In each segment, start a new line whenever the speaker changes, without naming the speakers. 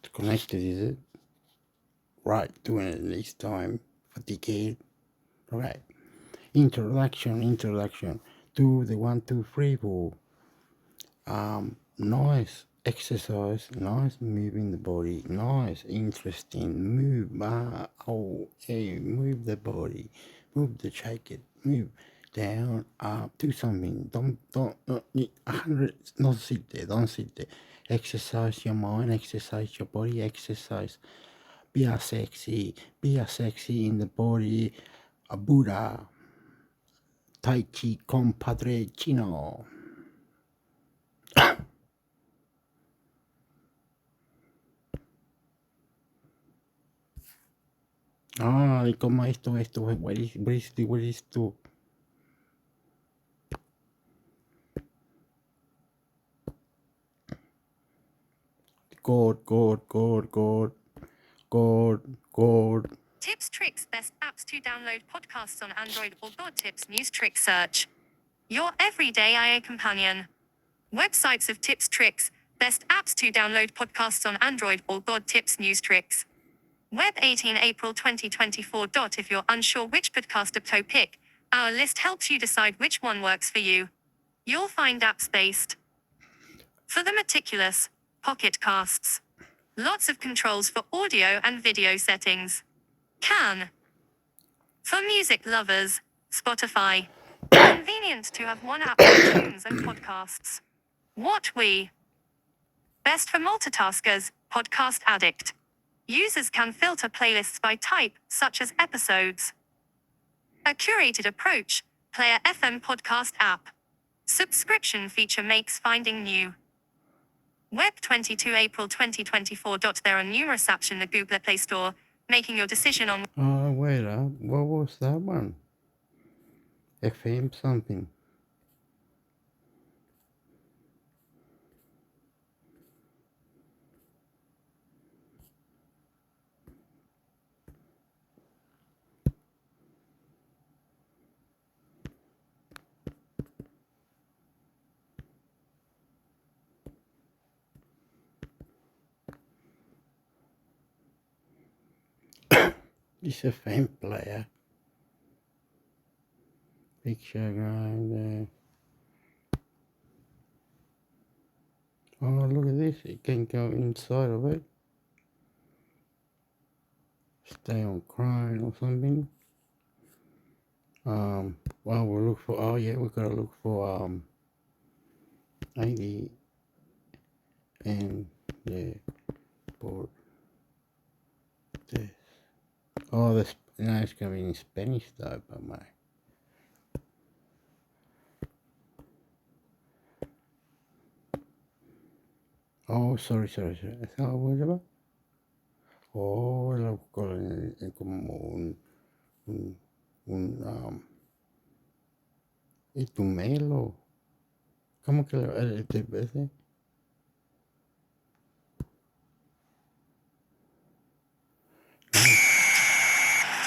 It's connected, is it? Right, doing it this time for decade. Right. Introduction to the 1, 2, 3, 4. Nice exercise, nice moving the body, nice, interesting, move, hey, move the body, shake it, move down, up, do something, don't, 100, don't sit there, exercise your mind, exercise your body, be a sexy in the body, a Buddha, Tai Chi, compadre chino. Ay, como esto, what is to? God.
Tips, tricks, best apps to download podcasts on Android or God Tips News Trick Search. Your everyday IA companion. Websites of tips, tricks, best apps to download podcasts on Android or God Tips News Tricks. Web 18 April 2024. If you're unsure which podcaster to pick, our list helps you decide which one works for you. You'll find apps based. For the meticulous, Pocket Casts. Lots of controls for audio and video settings. Can. For music lovers, Spotify. Convenient to have one app for tunes and podcasts. What we. Best for multitaskers, Podcast Addict. Users can filter playlists by type, such as episodes. A curated approach, Player FM podcast app. Subscription feature makes finding new. Web 22 April 2024. There are numerous apps in the Google Play Store, making your decision on.
Oh, wait up. What was that one? FM something. It's a FM player. Picture right there. Oh, look at this. It can go inside of it. Stay on crying or something. Well, we'll look for, oh yeah, we've got to look for, 80 and, yeah, for this. Oh, this, no, it's going to be in Spanish though, but my. Oh, sorry. ¿Estaba bueno? Oh, lo busco como y tu melo. ¿Cómo que te ves?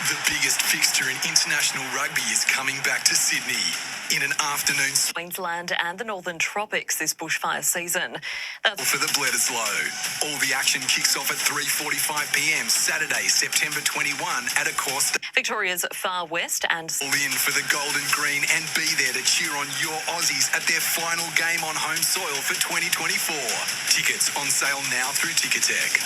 The biggest fixture in international rugby is coming back to Sydney in an afternoon
Queensland and the Northern Tropics this bushfire season. That's
for the Bledisloe. All the action kicks off at 3:45 p.m. Saturday, September 21 at a course.
Victoria's Far West and
All in for the gold and green and be there to cheer on your Aussies at their final game on home soil for 2024. Tickets on sale now through Ticketek.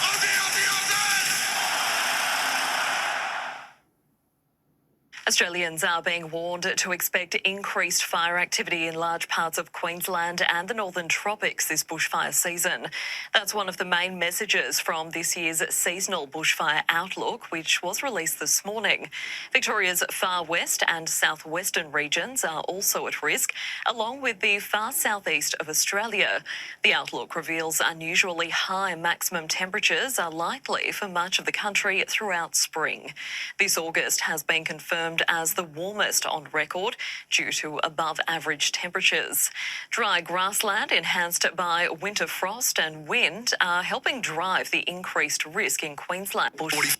Australians are being warned to expect increased fire activity in large parts of Queensland and the Northern Tropics this bushfire season. That's one of the main messages from this year's seasonal bushfire outlook, which was released this morning. Victoria's far west and southwestern regions are also at risk, along with the far southeast of Australia. The outlook reveals unusually high maximum temperatures are likely for much of the country throughout spring. This August has been confirmed as the warmest on record due to above average temperatures. Dry grassland enhanced by winter frost and wind are helping drive the increased risk in Queensland.
The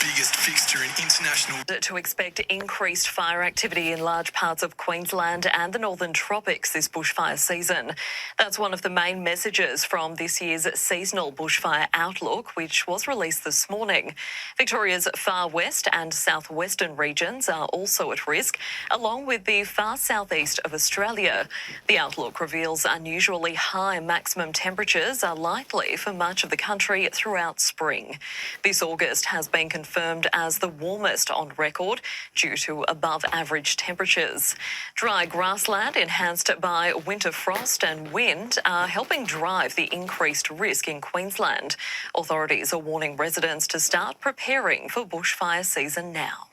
biggest fixture in international
To expect increased fire activity in large parts of Queensland and the Northern Tropics this bushfire season. That's one of the main messages from this year's seasonal bushfire outlook, which was released this morning. Victoria's far west and southwestern regions are also at risk, along with the far southeast of Australia. The outlook reveals unusually high maximum temperatures are likely for much of the country throughout spring. This August has been confirmed as the warmest on record due to above average temperatures. Dry grassland enhanced by winter frost and wind are helping drive the increased risk in Queensland. Authorities are warning residents to start preparing for bushfire season now.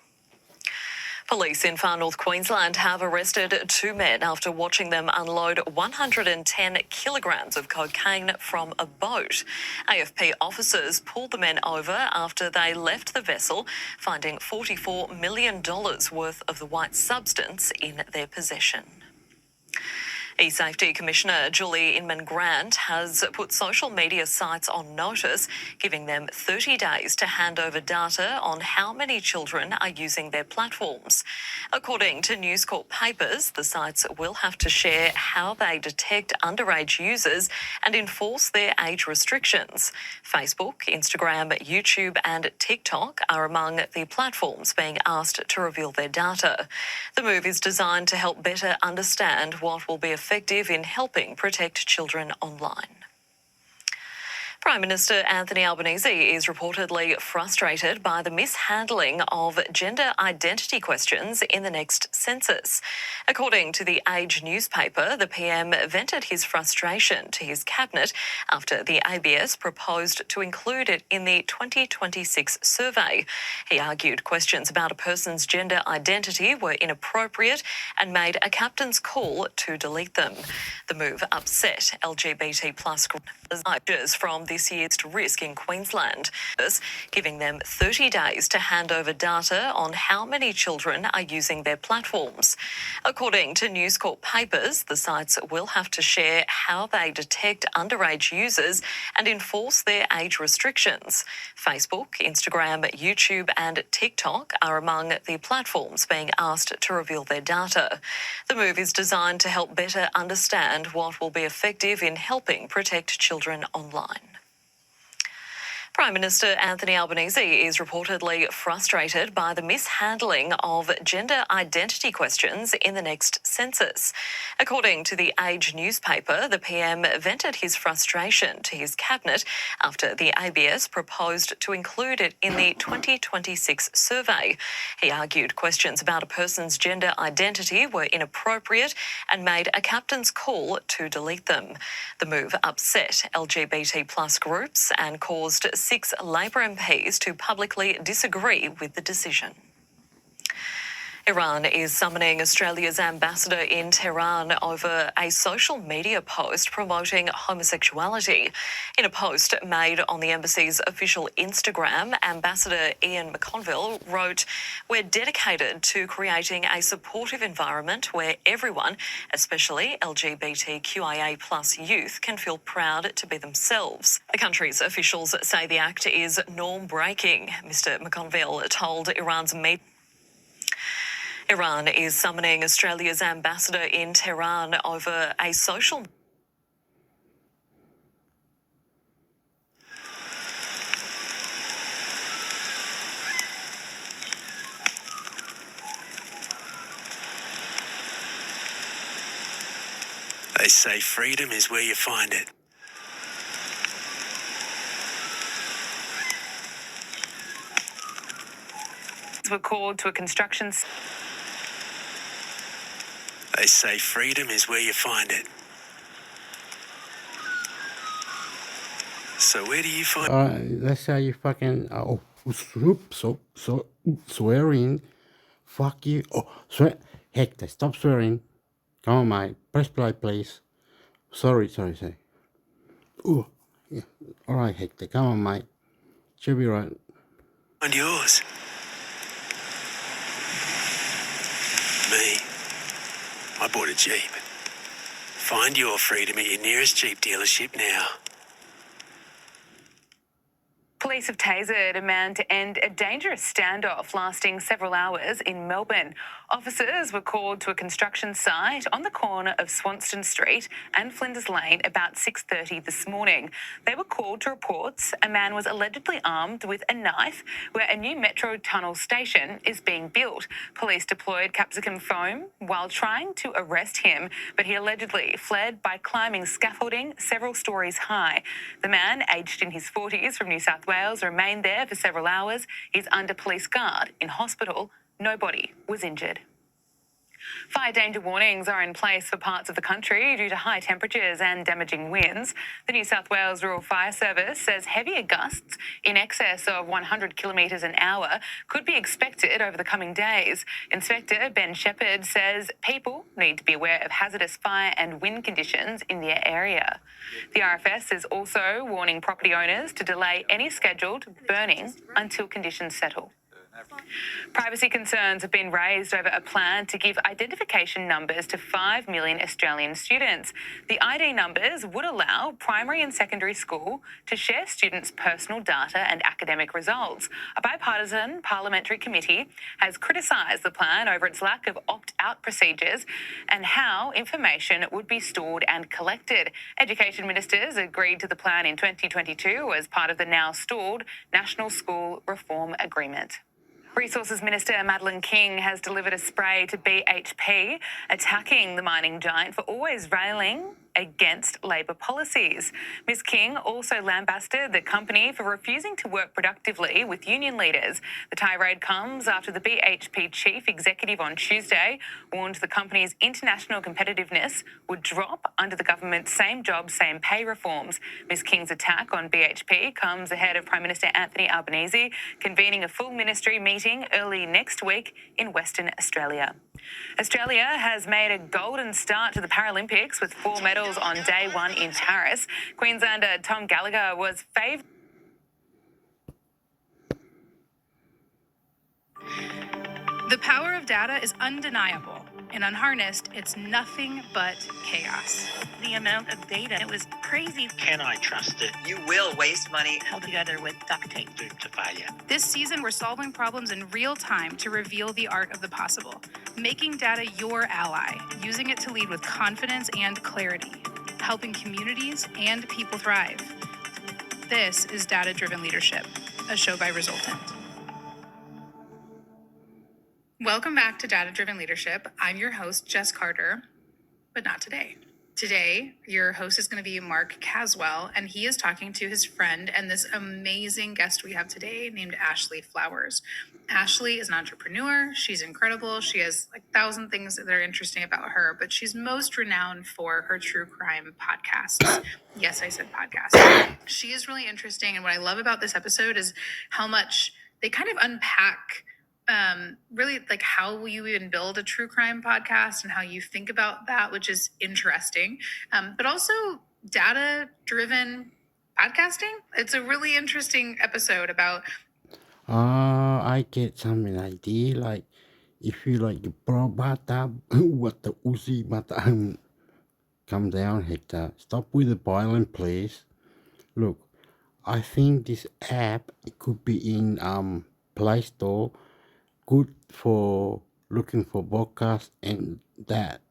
Police in far north Queensland have arrested two men after watching them unload 110 kilograms of cocaine from a boat. AFP officers pulled the men over after they left the vessel, finding $44 million worth of the white substance in their possession. eSafety Commissioner Julie Inman-Grant has put social media sites on notice, giving them 30 days to hand over data on how many children are using their platforms. According to News Corp papers, the sites will have to share how they detect underage users and enforce their age restrictions. Facebook, Instagram, YouTube and TikTok are among the platforms being asked to reveal their data. The move is designed to help better understand what will be effective in helping protect children online. Prime Minister Anthony Albanese is reportedly frustrated by the mishandling of gender identity questions in the next census. According to the Age newspaper, the PM vented his frustration to his cabinet after the ABS proposed to include it in the 2026 survey. He argued questions about a person's gender identity were inappropriate and made a captain's call to delete them. The move upset LGBT+ groups from this year's risk in Queensland, giving them 30 days to hand over data on how many children are using their platforms. According to News Corp papers, the sites will have to share how they detect underage users and enforce their age restrictions. Facebook, Instagram, YouTube and TikTok are among the platforms being asked to reveal their data. The move is designed to help better understand what will be effective in helping protect children online. Prime Minister Anthony Albanese is reportedly frustrated by the mishandling of gender identity questions in the next census. According to the Age newspaper, the PM vented his frustration to his cabinet after the ABS proposed to include it in the 2026 survey. He argued questions about a person's gender identity were inappropriate and made a captain's call to delete them. The move upset LGBT+ groups and caused 6 Labor MPs to publicly disagree with the decision. Iran is summoning Australia's ambassador in Tehran over a social media post promoting homosexuality. In a post made on the embassy's official Instagram, Ambassador Ian McConville wrote, "We're dedicated to creating a supportive environment where everyone, especially LGBTQIA+ youth, can feel proud to be themselves." The country's officials say the act is norm-breaking. Mr McConville told Iran's media. Iran is summoning Australia's ambassador in Tehran over a social...
They say freedom is where you find it.
Were called to a construction...
They say freedom is where you find it. So where do you find...
Let's say you fucking swearing. Fuck you. Oh, swear. Hector, stop swearing. Come on, mate. Press play, please. Sorry. Oh, yeah. All right, Hector. Come on, mate. Should be right.
Find yours. Me. I bought a Jeep. Find your freedom at your nearest Jeep dealership now.
Police have tasered a man to end a dangerous standoff lasting several hours in Melbourne. Officers were called to a construction site on the corner of Swanston Street and Flinders Lane about 6:30 this morning. They were called to reports a man was allegedly armed with a knife where a new metro tunnel station is being built. Police deployed capsicum foam while trying to arrest him, but he allegedly fled by climbing scaffolding several stories high. The man, aged in his 40s from New South Wales, remained there for several hours. He's under police guard in hospital. Nobody was injured. Fire danger warnings are in place for parts of the country due to high temperatures and damaging winds. The New South Wales Rural Fire Service says heavier gusts in excess of 100 kilometres an hour could be expected over the coming days. Inspector Ben Shepherd says people need to be aware of hazardous fire and wind conditions in their area. The RFS is also warning property owners to delay any scheduled burning until conditions settle. Privacy concerns have been raised over a plan to give identification numbers to 5 million Australian students. The ID numbers would allow primary and secondary school to share students' personal data and academic results. A bipartisan parliamentary committee has criticised the plan over its lack of opt-out procedures and how information would be stored and collected. Education ministers agreed to the plan in 2022 as part of the now stalled National School Reform Agreement. Resources Minister Madeleine King has delivered a spray to BHP, attacking the mining giant for always railing against Labor policies. Ms King also lambasted the company for refusing to work productively with union leaders. The tirade comes after the BHP chief executive on Tuesday warned the company's international competitiveness would drop under the government's same job, same pay reforms. Ms King's attack on BHP comes ahead of Prime Minister Anthony Albanese convening a full ministry meeting early next week in Western Australia. Australia has made a golden start to the Paralympics with 4 medals on day one in Paris. Queenslander Tom Gallagher was favoured.
The power of data is undeniable, and unharnessed, it's nothing but chaos.
The amount of data, it was crazy.
Can I trust it?
You will waste money.
Held together with duct tape.
Doomed to failure.
This season, we're solving problems in real time to reveal the art of the possible, making data your ally, using it to lead with confidence and clarity, helping communities and people thrive. This is Data Driven Leadership, a show by Resultant. Welcome back to Data Driven Leadership. I'm your host, Jess Carter, but not today. Today, your host is going to be Mark Caswell, and he is talking to his friend and this amazing guest we have today named Ashley Flowers. Ashley is an entrepreneur. She's incredible. She has like 1,000 things that are interesting about her, but she's most renowned for her true crime podcasts. Yes, I said podcast. She is really interesting, and what I love about this episode is how much they kind of unpack really like how you even build a true crime podcast and how you think about that, which is interesting. But also data-driven podcasting. It's a really interesting episode about.
I get something idea like if you like bro bata what the uzi bata come down Hector. Stop with the violence, please. Look, I think this app it could be in Play Store. Good for looking for podcasts and that.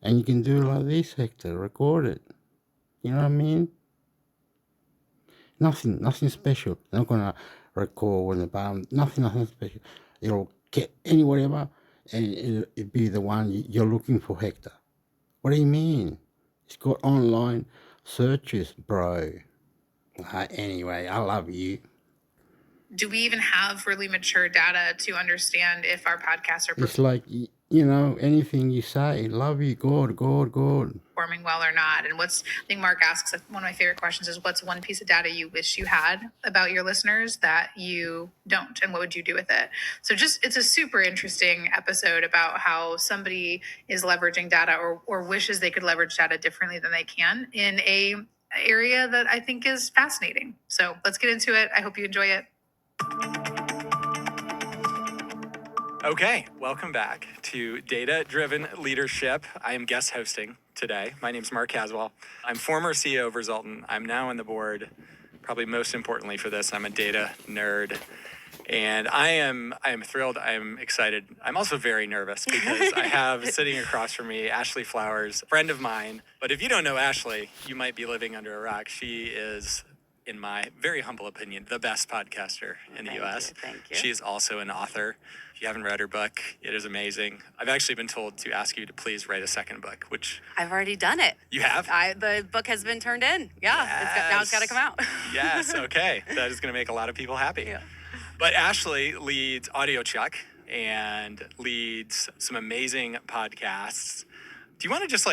And you can do it like this, Hector. Record it. You know what I mean? Nothing special. They're not gonna record when the band. Nothing special. It'll get any whatever, and it'll be the one you're looking for, Hector. What do you mean? It's got online searches, bro. Anyway, I love you.
Do we even have really mature data to understand if our podcasts are
It's like, you know, anything you say, love you, God.
performing well or not? And I think Mark asks, one of my favorite questions is, what's one piece of data you wish you had about your listeners that you don't, and what would you do with it? So it's a super interesting episode about how somebody is leveraging data or wishes they could leverage data differently than they can in a area that I think is fascinating. So let's get into it. I hope you enjoy it.
Okay, welcome back to Data Driven Leadership. I am guest hosting today. My name is Mark Caswell. I'm former CEO of Resultant. I'm now on the board probably most importantly for this, I'm a data nerd. And I am thrilled. I am excited. I'm also very nervous because I have sitting across from me Ashley Flowers, friend of mine. But if you don't know Ashley, you might be living under a rock. She is, in my very humble opinion, the best podcaster in the U.S.
Thank you.
She is also an author. If you haven't read her book, it is amazing. I've actually been told to ask you to please write a second book, which
I've already done it.
you have.
The book has been turned in. Yeah, now it's got to come out.
Yes, okay. That is going to make a lot of people happy.
Yeah.
But Ashley leads AudioChuck and leads some amazing podcasts. Do you want to just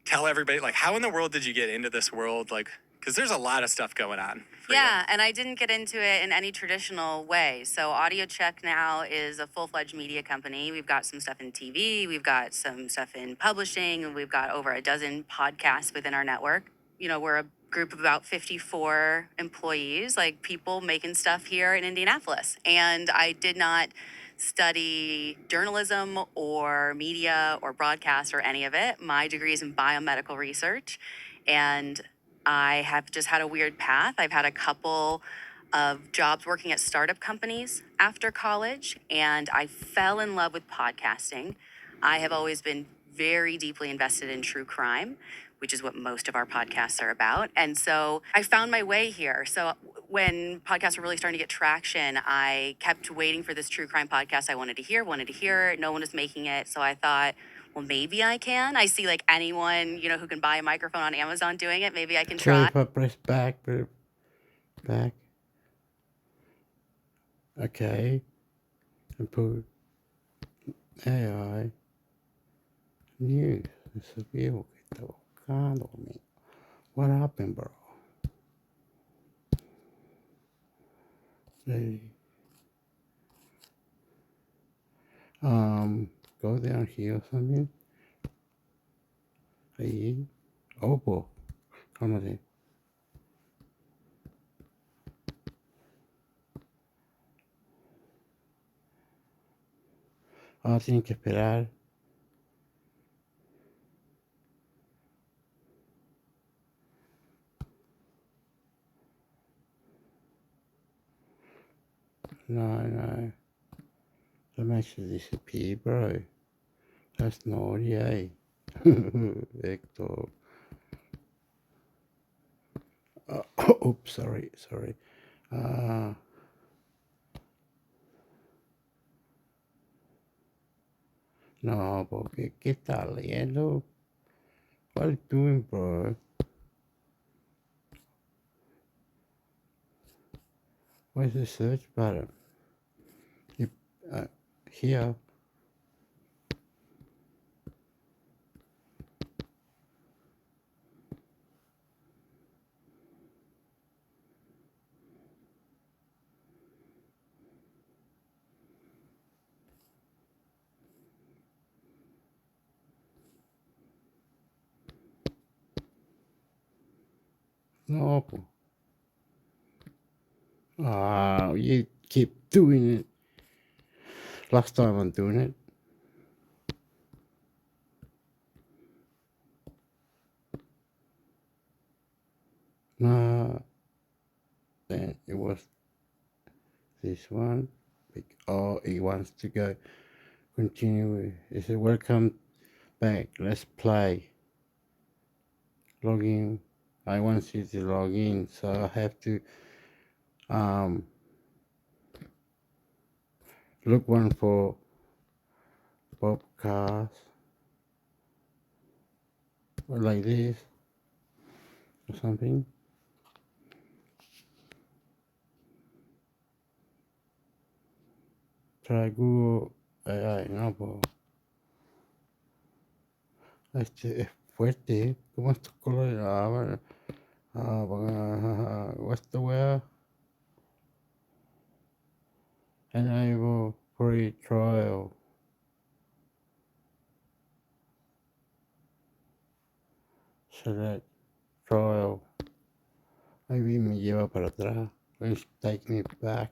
tell everybody how in the world did you get into this world? Because there's a lot of stuff going on.
Yeah, and I didn't get into it in any traditional way. So AudioChuck now is a full-fledged media company. We've got some stuff in TV, we've got some stuff in publishing, and we've got over a dozen podcasts within our network. We're a group of about 54 employees, people making stuff here in Indianapolis. And I did not study journalism or media or broadcast or any of it. My degree is in biomedical research, and I have just had a weird path. I've had a couple of jobs working at startup companies after college, and I fell in love with podcasting. I have always been very deeply invested in true crime, which is what most of our podcasts are about. And so I found my way here. So when podcasts were really starting to get traction, I kept waiting for this true crime podcast I wanted to hear. No one was making it. So I thought, well, maybe I can. I see anyone, who can buy a microphone on Amazon doing it. Maybe I can
So
try.
if I press back. Okay. And put AI news. Ese viejo que está buscando, amigo. What happened, bro? Ready. Go down here or something. Ahí. Oppo. Cálmate. Ahora tienen que esperar. No. That makes it disappear, bro. That's naughty, eh? Hector. Oops, sorry. No, porque ¿qué está leyendo? What are you doing, bro? Where's the search button? Here. No. You keep doing it. Last time I'm doing it. No. Then it was this one. Oh, he wants to go. Continue. He said, welcome back. Let's play. Log in. I want you to log in, so I have to look one for podcast or like this or something. Try Google AI, no, pues. Este es fuerte. ¿Cómo estos colores? Bueno. What's the word? Enable free trial. Select trial. Maybe me lleva para atrás. Let's take me back.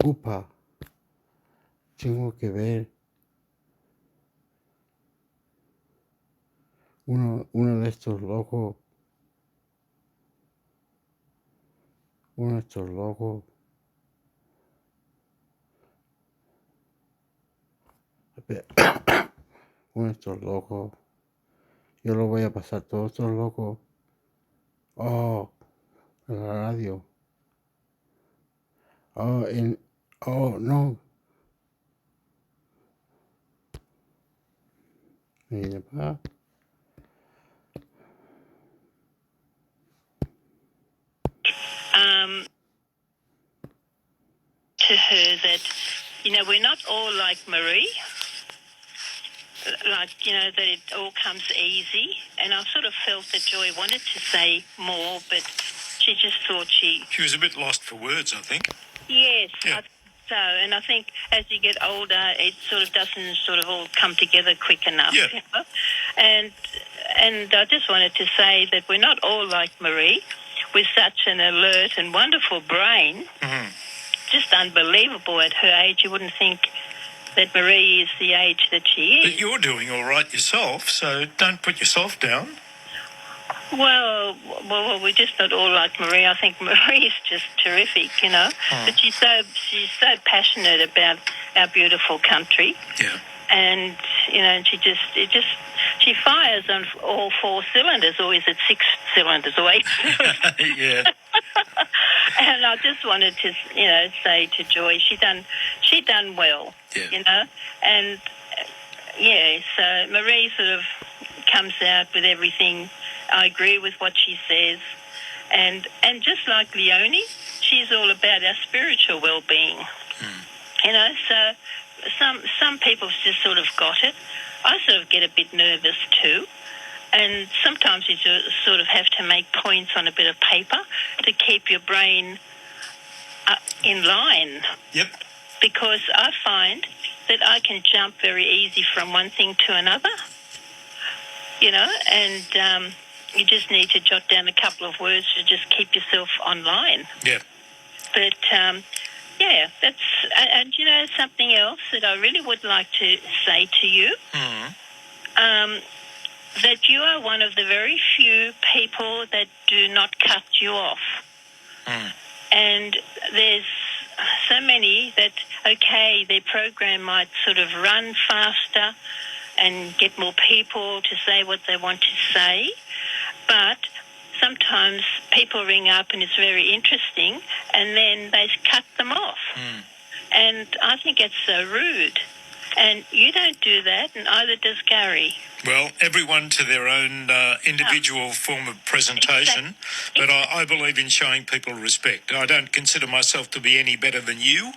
Upa. Tengo que ver. uno de estos locos, espera, uno de estos locos, yo lo voy a pasar todos estos locos, en la radio, no, mira, pa.
To her that, we're not all like Marie, like, that it all comes easy. And I sort of felt that Joy wanted to say more, but she just thought
She was a bit lost for words, I think.
yes,
Yeah.
I think so. And I think as you get older, it sort of doesn't sort of all come together quick enough.
Yeah.
And I just wanted to say that we're not all like Marie, with such an alert and wonderful brain.
Mm-hmm.
Just unbelievable at her age. You wouldn't think that Marie is the age that she is.
But you're doing all right yourself, so don't put yourself down.
Well, we're just not all like Marie. I think Marie is just terrific, But she's so passionate about our beautiful country.
Yeah.
And, and she fires on all 4 cylinders, or is it 6 cylinders or 8 cylinders?
Yeah.
And I just wanted to, say to Joy, she done well,
Yeah.
And, so Marie sort of comes out with everything. I agree with what she says. And just like Leonie, she's all about our spiritual well-being. So some people just sort of got it. I sort of get a bit nervous too. And sometimes you sort of have to make points on a bit of paper to keep your brain in line.
Yep.
Because I find that I can jump very easy from one thing to another, and you just need to jot down a couple of words to just keep yourself online.
Yeah.
But, that's... And, something else that I really would like to say to you, that you are one of the very few people that do not cut you off. And there's so many that, okay, their program might sort of run faster and get more people to say what they want to say, but sometimes people ring up and it's very interesting and then they cut them off. And I think it's so rude. And you don't do that, and either does Gary.
Well, everyone to their own individual form of presentation, but I believe in showing people respect. I don't consider myself to be any better than you,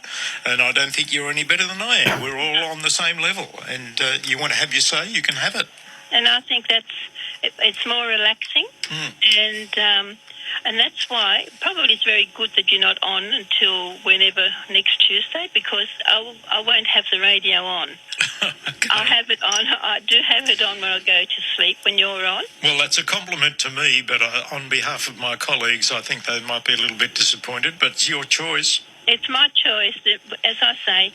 and I don't think you're any better than I am. We're all on the same level, and you want to have your say, you can have it.
And I think it's more relaxing, and that's why probably it's very good that you're not on until whenever next Tuesday, because I won't have the radio on.
Okay.
I'll have it on. I do have it on when I go to sleep when you're on.
Well, that's a compliment to me, but on behalf of my colleagues, I think they might be a little bit disappointed, but it's your choice.
It's my choice. As I say,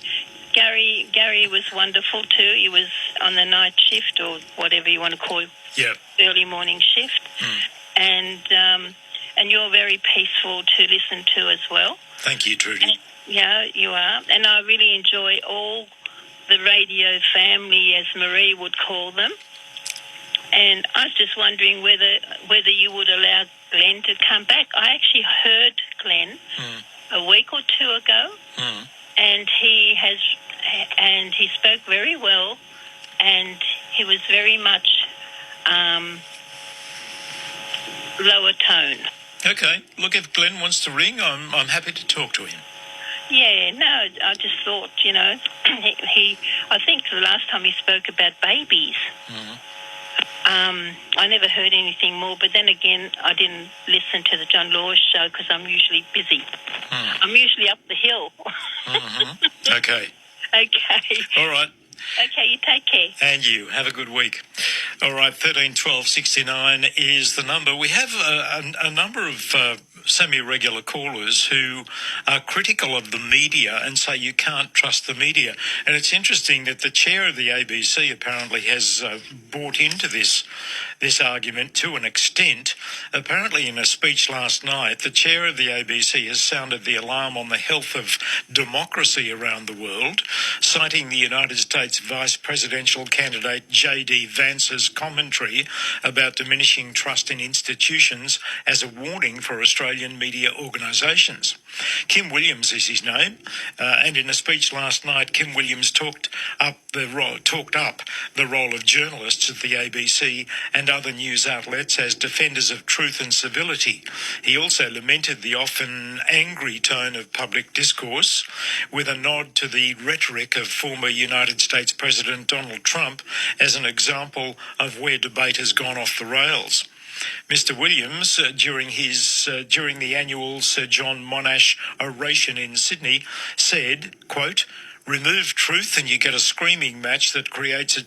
Gary was wonderful too. He was on the night shift or whatever you want to call it, early morning shift. And you're very peaceful to listen to as well.
Thank you, Trudy.
Yeah, you are. And I really enjoy all the radio family, as Marie would call them. And I was just wondering whether you would allow Glenn to come back. I actually heard Glenn a week or two ago, and he spoke very well, and he was very much lower tone.
Okay. Look, if Glenn wants to ring, I'm happy to talk to him.
Yeah, no, I just thought, I think the last time he spoke about babies, I never heard anything more, but then again, I didn't listen to the John Laws show because I'm usually busy. I'm usually up the hill.
Okay.
Okay.
All right.
Okay, you take care.
And you. Have a good week. All right, 13 12 69 is the number. We have a number of semi-regular callers who are critical of the media and say you can't trust the media. And it's interesting that the chair of the ABC apparently has bought into this argument to an extent. Apparently in a speech last night, the chair of the ABC has sounded the alarm on the health of democracy around the world, citing the United States vice presidential candidate J.D. Vance's commentary about diminishing trust in institutions as a warning for Australian media organisations. Kim Williams is his name, and in a speech last night, Kim Williams talked up the role of journalists at the ABC and other news outlets as defenders of truth and civility. He also lamented the often angry tone of public discourse, with a nod to the rhetoric of former United States President Donald Trump as an example of where debate has gone off the rails. Mr. Williams, during the annual Sir John Monash oration in Sydney, said, quote, "Remove truth and you get a screaming match that creates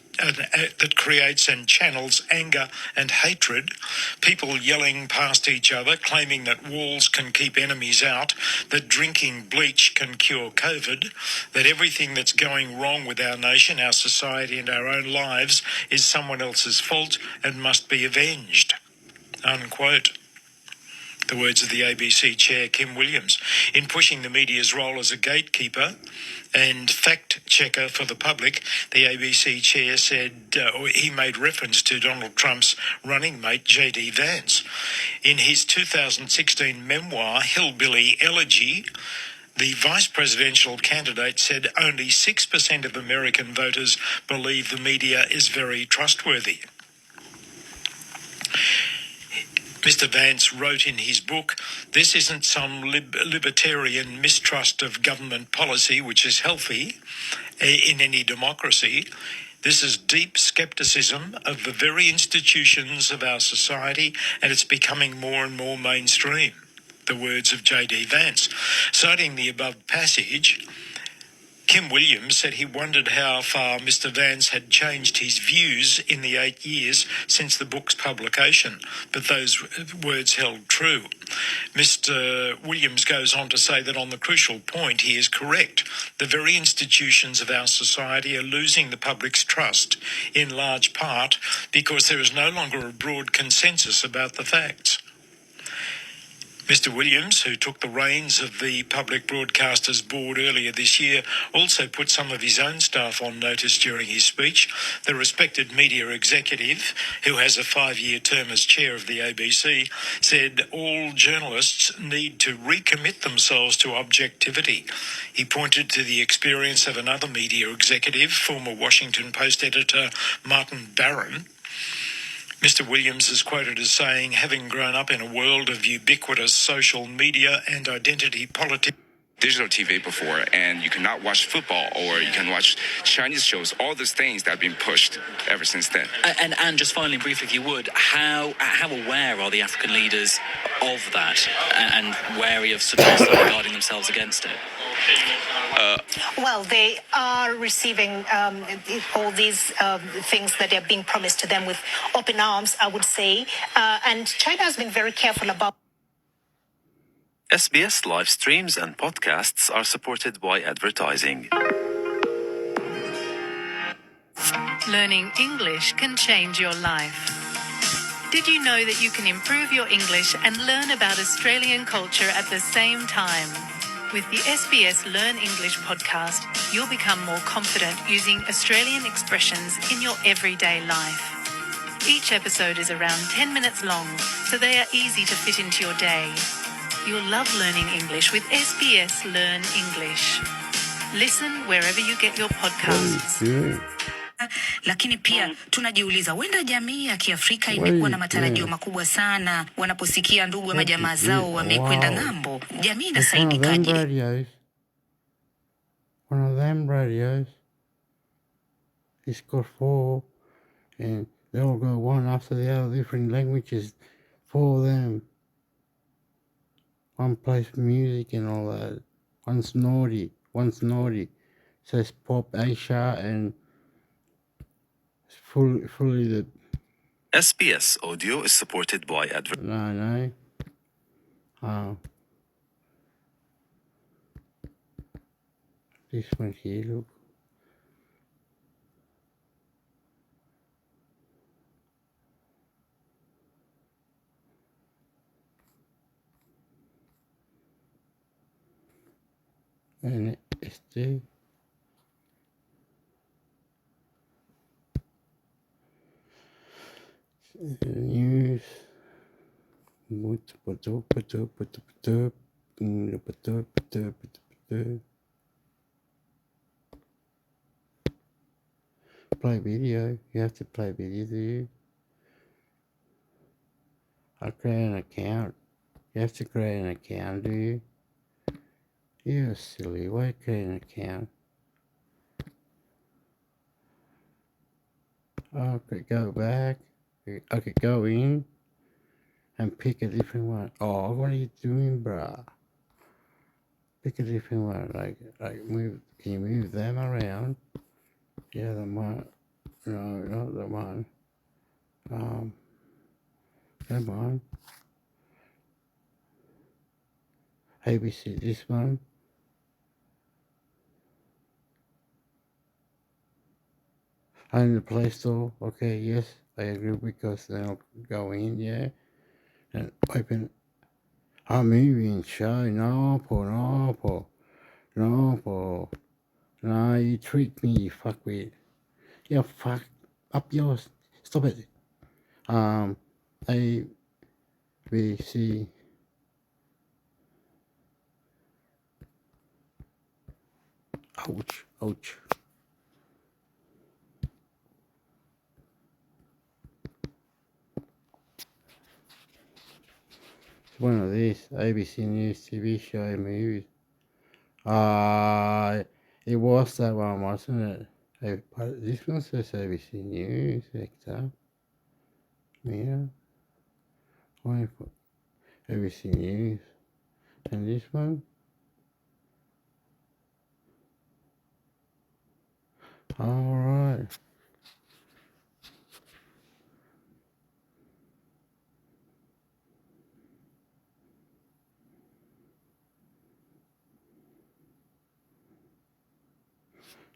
and channels anger and hatred, people yelling past each other, claiming that walls can keep enemies out, that drinking bleach can cure COVID, that everything that's going wrong with our nation, our society and our own lives is someone else's fault and must be avenged." Unquote. The words of the ABC chair, Kim Williams. In pushing the media's role as a gatekeeper and fact-checker for the public, the ABC chair said, he made reference to Donald Trump's running mate, J.D. Vance. In his 2016 memoir, Hillbilly Elegy, the vice presidential candidate said only 6% of American voters believe the media is very trustworthy. Mr. Vance wrote in his book, "This isn't some libertarian mistrust of government policy, which is healthy in any democracy. This is deep scepticism of the very institutions of our society, and it's becoming more and more mainstream." The words of J.D. Vance. Citing the above passage, Kim Williams said he wondered how far Mr. Vance had changed his views in the 8 years since the book's publication, but those words held true. Mr. Williams goes on to say that on the crucial point, he is correct. The very institutions of our society are losing the public's trust, in large part because there is no longer a broad consensus about the facts. Mr. Williams, who took the reins of the Public Broadcasters Board earlier this year, also put some of his own staff on notice during his speech. The respected media executive, who has a 5-year term as chair of the ABC, said all journalists need to recommit themselves to objectivity. He pointed to the experience of another media executive, former Washington Post editor Martin Barron. Mr. Williams is quoted as saying, having grown up in a world of ubiquitous social media and identity politics,
digital TV before, and you cannot watch football or you can watch Chinese shows, all those things that have been pushed ever since then.
And just finally, briefly, if you would, how aware are the African leaders of that and wary of guarding themselves against it?
Well, they are receiving all these things that are being promised to them with open arms, I would say. And China has been very careful about.
SBS live streams and podcasts are supported by advertising.
Learning English can change your life. Did you know that you can improve your English and learn about Australian culture at the same time? With the SBS Learn English podcast, you'll become more confident using Australian expressions in your everyday life. Each episode is around 10 minutes long, so they are easy to fit into your day. You'll love learning English with SBS Learn English. Listen wherever you get your podcasts.
Lakini pia tunajiuliza huenda jamii ya Kiafrika imekuwa na matarajio makubwa sana wanaposikia ndugu ama jamaa zao wamekwenda ng'ambo. Jamii inasaidikaje?
One of them radios. It's got 4 and they all go one after the other, different languages for them. One plays music and all that. One's naughty. Says Pop Asia and fully the
SBS Audio is supported by
No. This one here, look. And este. News. Play video. You have to play video, do you? I create an account. You have to create an account, do you? You're silly. Why create an account? I could go back. I could go in and pick a different one. Oh, what are you doing, bruh? Pick a different one. Like move. Can you move them around? Yeah, the one. No, not the one. Come on. ABC, this one. I'm in the Play Store. Okay, yes, I agree because then I'll go in, yeah, and open a movie and show. No, Paul. No, you tricked me, you fuckwit. Yeah, fuck up yours. Stop it. A, B, C. Ouch. It's one of these ABC News TV show movies. It was that one, wasn't it? But this one says ABC News, Hector. Yeah. Why put ABC News? And this one? Alright.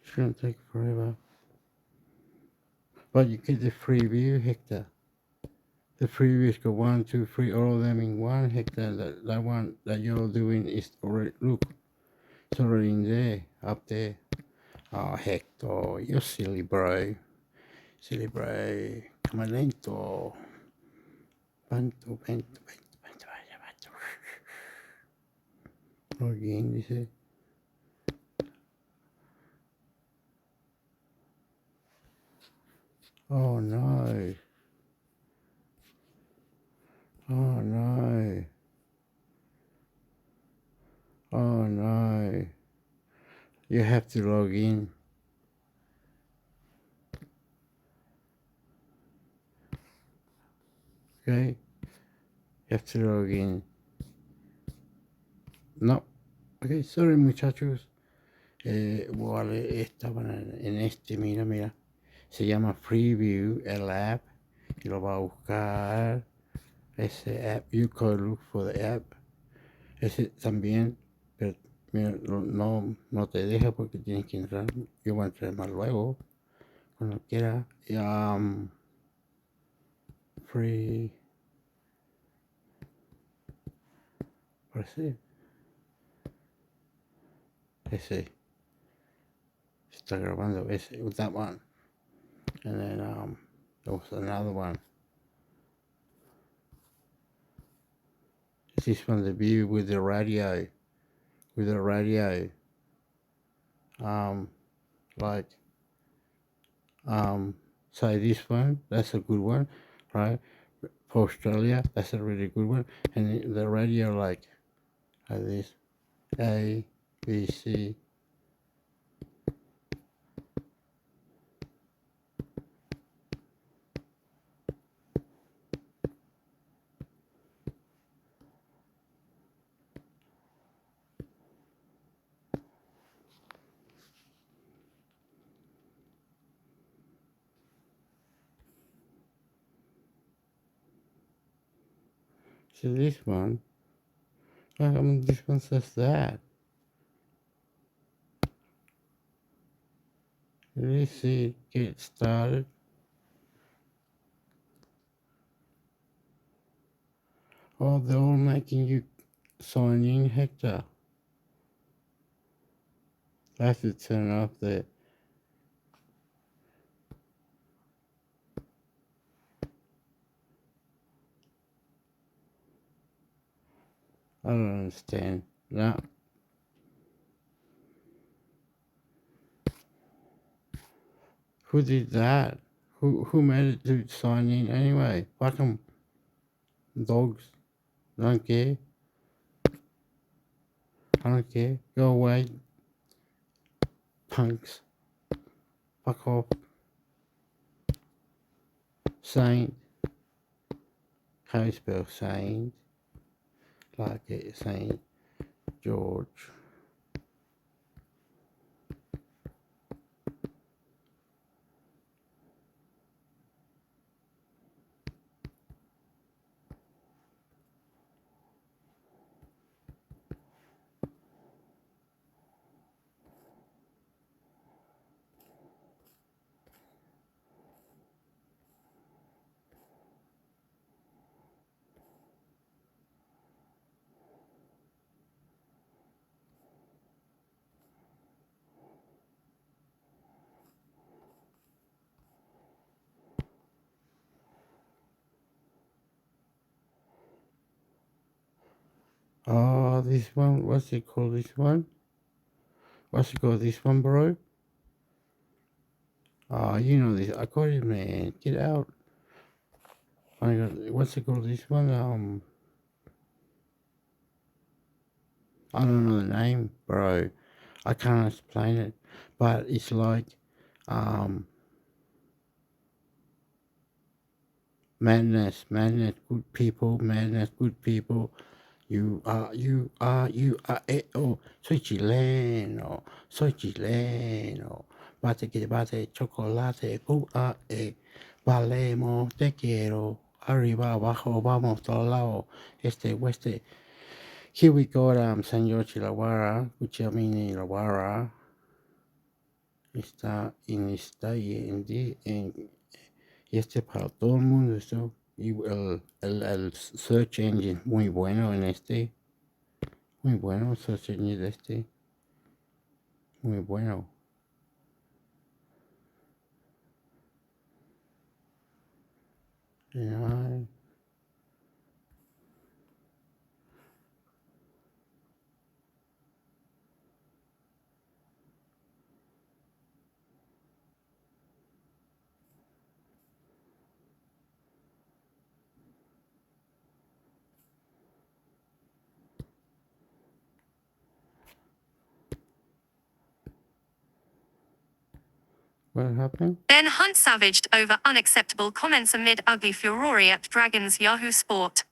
Shouldn't take forever. But you get the free view, Hector. The free views go 1, 2, 3, all of them in one, Hector. That one that you're doing is already, look, it's already in there, up there. Oh, Hector, you're silly, bro. Come lento. Panto. Again, dice. Oh no. You have to log in. Okay? You have to log in. No. Ok, sorry muchachos. Estaban en este, mira. Se llama Freeview, el app. Y lo va a buscar. Ese app, you could look for the app. Ese también, pero mira, no te deja porque tienes que entrar. Yo voy a entrar más luego, cuando quiera. Free. Parece. Ese. Está grabando ese, that one. And then there was another one. This is from the view with the radio. So this one, that's a good one, right? For Australia, that's a really good one. And the radio like this, A, B, C. to this one. How come this one says that? Let's see, get started. Oh, they're all making you sign in, Hector. I have to turn off the... I don't understand. No. Who did that? Who made it to sign in anyway? Fuck 'em. Dogs. Don't care. I don't care. Go away. Punks. Fuck off. Saint. How you spell Saint? Like it, Saint George. Oh, this one, what's it called, this one? What's it called, this one, bro? Oh, you know this, I got it, man, get out. I got, what's it called, this one? I don't know the name, bro. I can't explain it, but it's like, madness, good people, madness, good people. You are, soy chileno, bate que bate, chocolate, valemos, te quiero, arriba, abajo, vamos, todos lados, este, oeste. Here we go, señor Chilawara, Cuchamini Lawara, está en este para todo el mundo, esto. Y el search engine muy bueno en este. Muy bueno el search engine de este. Muy bueno. Yeah. What happened?
Ben Hunt savaged over unacceptable comments amid ugly furore at Dragons Yahoo Sport.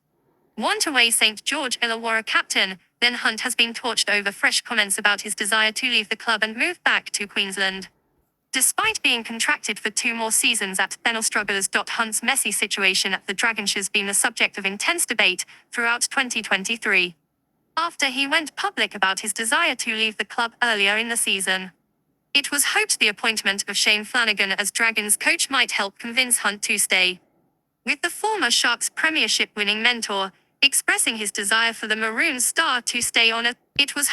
Wantaway St. George Illawarra captain, Ben Hunt has been torched over fresh comments about his desire to leave the club and move back to Queensland. Despite being contracted for 2 more seasons at Benel Strugglers. Hunt's messy situation at the Dragons has been the subject of intense debate throughout 2023. After he went public about his desire to leave the club earlier in the season. It was hoped the appointment of Shane Flanagan as Dragons coach might help convince Hunt to stay. With the former Sharks premiership-winning mentor expressing his desire for the Maroon Star to stay on it was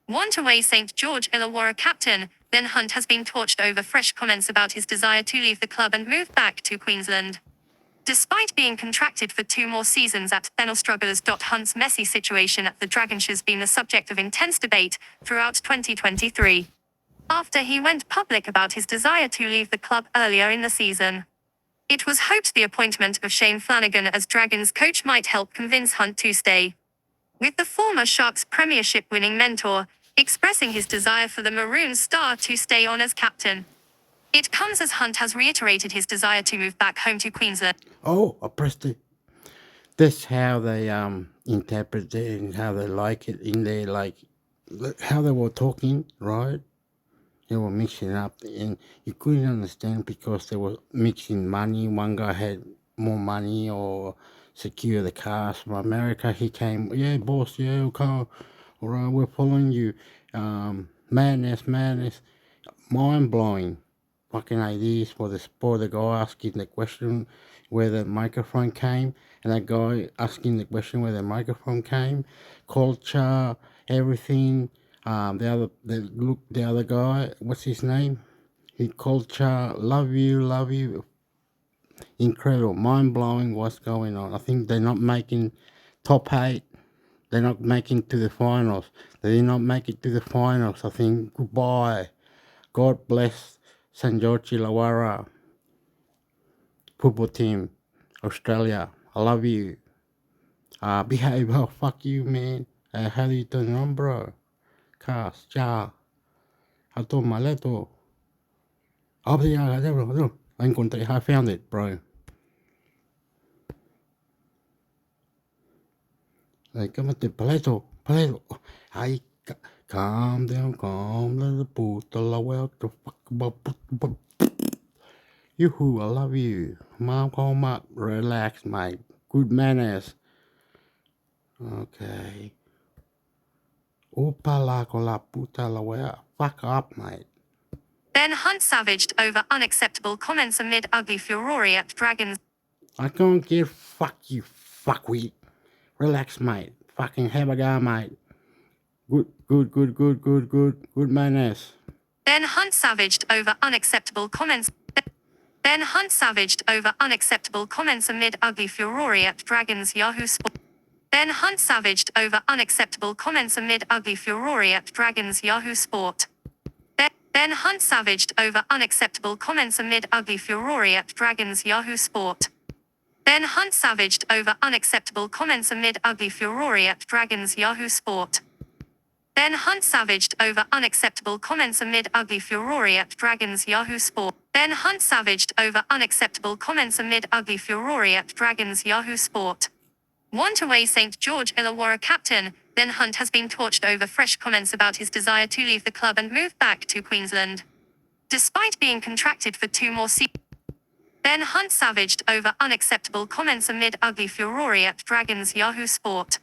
Wantaway St. George Illawarra captain, Ben Hunt has been torched over fresh comments about his desire to leave the club and move back to Queensland. Despite being contracted for 2 more seasons at Benel Strugglers. Hunt's messy situation at the Dragons has been the subject of intense debate throughout 2023. After he went public about his desire to leave the club earlier in the season. It was hoped the appointment of Shane Flanagan as Dragons coach might help convince Hunt to stay. With the former Sharks premiership-winning mentor expressing his desire for the Maroon Star to stay on as captain. It comes as Hunt has reiterated his desire to move back home to Queensland.
Oh, I pressed it. That's how they interpret it and how they like it in there, like how they were talking, right? They were mixing up and you couldn't understand because they were mixing money. One guy had more money or secure the cars from America. He came, yeah, boss, yeah, okay, all right, we're following you. Madness, mind-blowing fucking ideas for the guy asking the question where the microphone came, and that guy asking the question where the microphone came, culture, everything. The other guy, what's his name? He culture, love you. Incredible, mind-blowing what's going on. I think they're not making top 8. They're not making to the finals. They did not make it to the finals. I think goodbye. God bless St. George Illawarra football team, Australia. I love you. Behave. Oh, fuck you, man. How do you turn on, bro? Cast, ja. Ato maleto. I encontré. I found it, bro. Like, come at the paleto. I calm down, let the boot, the low the fuck. Yoo-hoo, I love you. Mom, calm up, relax, mate. Good manners. Okay. Opala con la puta la wea. Fuck up, mate.
Ben Hunt savaged over unacceptable comments amid ugly furore at Dragons.
I can't give fuck you, fuckwit. Relax, mate. Fucking have a go, mate. Good manners.
Ben Hunt savaged over unacceptable comments. Ben Hunt savaged over unacceptable comments amid ugly furore at Dragons Yahoo Sport. Ben Hunt savaged over unacceptable comments amid ugly furore at Dragons Yahoo Sport. Ben Hunt savaged over unacceptable comments amid ugly furore at Dragons Yahoo Sport. Ben Hunt savaged over unacceptable comments amid ugly furore at Dragons Yahoo Sport. Ben Hunt savaged over unacceptable comments amid ugly furore at Dragons Yahoo Sport. Ben Hunt savaged over unacceptable comments amid ugly furore at Dragons Yahoo Sport. Want away St. George Illawarra captain, Ben Hunt has been torched over fresh comments about his desire to leave the club and move back to Queensland. Despite being contracted for 2 more seasons, Ben Hunt savaged over unacceptable comments amid ugly furore at Dragons Yahoo Sport.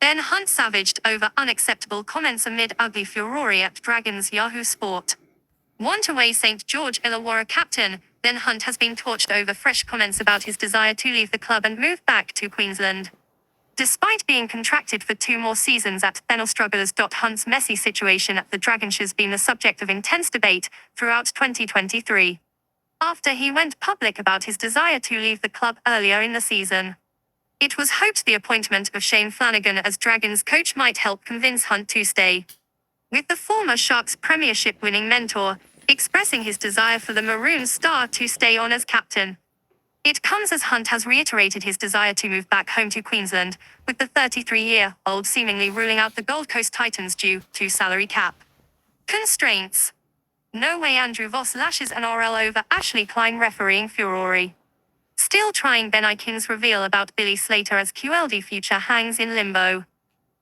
Ben Hunt savaged over unacceptable comments amid ugly furore at Dragons Yahoo Sport. Want away St. George Illawarra captain, Ben Hunt has been torched over fresh comments about his desire to leave the club and move back to Queensland. Despite being contracted for 2 more seasons at NRL strugglers. Hunt's messy situation at the Dragons has been the subject of intense debate throughout 2023. After he went public about his desire to leave the club earlier in the season, it was hoped the appointment of Shane Flanagan as Dragons coach might help convince Hunt to stay. With the former Sharks premiership winning mentor expressing his desire for the Maroon Star to stay on as captain. It comes as Hunt has reiterated his desire to move back home to Queensland, with the 33-year-old seemingly ruling out the Gold Coast Titans due to salary cap constraints. No way Andrew Voss lashes NRL over Ashley Klein refereeing furore. Still trying. Ben Ikin's reveal about Billy Slater as QLD future hangs in limbo.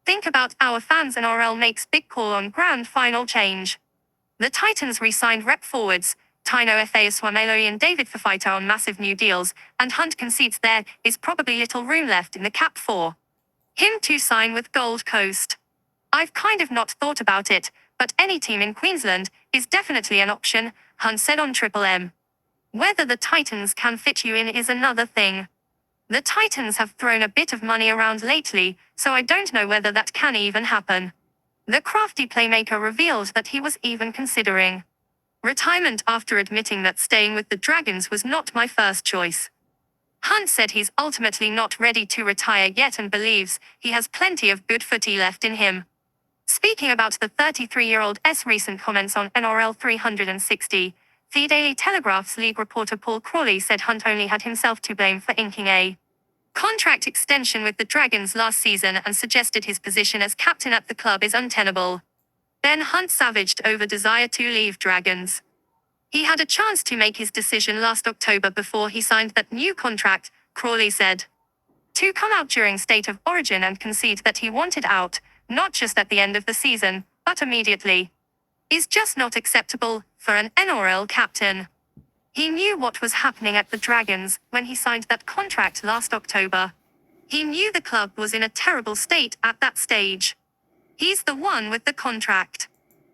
Think about our fans. NRL makes big call on grand final change. The Titans re-signed rep forwards Tino Efeaswamelo and David Fafita on massive new deals, and Hunt concedes there is probably little room left in the cap for him to sign with Gold Coast. I've kind of not thought about it, but any team in Queensland is definitely an option, Hunt said on Triple M. Whether the Titans can fit you in is another thing. The Titans have thrown a bit of money around lately, so I don't know whether that can even happen. The crafty playmaker revealed that he was even considering retirement after admitting that staying with the Dragons was not my first choice. Hunt said he's ultimately not ready to retire yet and believes he has plenty of good footy left in him. Speaking about the 33-year-old's recent comments on NRL 360, the Daily Telegraph's league reporter Paul Crawley said Hunt only had himself to blame for inking a contract extension with the Dragons last season and suggested his position as captain at the club is untenable. Ben Hunt savaged over desire to leave Dragons. He had a chance to make his decision last October before he signed that new contract, Crawley said. To come out during State of Origin and concede that he wanted out, not just at the end of the season, but immediately, is just not acceptable for an NRL captain. He knew what was happening at the Dragons when he signed that contract last October. He knew the club was in a terrible state at that stage. He's the one with the contract.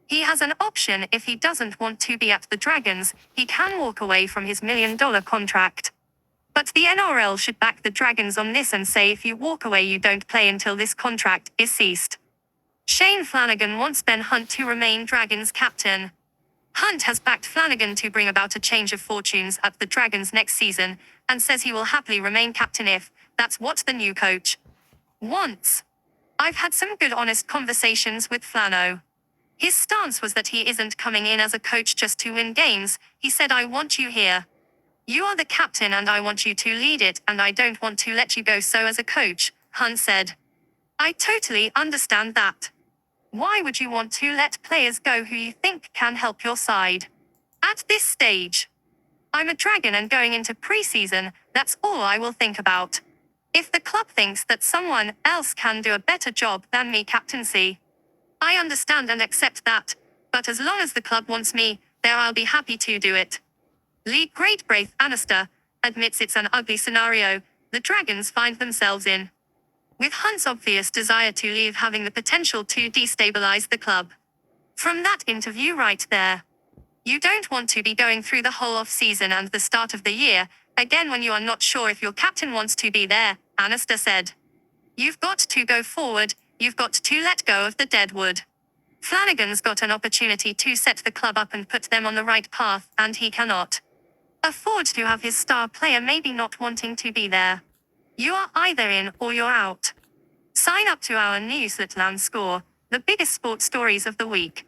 He has an option if he doesn't want to be at the Dragons, he can walk away from his $1 million contract. But the NRL should back the Dragons on this and say if you walk away you don't play until this contract is ceased. Shane Flanagan wants Ben Hunt to remain Dragons captain. Hunt has backed Flanagan to bring about a change of fortunes at the Dragons next season, and says he will happily remain captain if that's what the new coach wants. I've had some good honest conversations with Flano. His stance was that he isn't coming in as a coach just to win games. He said, I want you here. You are the captain and I want you to lead it and I don't want to let you go so as a coach, Hunt said. I totally understand that. Why would you want to let players go who you think can help your side? At this stage, I'm a Dragon and going into pre-season, that's all I will think about. If the club thinks that someone else can do a better job than me captaincy, I understand and accept that, but as long as the club wants me, there I'll be happy to do it. League great Braith Annister admits it's an ugly scenario the Dragons find themselves in, with Hunt's obvious desire to leave having the potential to destabilize the club. From that interview right there, you don't want to be going through the whole off-season and the start of the year, again when you are not sure if your captain wants to be there, Annister said. You've got to go forward, you've got to let go of the deadwood. Flanagan's got an opportunity to set the club up and put them on the right path, and he cannot afford to have his star player maybe not wanting to be there. You are either in or you're out. Sign up to our newsletter and score the biggest sports stories of the week.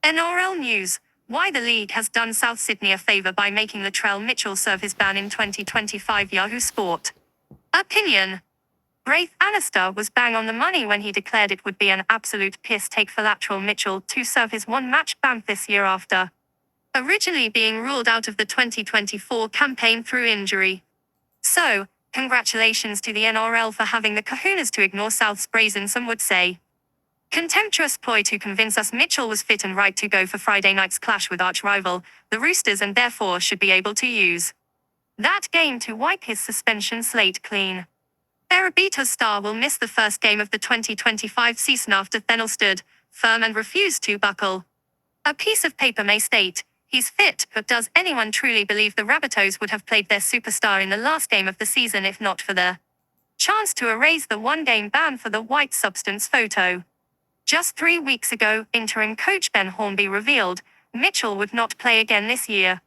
NRL News. Why the league has done South Sydney a favour by making Latrell Mitchell serve his ban in 2025. Yahoo Sport. Opinion. Braith Annister was bang on the money when he declared it would be an absolute piss take for Latrell Mitchell to serve his one-match ban this year after originally being ruled out of the 2024 campaign through injury. So, congratulations to the NRL for having the kahunas to ignore South's brazen, some would say. Contemptuous ploy to convince us Mitchell was fit and right to go for Friday night's clash with arch-rival, the Roosters, and therefore should be able to use that game to wipe his suspension slate clean. Erebito's star will miss the first game of the 2025 season after Thennell stood firm and refused to buckle. A piece of paper may state, he's fit, but does anyone truly believe the Rabbitohs would have played their superstar in the last game of the season if not for the chance to erase the one-game ban for the white substance photo? Just 3 weeks ago, interim coach Ben Hornby revealed Mitchell would not play again this year.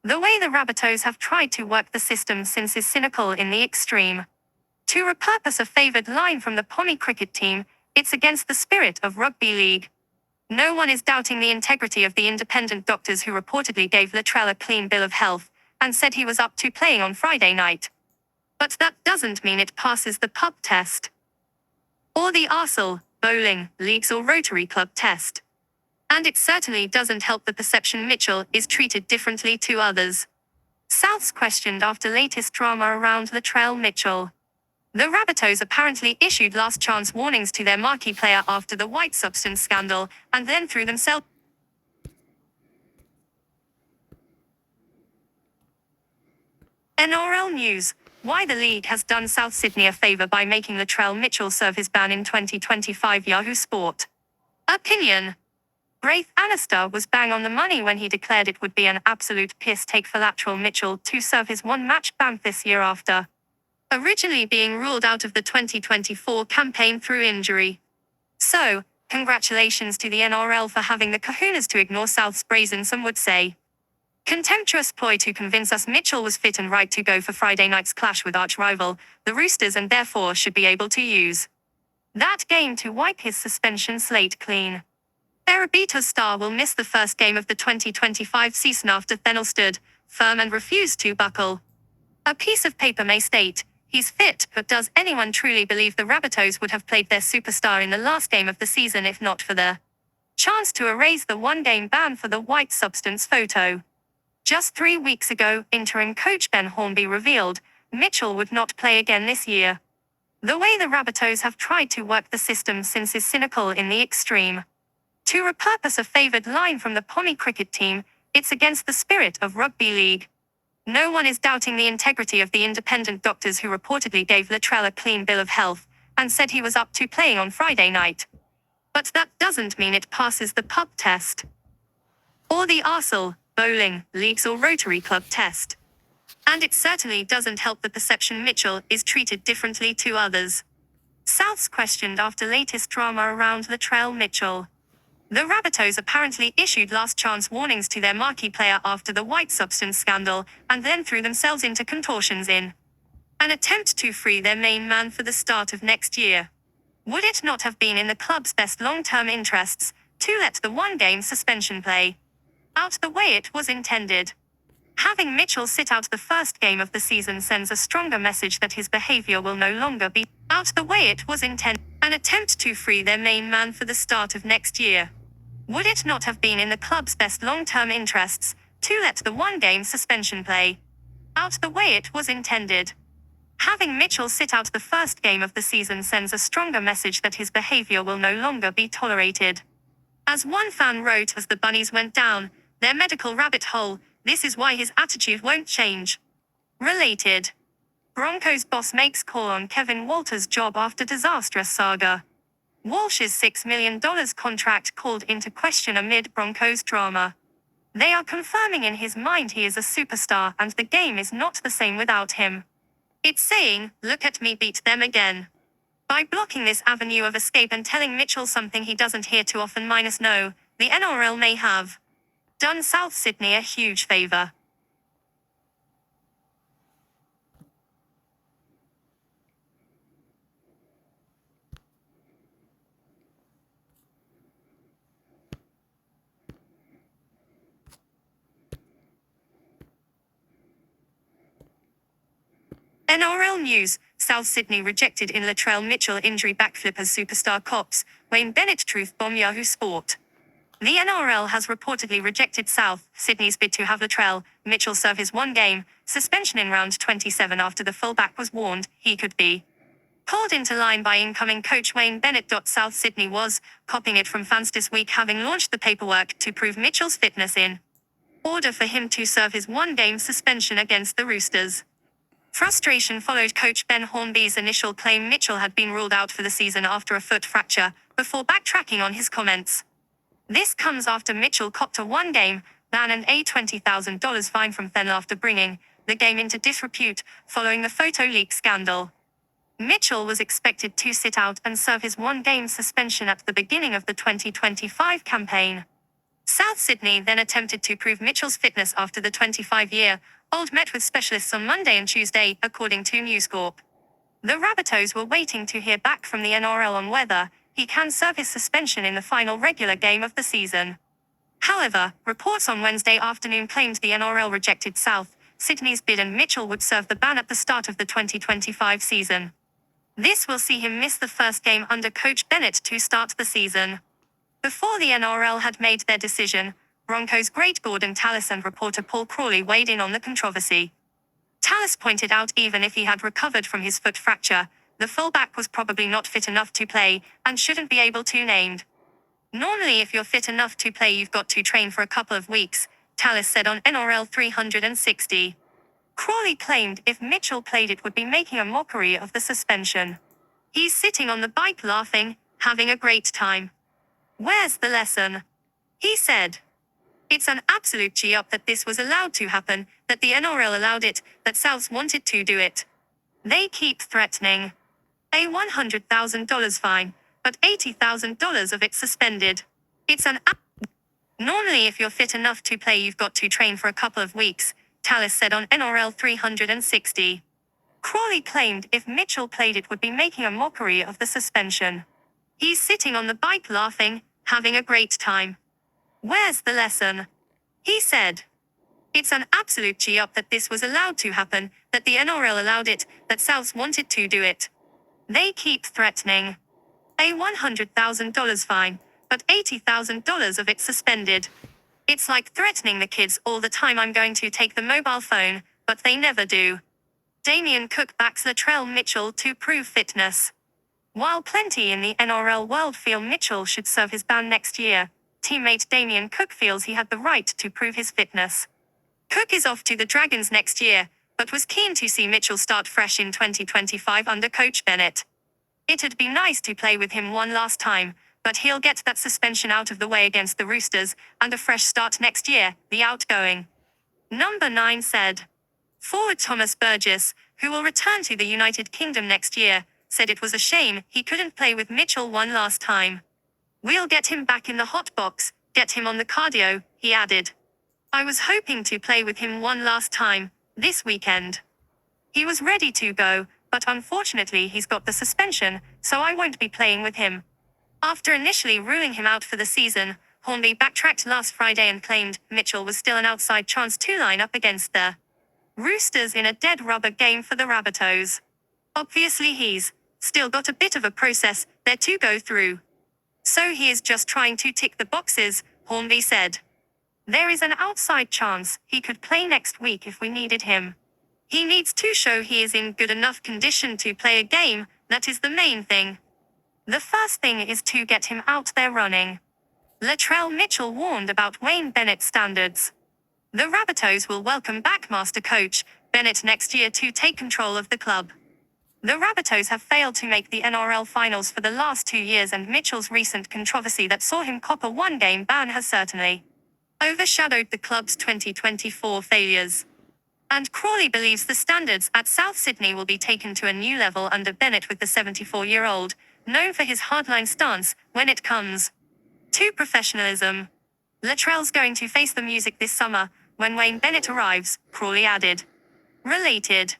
The way the Rabbitohs have tried to work the system since is cynical in the extreme. To repurpose a favoured line from the Pommy cricket team, it's against the spirit of rugby league. No one is doubting the integrity of the independent doctors who reportedly gave Latrell a clean bill of health and said he was up to playing on Friday night. But that doesn't mean it passes the pub test, or the Arsel, bowling, leagues or Rotary Club test. And it certainly doesn't help the perception Mitchell is treated differently to others. Souths questioned after latest drama around Latrell Mitchell. The Rabbitohs apparently issued last chance warnings to their marquee player after the white substance scandal, and then threw themselves. NRL News. Why the league has done South Sydney a favour by making Latrell Mitchell serve his ban in 2025. Yahoo Sport. Opinion. Braith Annister was bang on the money when he declared it would be an absolute piss take for Latrell Mitchell to serve his one-match ban this year after originally being ruled out of the 2024 campaign through injury. So, congratulations to the NRL for having the kahunas to ignore South's brazen, some would say. Contemptuous ploy to convince us Mitchell was fit and right to go for Friday night's clash with arch-rival, the Roosters, and therefore should be able to use that game to wipe his suspension slate clean. Erebito's star will miss the first game of the 2025 season after Thennell stood firm and refused to buckle. A piece of paper may state, he's fit, but does anyone truly believe the Rabbitohs would have played their superstar in the last game of the season if not for the chance to erase the one-game ban for the white substance photo? Just 3 weeks ago, interim coach Ben Hornby revealed Mitchell would not play again this year. The way the Rabbitohs have tried to work the system since is cynical in the extreme. To repurpose a favoured line from the Pommy cricket team, it's against the spirit of rugby league. No one is doubting the integrity of the independent doctors who reportedly gave Latrell a clean bill of health and said he was up to playing on Friday night. But that doesn't mean it passes the pub test. Or the Arsel, bowling, leagues or Rotary Club test. And it certainly doesn't help the perception Mitchell is treated differently to others. South's questioned after latest drama around Latrell Mitchell. The Rabbitohs apparently issued last chance warnings to their marquee player after the white substance scandal and then threw themselves into contortions in an attempt to free their main man for the start of next year. Would it not have been in the club's best long-term interests to let the one-game suspension play out the way it was intended? Having Mitchell sit out the first game of the season sends a stronger message that his behaviour will no longer be out the way it was intended. An attempt to free their main man for the start of next year. Would it not have been in the club's best long-term interests to let the one-game suspension play out the way it was intended? Having Mitchell sit out the first game of the season sends a stronger message that his behaviour will no longer be tolerated. As one fan wrote as the Bunnies went down their medical rabbit hole, this is why his attitude won't change. Related. Broncos boss makes call on Kevin Walters' job after disastrous saga. Walsh's $6 million contract called into question amid Broncos drama. They are confirming in his mind he is a superstar and the game is not the same without him. It's saying, look at me beat them again. By blocking this avenue of escape and telling Mitchell something he doesn't hear too often minus no, the NRL may have done South Sydney a huge favour. NRL news, South Sydney rejected in Latrell Mitchell injury backflip as superstar cops, Wayne Bennett truth bomb Yahoo Sport. The NRL has reportedly rejected South Sydney's bid to have Latrell Mitchell serve his one-game suspension in round 27 after the fullback was warned he could be called into line by incoming coach Wayne Bennett. South Sydney was copying it from fans this week, having launched the paperwork to prove Mitchell's fitness in order for him to serve his one-game suspension against the Roosters. Frustration followed coach Ben Hornby's initial claim Mitchell had been ruled out for the season after a foot fracture, before backtracking on his comments. This comes after Mitchell copped a one-game ban and a $20,000 fine from Fenn after bringing the game into disrepute following the photo leak scandal. Mitchell was expected to sit out and serve his one-game suspension at the beginning of the 2025 campaign. South Sydney then attempted to prove Mitchell's fitness after the 25-year-old met with specialists on Monday and Tuesday, according to News Corp. The Rabbitohs were waiting to hear back from the NRL on whether he can serve his suspension in the final regular game of the season. However, reports on Wednesday afternoon claimed the NRL rejected South Sydney's bid and Mitchell would serve the ban at the start of the 2025 season. This will see him miss the first game under coach Bennett to start the season. Before the NRL had made their decision, Broncos great Gordon Tallis and reporter Paul Crawley weighed in on the controversy. Tallis pointed out even if he had recovered from his foot fracture, the fullback was probably not fit enough to play and shouldn't be able to named. Normally if you're fit enough to play you've got to train for a couple of weeks, Tallis said on NRL 360. Crawley claimed if Mitchell played it would be making a mockery of the suspension. He's sitting on the bike laughing, having a great time. Where's the lesson? He said. It's an absolute G-up that this was allowed to happen, that the NRL allowed it, that Souths wanted to do it. They keep threatening a $100,000 fine, but $80,000 of it suspended. It's an Normally if you're fit enough to play you've got to train for a couple of weeks, Tallis said on NRL 360. Crawley claimed if Mitchell played it would be making a mockery of the suspension. He's sitting on the bike laughing, having a great time. Where's the lesson? He said. It's an absolute G-up that this was allowed to happen, that the NRL allowed it, that Souths wanted to do it. They keep threatening a $100,000 fine, but $80,000 of it suspended. It's like threatening the kids all the time. I'm going to take the mobile phone, but they never do. Damian Cook backs Latrell Mitchell to prove fitness. While plenty in the NRL world feel Mitchell should serve his ban next year, teammate Damian Cook feels he had the right to prove his fitness. Cook is off to the Dragons next year, but was keen to see Mitchell start fresh in 2025 under Coach Bennett. It'd be nice to play with him one last time, but he'll get that suspension out of the way against the Roosters and a fresh start next year, the outgoing number 9 said. Forward Thomas Burgess, who will return to the United Kingdom next year, said it was a shame he couldn't play with Mitchell one last time. We'll get him back in the hot box, get him on the cardio, he added. I was hoping to play with him one last time, this weekend. He was ready to go, but unfortunately he's got the suspension, so I won't be playing with him. After initially ruling him out for the season, Hornby backtracked last Friday and claimed Mitchell was still an outside chance to line up against the Roosters in a dead rubber game for the Rabbitohs. Obviously he's still got a bit of a process there to go through. So he is just trying to tick the boxes, Hornby said. There is an outside chance he could play next week if we needed him. He needs to show he is in good enough condition to play a game, that is the main thing. The first thing is to get him out there running. Latrell Mitchell warned about Wayne Bennett's standards. The Rabbitohs will welcome back Master Coach Bennett next year to take control of the club. The Rabbitohs have failed to make the NRL finals for the last 2 years, and Mitchell's recent controversy that saw him cop a one-game ban has certainly overshadowed the club's 2024 failures. And Crawley believes the standards at South Sydney will be taken to a new level under Bennett, with the 74-year-old, known for his hardline stance when it comes to professionalism. Latrell's going to face the music this summer when Wayne Bennett arrives, Crawley added. Related.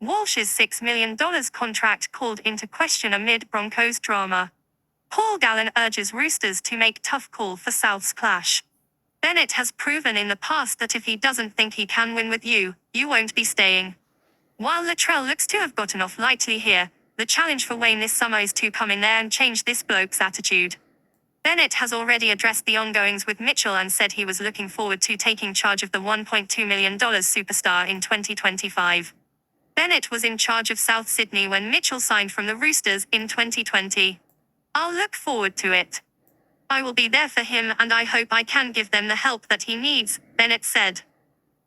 Walsh's $6 million contract called into question amid Broncos drama. Paul Gallen urges Roosters to make tough call for South's clash. Bennett has proven in the past that if he doesn't think he can win with you, you won't be staying. While Latrell looks to have gotten off lightly here, the challenge for Wayne this summer is to come in there and change this bloke's attitude. Bennett has already addressed the ongoings with Mitchell and said he was looking forward to taking charge of the $1.2 million superstar in 2025. Bennett was in charge of South Sydney when Mitchell signed from the Roosters in 2020. I'll look forward to it. I will be there for him and I hope I can give them the help that he needs, Bennett said.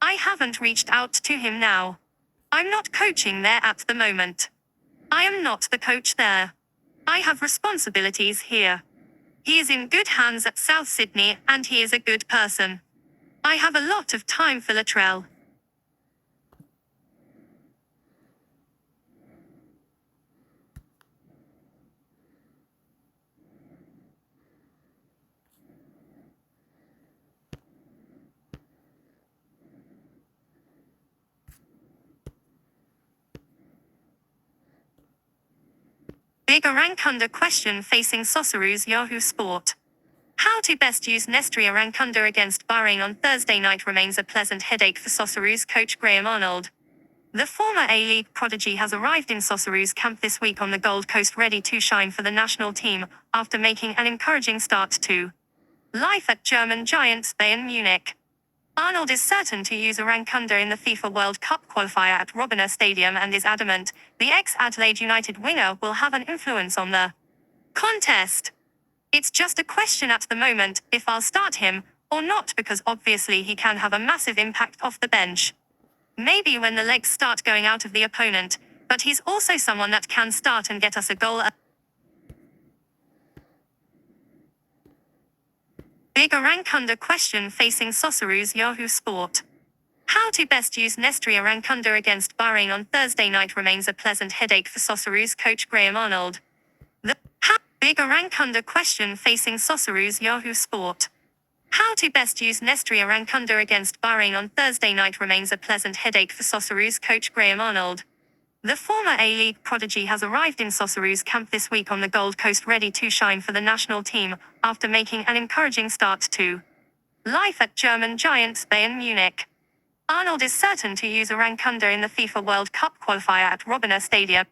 I haven't reached out to him now. I'm not coaching there at the moment. I am not the coach there. I have responsibilities here. He is in good hands at South Sydney and he is a good person. I have a lot of time for Latrell. Big Arankunda question facing Sossaru's Yahoo Sport. How to best use Nestri Arankunda against Bahrain on Thursday night remains a pleasant headache for Sossaru's coach Graham Arnold. The former A-League prodigy has arrived in Sossaru's camp this week on the Gold Coast ready to shine for the national team, after making an encouraging start to life at German giants Bayern Munich. Arnold is certain to use Arankunda in the FIFA World Cup qualifier at Robina Stadium and is adamant the ex-Adelaide United winger will have an influence on the contest. It's just a question at the moment if I'll start him or not, because obviously he can have a massive impact off the bench. Maybe when the legs start going out of the opponent, but he's also someone that can start and get us a goal. Big Arankunda question facing Sossaru's Yahoo Sport. How to best use Nestri Arankunda against Bahrain on Thursday night remains a pleasant headache for Sossaru's coach Graham Arnold. The Big Arankunda question facing Sossaru's Yahoo Sport. How to best use Nestri Arankunda against Bahrain on Thursday night remains a pleasant headache for Sossaru's coach Graham Arnold. The former A-League prodigy has arrived in Sossaru's camp this week on the Gold Coast ready to shine for the national team, after making an encouraging start to life at German giants Bayern Munich. Arnold is certain to use Arankunda in the FIFA World Cup qualifier at Robina Stadium.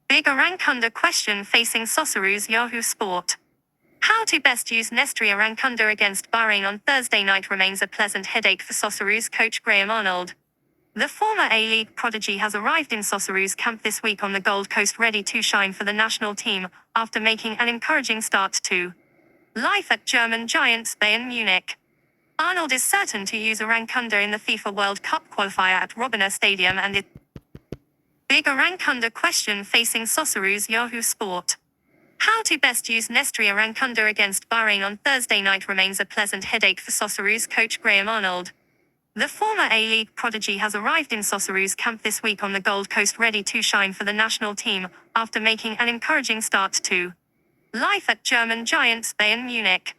Big Arankunda question facing Sossaru's Yahoo Sport. How to best use Nestria Rankunda against Bahrain on Thursday night remains a pleasant headache for Sossuru's coach Graham Arnold. The former A-League prodigy has arrived in Sossuru's camp this week on the Gold Coast ready to shine for the national team, after making an encouraging start to life at German giants Bayern Munich. Arnold is certain to use Rankunda in the FIFA World Cup qualifier at Robina Stadium and it big Rankunda question facing Sossuru's Yahoo Sport. How to best use Nestria Rankunda against Bahrain on Thursday night remains a pleasant headache for Sossuru's coach Graham Arnold. The former A-League prodigy has arrived in Sossuru's camp this week on the Gold Coast ready to shine for the national team, after making an encouraging start to life at German giants Bayern Munich.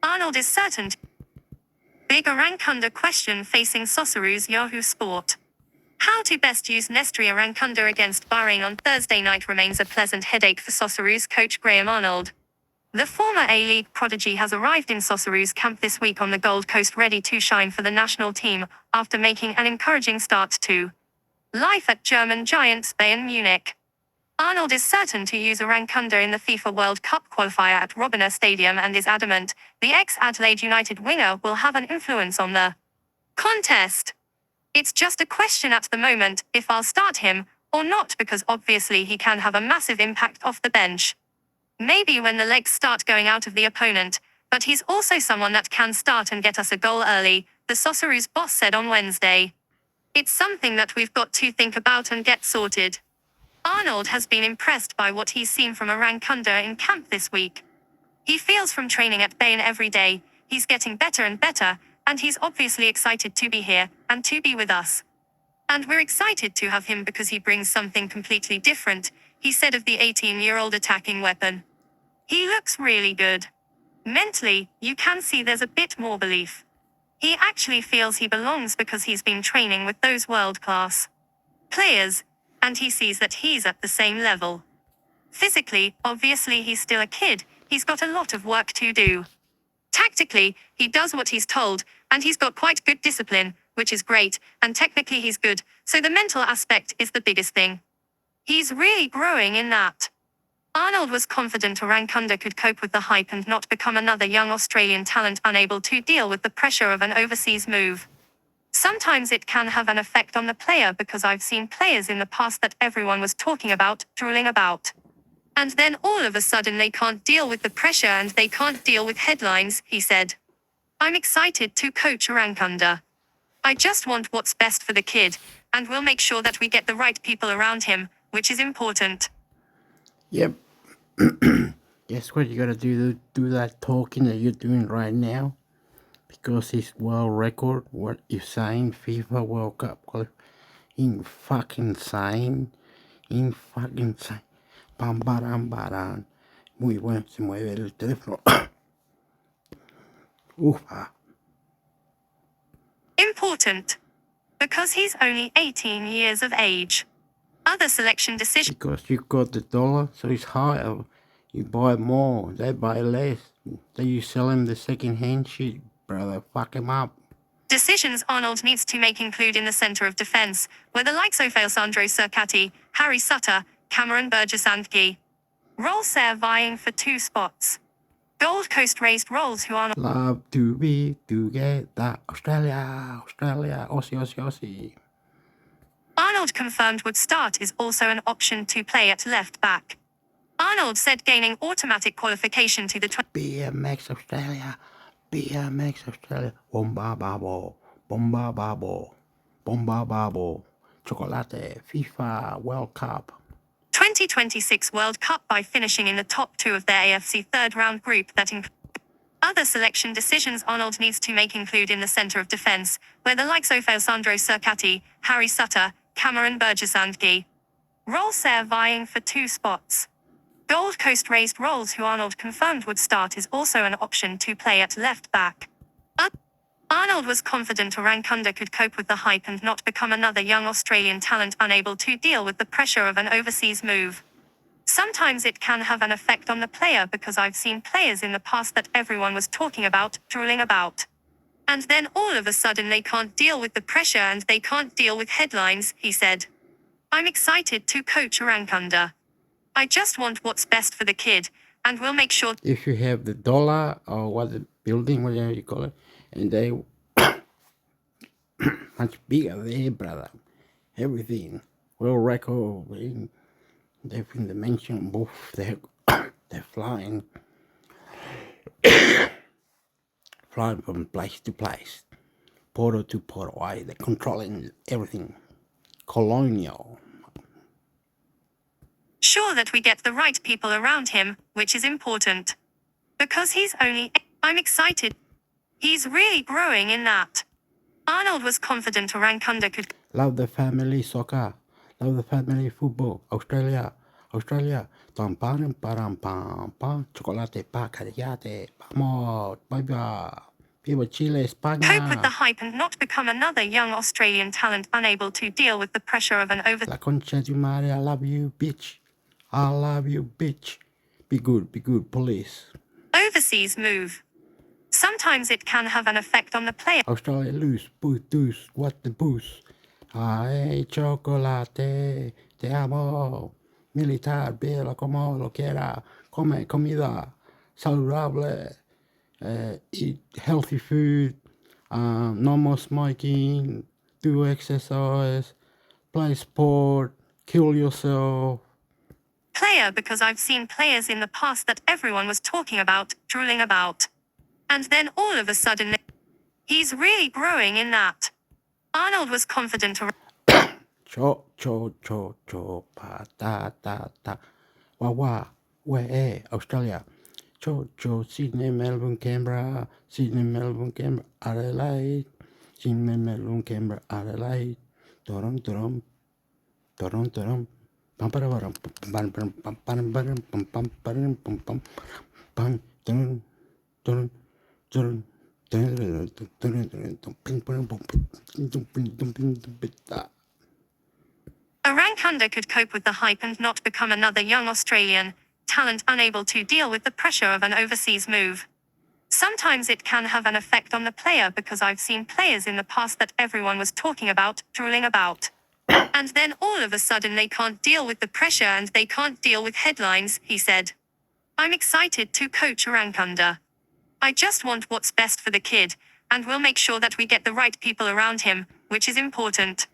Arnold is certain to big Rankunda question facing Sossuru's Yahoo Sport. How to best use Nestria Rankunda against Bahrain on Thursday night remains a pleasant headache for Sossuru's coach Graham Arnold. The former A-League prodigy has arrived in Sossuru's camp this week on the Gold Coast ready to shine for the national team, after making an encouraging start to life at German giants Bayern Munich. Arnold is certain to use Rankunda in the FIFA World Cup qualifier at Robina Stadium and is adamant the ex-Adelaide United winger will have an influence on the contest. It's just a question at the moment if I'll start him or not, because obviously he can have a massive impact off the bench. Maybe when the legs start going out of the opponent, but he's also someone that can start and get us a goal early, the Sossuru's boss said on Wednesday. It's something that we've got to think about and get sorted. Arnold has been impressed by what he's seen from Rankunda in camp this week. He feels from training at Bayern every day, he's getting better and better, and he's obviously excited to be here and to be with us. And we're excited to have him because he brings something completely different, he said of the 18-year-old attacking weapon. He looks really good. Mentally, you can see there's a bit more belief. He actually feels he belongs because he's been training with those world-class players, and he sees that he's at the same level. Physically, obviously he's still a kid, he's got a lot of work to do. Tactically, he does what he's told, and he's got quite good discipline, which is great, and technically he's good, so the mental aspect is the biggest thing. He's really growing in that. Arnold was confident Rankunda could cope with the hype and not become another young Australian talent unable to deal with the pressure of an overseas move. Sometimes it can have an effect on the player because I've seen players in the past that everyone was talking about, drooling about. And then all of a sudden they can't deal with the pressure and they can't deal with headlines, he said. I'm excited to coach Rankunda. I just want what's best for the kid, and we'll make sure that we get the right people around him, which is important.
Yep. Guess what you gotta do that talking that you're doing right now? Because it's world record, what you're saying, FIFA World Cup, insane. Pam, baran. Muy bueno, se mueve el teléfono. Ufa.
Important. Because he's only 18 years of age. Other selection decisions.
Because you got the dollar, so it's higher. You buy more, they buy less. Then you sell him the second-hand shit, brother. Fuck him up.
Decisions Arnold needs to make include in the centre of defence, where the likes of Alessandro Cercati, Harry Sutter, Cameron Burgess-Antke roles there vying for 2 spots. Gold Coast raised roles who Arnold
love to be together. Australia, Aussie.
Arnold confirmed would start is also an option to play at left back. Arnold said gaining automatic qualification to the
BMX Australia. Bomba babo. Chocolate. FIFA World Cup.
2026 World Cup by finishing in the top 2 of their AFC third-round group that other selection decisions Arnold needs to make include in the centre of defence, where the likes of Alessandro Cercati, Harry Sutter, Cameron Burgess-Antke roles there vying for 2 spots. Gold Coast raised roles who Arnold confirmed would start is also an option to play at left back. Arnold was confident Rankunda could cope with the hype and not become another young Australian talent unable to deal with the pressure of an overseas move. Sometimes it can have an effect on the player because I've seen players in the past that everyone was talking about, drooling about. And then all of a sudden they can't deal with the pressure and they can't deal with headlines, he said. I'm excited to coach Rankunda. I just want what's best for the kid, and we'll make sure
If you have the dollar or what the building, whatever you call it, and they much bigger there, brother. Everything. World record. They've been dimension. Both they're flying. Flying from place to place. Portal to portal. They're controlling everything. Colonial.
sure that we get the right people around him, which is important. Because I'm excited. He's really growing in that. Arnold was confident Orankunda could
Love the family soccer. Love the family football. Australia. Pam pam pam pam pam. Chocolate pa cariate. Vamos. Bye bye. Viva Chile, España.
cope with the hype and not become another young Australian talent unable to deal with the pressure of an
La concha de madre, I love you, bitch. I love you, bitch. Be good, police.
overseas move. Sometimes it can have an effect on the player.
Australia loose, deuce, what the boost? Ay, chocolate, te amo. Militar, bella como lo quiera. Come comida saludable. Eat healthy food. No more smoking. Do exercise. Play sport. Kill yourself.
Player because I've seen players in the past that everyone was talking about, drooling about. And then all of a sudden, he's really growing in that. Arnold was confident.
Cho, pa, ta. Wah, where, Australia. Cho, Sydney, Melbourne, Canberra, Adelaide, Sydney, Melbourne, Canberra, Adelaide, Toronto, pam,
Orankunda could cope with the hype and not become another young Australian talent unable to deal with the pressure of an overseas move. Sometimes it can have an effect on the player because I've seen players in the past that everyone was talking about, drooling about. And then all of a sudden they can't deal with the pressure and they can't deal with headlines, he said. I'm excited to coach Orankunda. I just want what's best for the kid, and we'll make sure that we get the right people around him, which is important.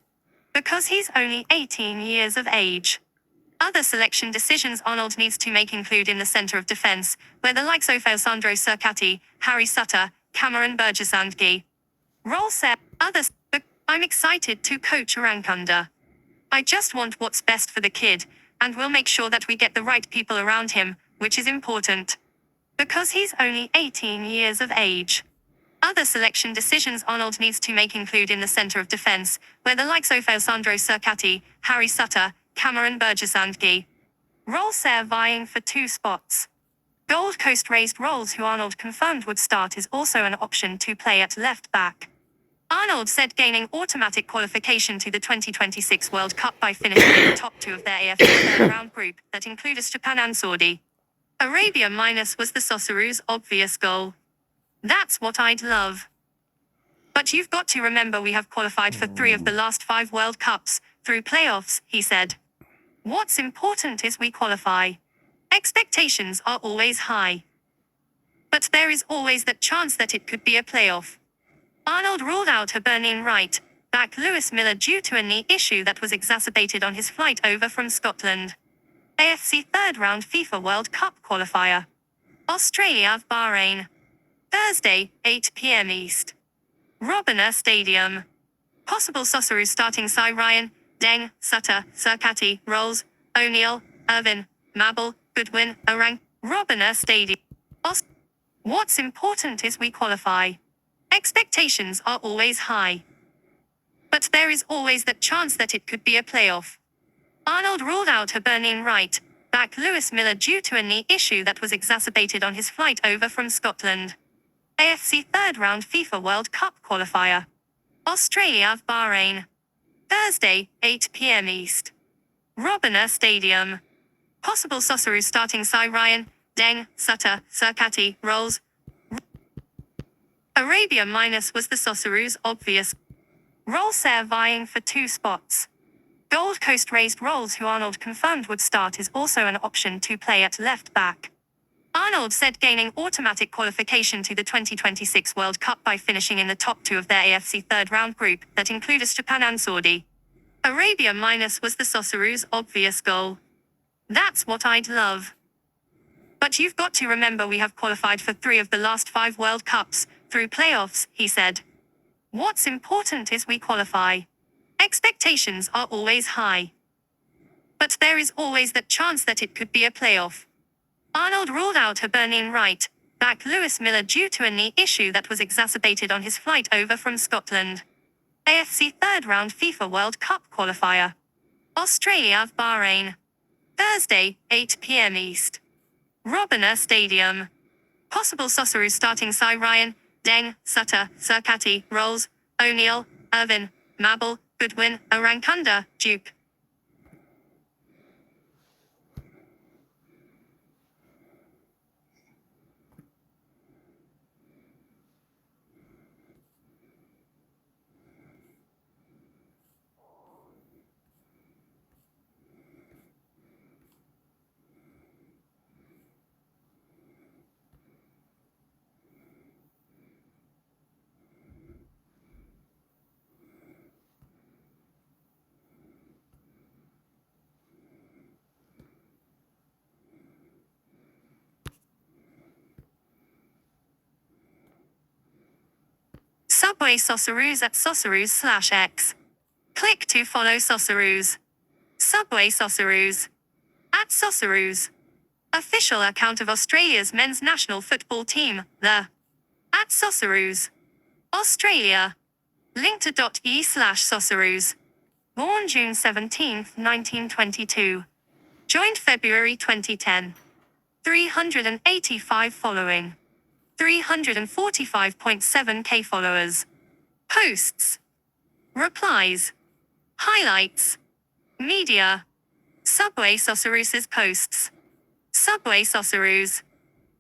Because he's only 18 years of age. Other selection decisions Arnold needs to make include in the centre of defence, where the likes of Sandro Cercati, Harry Sutter, Cameron Burgess-Andke. Role set others. I'm excited to coach Orankunda. I just want what's best for the kid, and we'll make sure that we get the right people around him, which is important. Because he's only 18 years of age. Other selection decisions Arnold needs to make include in the centre of defence, where the likes of Sandro Cercati, Harry Sutter, Cameron Burgess-Andke. Role set vying for 2 spots. Gold Coast raised Rolls, who Arnold confirmed would start, is also an option to play at left back. Arnold said gaining automatic qualification to the 2026 World Cup by finishing in the top 2 of their AFC third-round group, that includes Japan and Saudi Arabia minus was the Sossaru's obvious goal. That's what I'd love. But you've got to remember we have qualified for 3 of the last 5 World Cups, through playoffs, he said. What's important is we qualify. Expectations are always high. But there is always that chance that it could be a playoff. Arnold ruled out Hibernian right back Lewis Miller due to a knee issue that was exacerbated on his flight over from Scotland. AFC third-round FIFA World Cup qualifier. Australia v Bahrain. Thursday, 8 p.m. East. Robina Stadium. Possible Sossaru starting Cy Ryan, Deng, Sutter, Cercati, Rolls, O'Neill, Irvin, Mabel, Goodwin, Orang. Robina Stadium. What's important is we qualify. Expectations are always high. But there is always that chance that it could be a playoff. Arnold ruled out Hibernian right back Lewis Miller due to a knee issue that was exacerbated on his flight over from Scotland. AFC third-round FIFA World Cup qualifier. Australia v Bahrain. Thursday, 8 p.m. East. Robina Stadium. Possible Sossaru starting Cy Ryan, Deng, Sutter, Cercati, Rolls. Arabia minus was the Sossaru's obvious. Rolls vying for 2 spots. Gold Coast raised Rolls, who Arnold confirmed would start, is also an option to play at left back. Arnold said gaining automatic qualification to the 2026 World Cup by finishing in the top 2 of their AFC third-round group that includes Japan and Saudi Arabia minus was the Sossuru's obvious goal. That's what I'd love. But you've got to remember we have qualified for 3 of the last 5 World Cups, through playoffs, he said. What's important is we qualify. Expectations are always high. But there is always that chance that it could be a playoff. Arnold ruled out Hibernian right back Lewis Miller due to a knee issue that was exacerbated on his flight over from Scotland. AFC third-round FIFA World Cup qualifier. Australia v Bahrain. Thursday, 8 p.m. East. Robina Stadium. Possible Sosuru starting Sai Ryan, Deng, Sutter, Sirkati, Rolls, O'Neill, Irvin, Mabel, Goodwin, Orankunda, Duke. Subway Sossuroos at Sossuroos/X. Click to follow Sossuroos. Subway Sossuroos. At Sossuroos. Official account of Australia's men's national football team, the at Sossuroos. Australia. Linked.e/Sossuroos. Born June 17, 1922. Joined February 2010. 385 following. 345.7k followers. Posts. Replies. Highlights. Media. Subway Sossuroos' posts. Subway Sossuroos.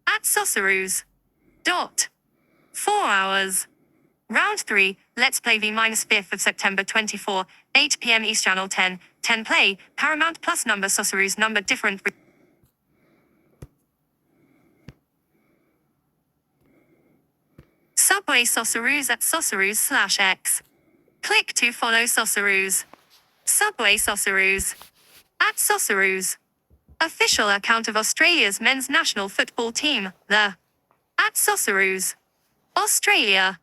At Sossuroos. 4 hours. Round 3, Let's Play v-5th of September 24, 8 p.m. East Channel 10, 10 Play, Paramount Plus number Sossuroos number different. Subway Sossuroos at Sossuroos/X. Click to follow Sossuroos. Subway Sossuroos. At Sossuroos. Official account of Australia's men's national football team, the at Sossuroos. Australia.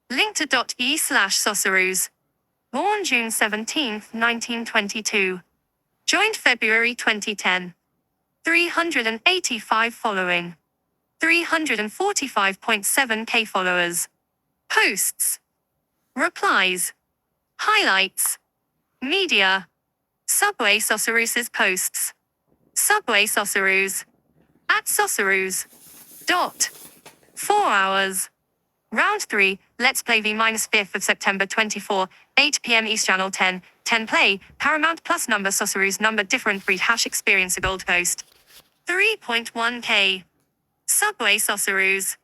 Linked.e/Sossuroos. Born June 17, 1922. Joined February 2010. 385 following. 345.7k followers. Posts. Replies. Highlights. Media. Subway Sossuroos' posts. Subway Sossuroos. At Sossuroos. 4 hours. Round 3, Let's Play v-5th of September 24, 8 p.m. East Channel 10, 10 Play, Paramount Plus number Sossuroos number different breed #experience a gold post. 3.1k. Subway Sossuroos.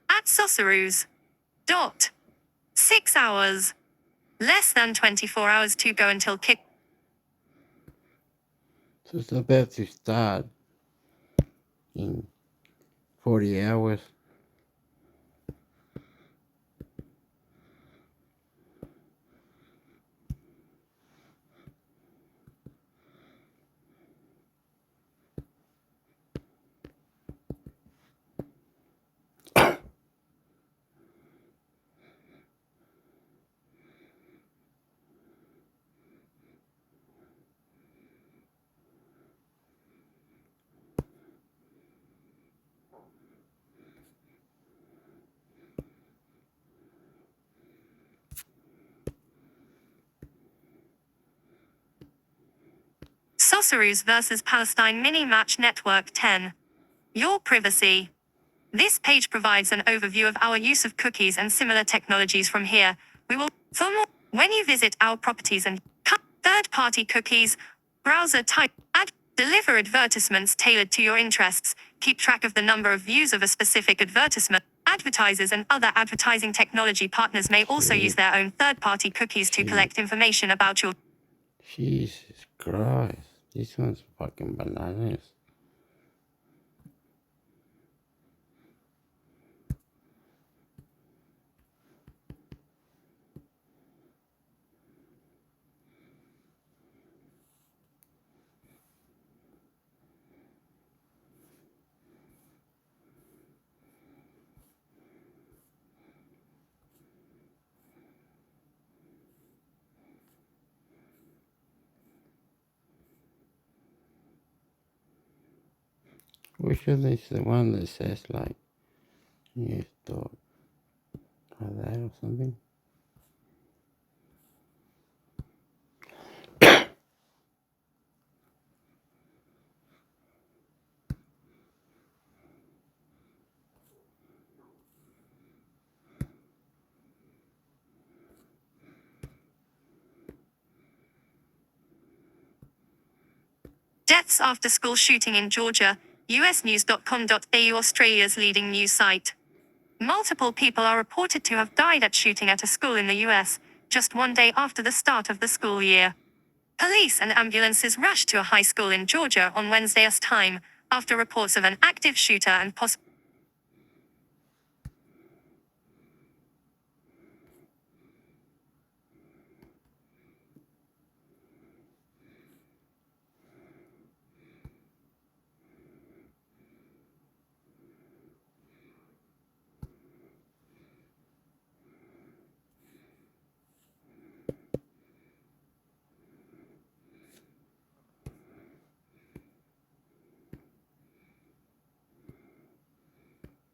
At Sossuroos. 6 hours. Less than 24 hours to go until kick.
So it's about to start in 40 hours.
Sossuroos vs Palestine Mini-Match Network 10. Your privacy. This page provides an overview of our use of cookies and similar technologies from here. We will, for more, when you visit our properties and cut third-party cookies, browser type, deliver advertisements tailored to your interests, keep track of the number of views of a specific advertisement. Advertisers and other advertising technology partners may also use their own third-party cookies to collect information about your.
Jesus Christ. This one's fucking bananas. Which of these is the one that says like you thought like that or something?
Deaths after school shooting in Georgia, usnews.com.au, Australia's leading news site. Multiple people are reported to have died at shooting at a school in the US, just one day after the start of the school year. Police and ambulances rushed to a high school in Georgia on Wednesday's time, after reports of an active shooter and possible.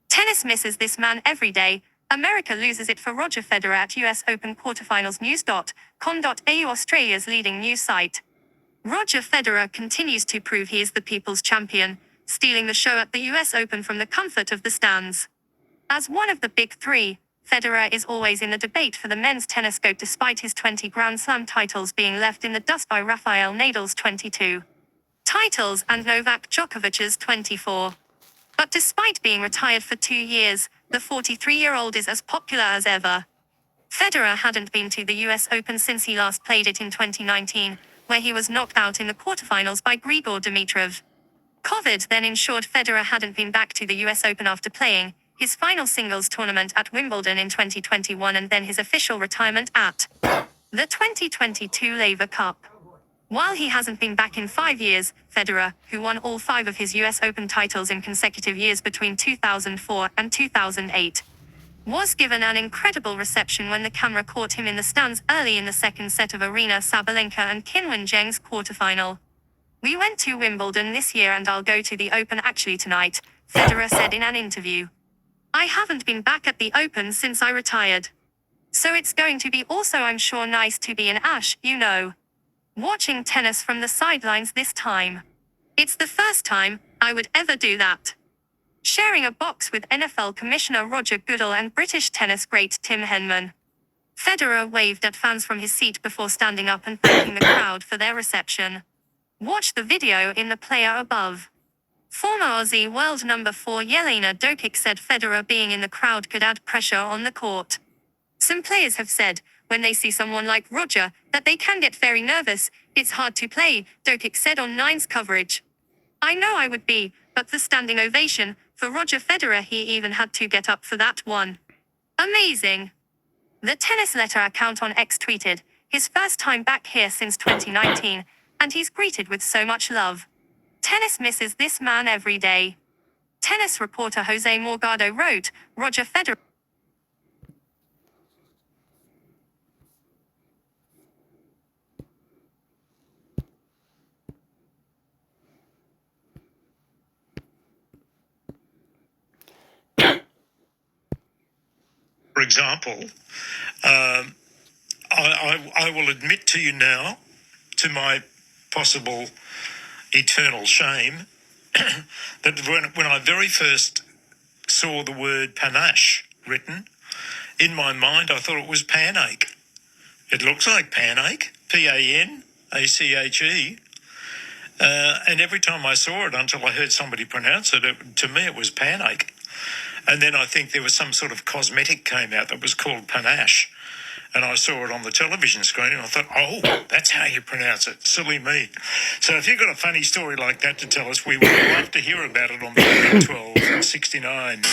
Tennis misses this man every day. America loses it for Roger Federer at US Open quarterfinals. News.com.au, Australia's leading news site. Roger Federer continues to prove he is the people's champion, stealing the show at the US Open from the comfort of the stands. As one of the big three, Federer is always in the debate for the men's tennis GOAT despite his 20 Grand Slam titles being left in the dust by Rafael Nadal's 22 titles and Novak Djokovic's 24. But despite being retired for 2 years, the 43-year-old is as popular as ever. Federer hadn't been to the US Open since he last played it in 2019, where he was knocked out in the quarterfinals by Grigor Dimitrov. COVID then ensured Federer hadn't been back to the US Open after playing his final singles tournament at Wimbledon in 2021 and then his official retirement at the 2022 Laver Cup. While he hasn't been back in 5 years, Federer, who won all 5 of his US Open titles in consecutive years between 2004 and 2008, was given an incredible reception when the camera caught him in the stands early in the second set of Arena Sabalenka and Qinwen Zheng's quarterfinal. "We went to Wimbledon this year and I'll go to the Open actually tonight," Federer said in an interview. "I haven't been back at the Open since I retired. So it's going to be also, I'm sure, nice to be in Ash, you know. Watching tennis from the sidelines this time. It's the first time I would ever do that." Sharing a box with NFL Commissioner Roger Goodell and British tennis great Tim Henman. Federer waved at fans from his seat before standing up and thanking the crowd for their reception. Watch the video in the player above. Former Aussie world number 4 Jelena Dokic said Federer being in the crowd could add pressure on the court. "Some players have said, when they see someone like Roger, that they can get very nervous. It's hard to play," Dokic said on Nine's coverage. "I know I would be, but the standing ovation, for Roger Federer, he even had to get up for that one. Amazing." The Tennis Letter account on X tweeted, "His first time back here since 2019, and he's greeted with so much love. Tennis misses this man every day." Tennis reporter Jose Morgado wrote, "Roger Federer
For example, I will admit to you now, to my possible eternal shame, that when I very first saw the word panache written, in my mind I thought it was panache. It looks like panache, Panache, and every time I saw it, until I heard somebody pronounce it, to me it was panache. And then I think there was some sort of cosmetic came out that was called panache. And I saw it on the television screen and I thought, oh, that's how you pronounce it. Silly me. So if you've got a funny story like that to tell us, we would love to hear about it on the 1269.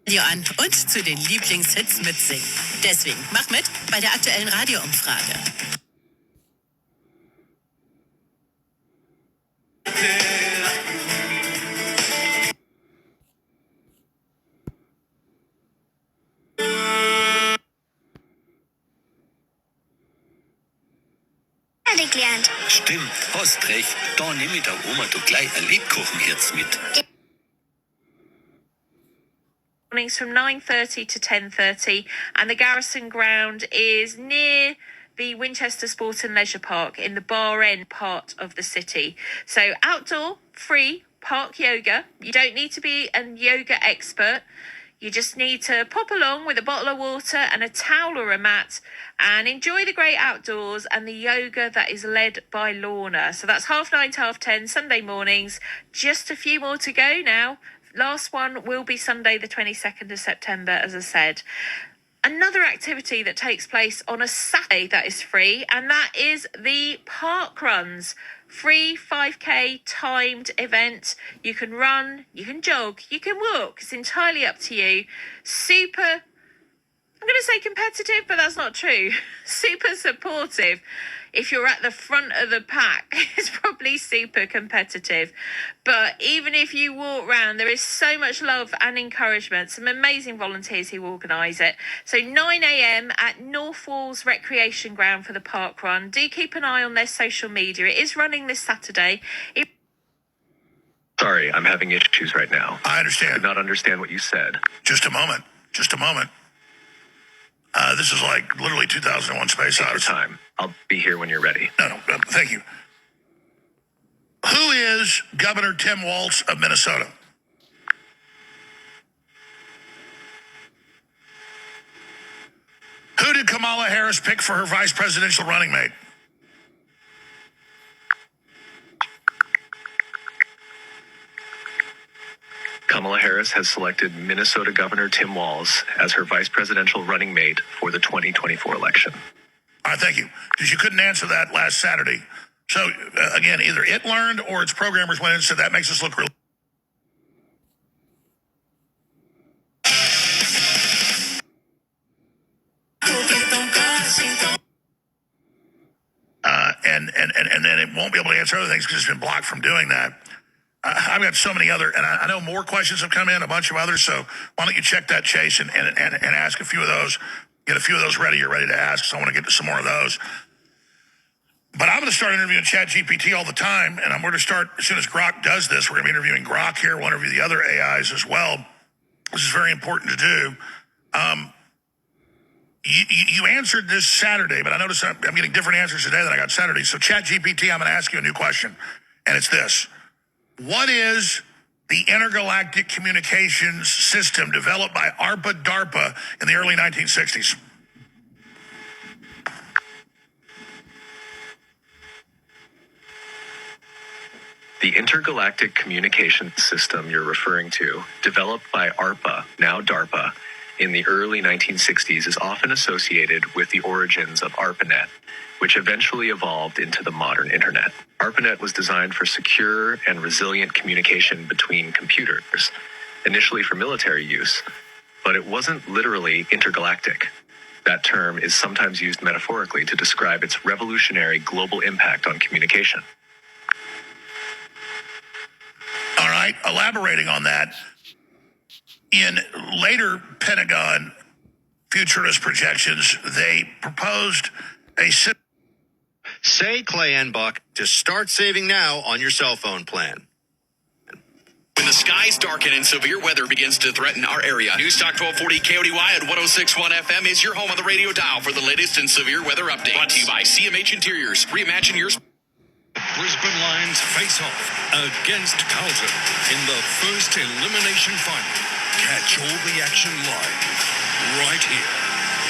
Radio an und zu den Lieblingshits mitsingen. Deswegen mach mit bei der aktuellen Radioumfrage.
Gelernt.
Stimmt, hast recht. Da nehme ich der Oma doch gleich ein Lebkuchenherz mit.
Mornings from 9:30 to 10:30, and the Garrison Ground is near the Winchester Sport and Leisure Park in the Bar End part of the city. So outdoor, free, park yoga. You don't need to be a yoga expert. You just need to pop along with a bottle of water and a towel or a mat and enjoy the great outdoors and the yoga that is led by Lorna. So that's 9:30 to 10:30 Sunday mornings. Just a few more to go now. Last one will be Sunday, the 22nd of September, as I said. Another activity that takes place on a Saturday that is free, and that is the park runs. Free 5K timed event. You can run, you can jog, you can walk. It's entirely up to you. Super, I'm going to say competitive, but that's not true. Super supportive. If you're at the front of the pack, it's probably super competitive. But even if you walk around, there is so much love and encouragement. Some amazing volunteers who organise it. So 9 a.m. at North Walls Recreation Ground for the park run. Do keep an eye on their social media. It is running this Saturday.
Sorry, I'm having issues right now.
I understand.
Could not understand what you said.
Just a moment. This is like literally 2001 Space Odyssey.
Take your time. I'll be here when you're ready.
No, thank you. Who is Governor Tim Walz of Minnesota? Who did Kamala Harris pick for her vice presidential running mate?
Kamala Harris has selected Minnesota Governor Tim Walz as her vice presidential running mate for the 2024 election.
All right, thank you. Because you couldn't answer that last Saturday. So, again, either it learned or its programmers went in and said that makes us look really... And then it won't be able to answer other things because it's been blocked from doing that. I've got so many other, and I know more questions have come in, a bunch of others, so why don't you check that, Chase, and ask a few of those, get a few of those ready. You're ready to ask, so I want to get to some more of those. But I'm going to start interviewing ChatGPT all the time, and I'm going to start, as soon as Grok does this, we're going to be interviewing Grok here. We'll interview the other AIs as well. This is very important to do. You answered this Saturday, but I noticed I'm getting different answers today than I got Saturday. So ChatGPT, I'm going to ask you a new question, and it's this. What is the intergalactic communications system developed by DARPA in the early 1960s?
The intergalactic communication system you're referring to, developed by ARPA, now DARPA, in the early 1960s is often associated with the origins of ARPANET, which eventually evolved into the modern internet. ARPANET was designed for secure and resilient communication between computers, initially for military use, but it wasn't literally intergalactic. That term is sometimes used metaphorically to describe its revolutionary global impact on communication.
All right, elaborating on that, in later Pentagon futurist projections, they proposed a...
Say Clay and Buck to start saving now on your cell phone plan.
When the skies darken and severe weather begins to threaten our area, Newstalk 1240 KODY at 106.1 FM is your home on the radio dial for the latest in severe weather updates. Brought to you by CMH Interiors. Reimagine your...
Brisbane Lions face off against Carlton in the first elimination final. Catch all the action live right here,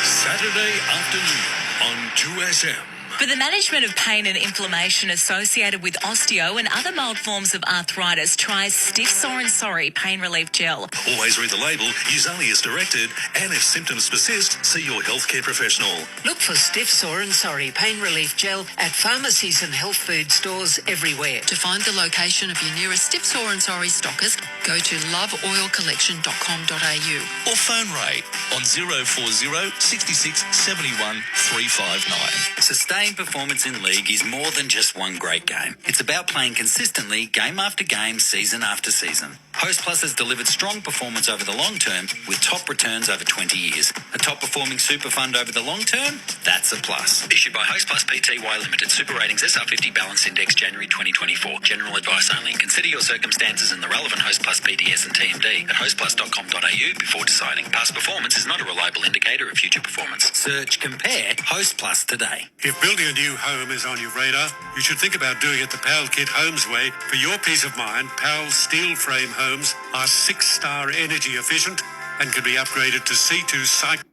Saturday afternoon on 2SM.
For the management of pain and inflammation associated with osteo and other mild forms of arthritis, try Stiff Sore and Sorry Pain Relief Gel.
Always read the label, use only as directed, and if symptoms persist, see your healthcare professional.
Look for Stiff Sore and Sorry Pain Relief Gel at pharmacies and health food stores everywhere.
To find the location of your nearest Stiff Sore and Sorry stockist,
Go to loveoilcollection.com.au.
Or phone Ray on 040 66 71 359.
Sustained performance in league is more than just one great game. It's about playing consistently, game after game, season after season. Host Plus has delivered strong performance over the long term with top returns over 20 years. A top performing super fund over the long term? That's a plus.
Issued by Host Plus Pty Limited. Super Ratings SR50 Balance Index January 2024. General advice only. Consider your circumstances and the relevant Host Plus PDS and TMD at hostplus.com.au before deciding. Past performance is not a reliable indicator of future performance.
Search Compare Host Plus today.
If building a new home is on your radar, you should think about doing it the PAL Kit Homes way. For your peace of mind, PAL steel frame homes are 6-star energy efficient and can be upgraded to C2 cycle.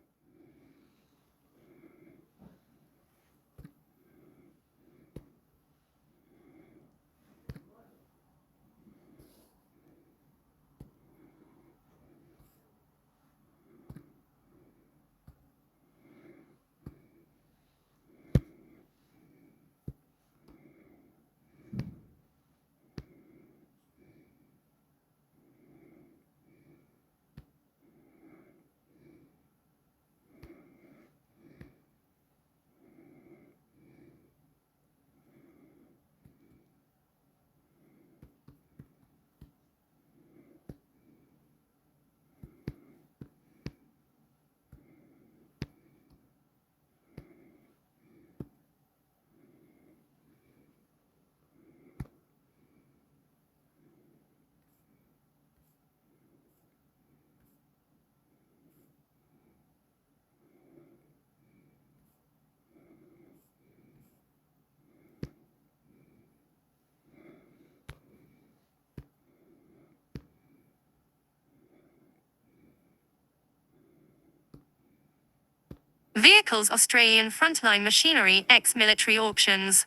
Vehicles Australian Frontline Machinery ex-military auctions.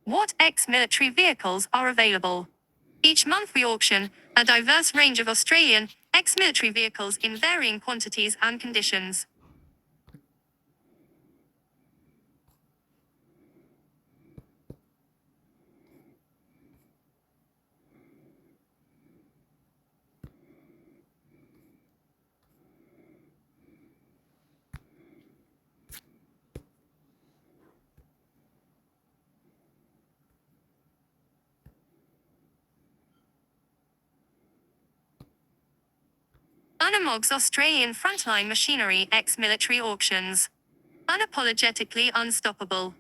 What ex-military vehicles are available? Each month we auction a diverse range of Australian ex-military vehicles in varying quantities and conditions. Unamog's Australian Frontline Machinery ex-military auctions. Unapologetically unstoppable.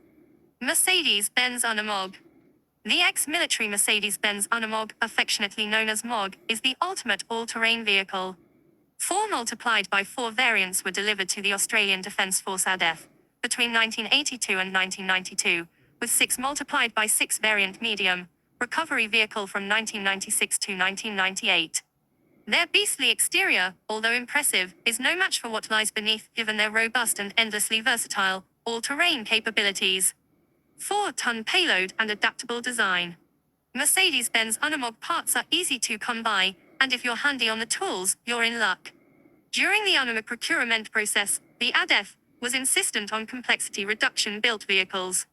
Mercedes-Benz Unamog. The ex-military Mercedes-Benz Unamog, affectionately known as MOG, is the ultimate all-terrain vehicle. 4 multiplied by 4 variants were delivered to the Australian Defence Force ADF between 1982 and 1992, with 6 multiplied by 6 variant medium recovery vehicle from 1996 to 1998. Their beastly exterior, although impressive, is no match for what lies beneath given their robust and endlessly versatile, all-terrain capabilities. 4-ton payload and adaptable design. Mercedes-Benz Unamog parts are easy to come by, and if you're handy on the tools, you're in luck. During the Unamog procurement process, the ADF was insistent on complexity reduction built vehicles,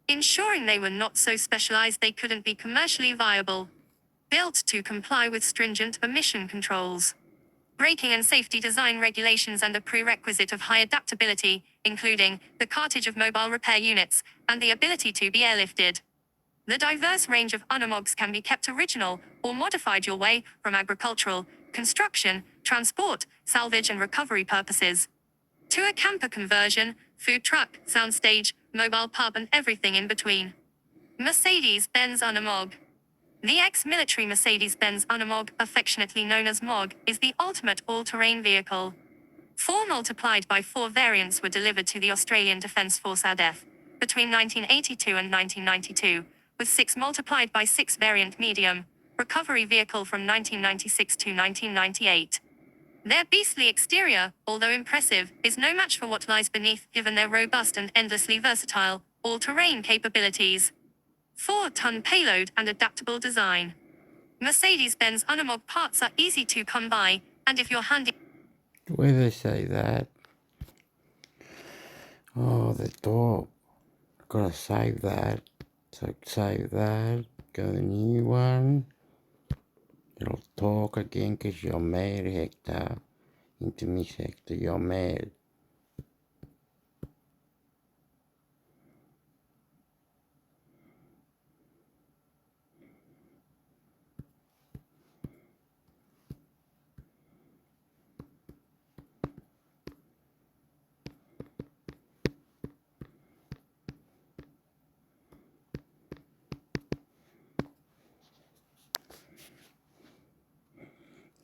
ensuring they were not so specialized they couldn't be commercially viable. Built to comply with stringent emission controls, braking and safety design regulations, and a prerequisite of high adaptability, including the cartage of mobile repair units and the ability to be airlifted. The diverse range of Unamogs can be kept original or modified your way from agricultural, construction, transport, salvage and recovery purposes to a camper conversion, food truck, soundstage, mobile pub and everything in between. Mercedes-Benz Unamog. The ex-military Mercedes-Benz Unamog, affectionately known as MOG, is the ultimate all-terrain vehicle. 4 multiplied by 4 variants were delivered to the Australian Defence Force ADF between 1982 and 1992, with 6 multiplied by 6 variant medium recovery vehicle from 1996 to 1998. Their beastly exterior, although impressive, is no match for what lies beneath given their robust and endlessly versatile, all-terrain capabilities. 4-ton payload and adaptable design. Mercedes-Benz Unamog parts are easy to come by, and if you're handy...
Where they say that? Oh, the top. Gotta save that. So save that. Go to the new one. You'll talk again 'cause you're mad, Hector. Into me, Hector, you're mad.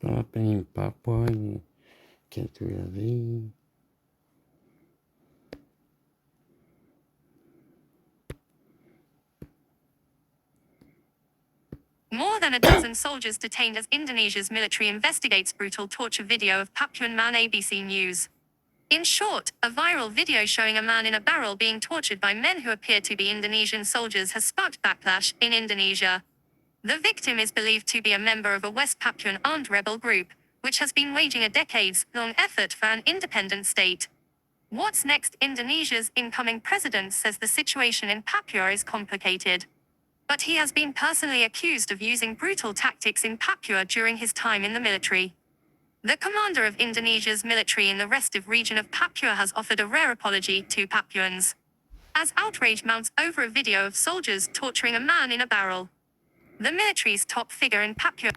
Up in Papua, and get rid of these.
More than a dozen soldiers detained as Indonesia's military investigates brutal torture video of Papuan man. ABC News. In short, a viral video showing a man in a barrel being tortured by men who appear to be Indonesian soldiers has sparked backlash in Indonesia. The victim is believed to be a member of a West Papuan armed rebel group, which has been waging a decades-long effort for an independent state. What's next? Indonesia's incoming president says the situation in Papua is complicated. But he has been personally accused of using brutal tactics in Papua during his time in the military. The commander of Indonesia's military in the restive region of Papua has offered a rare apology to Papuans. As outrage mounts over a video of soldiers torturing a man in a barrel. The military's top figure in Papua.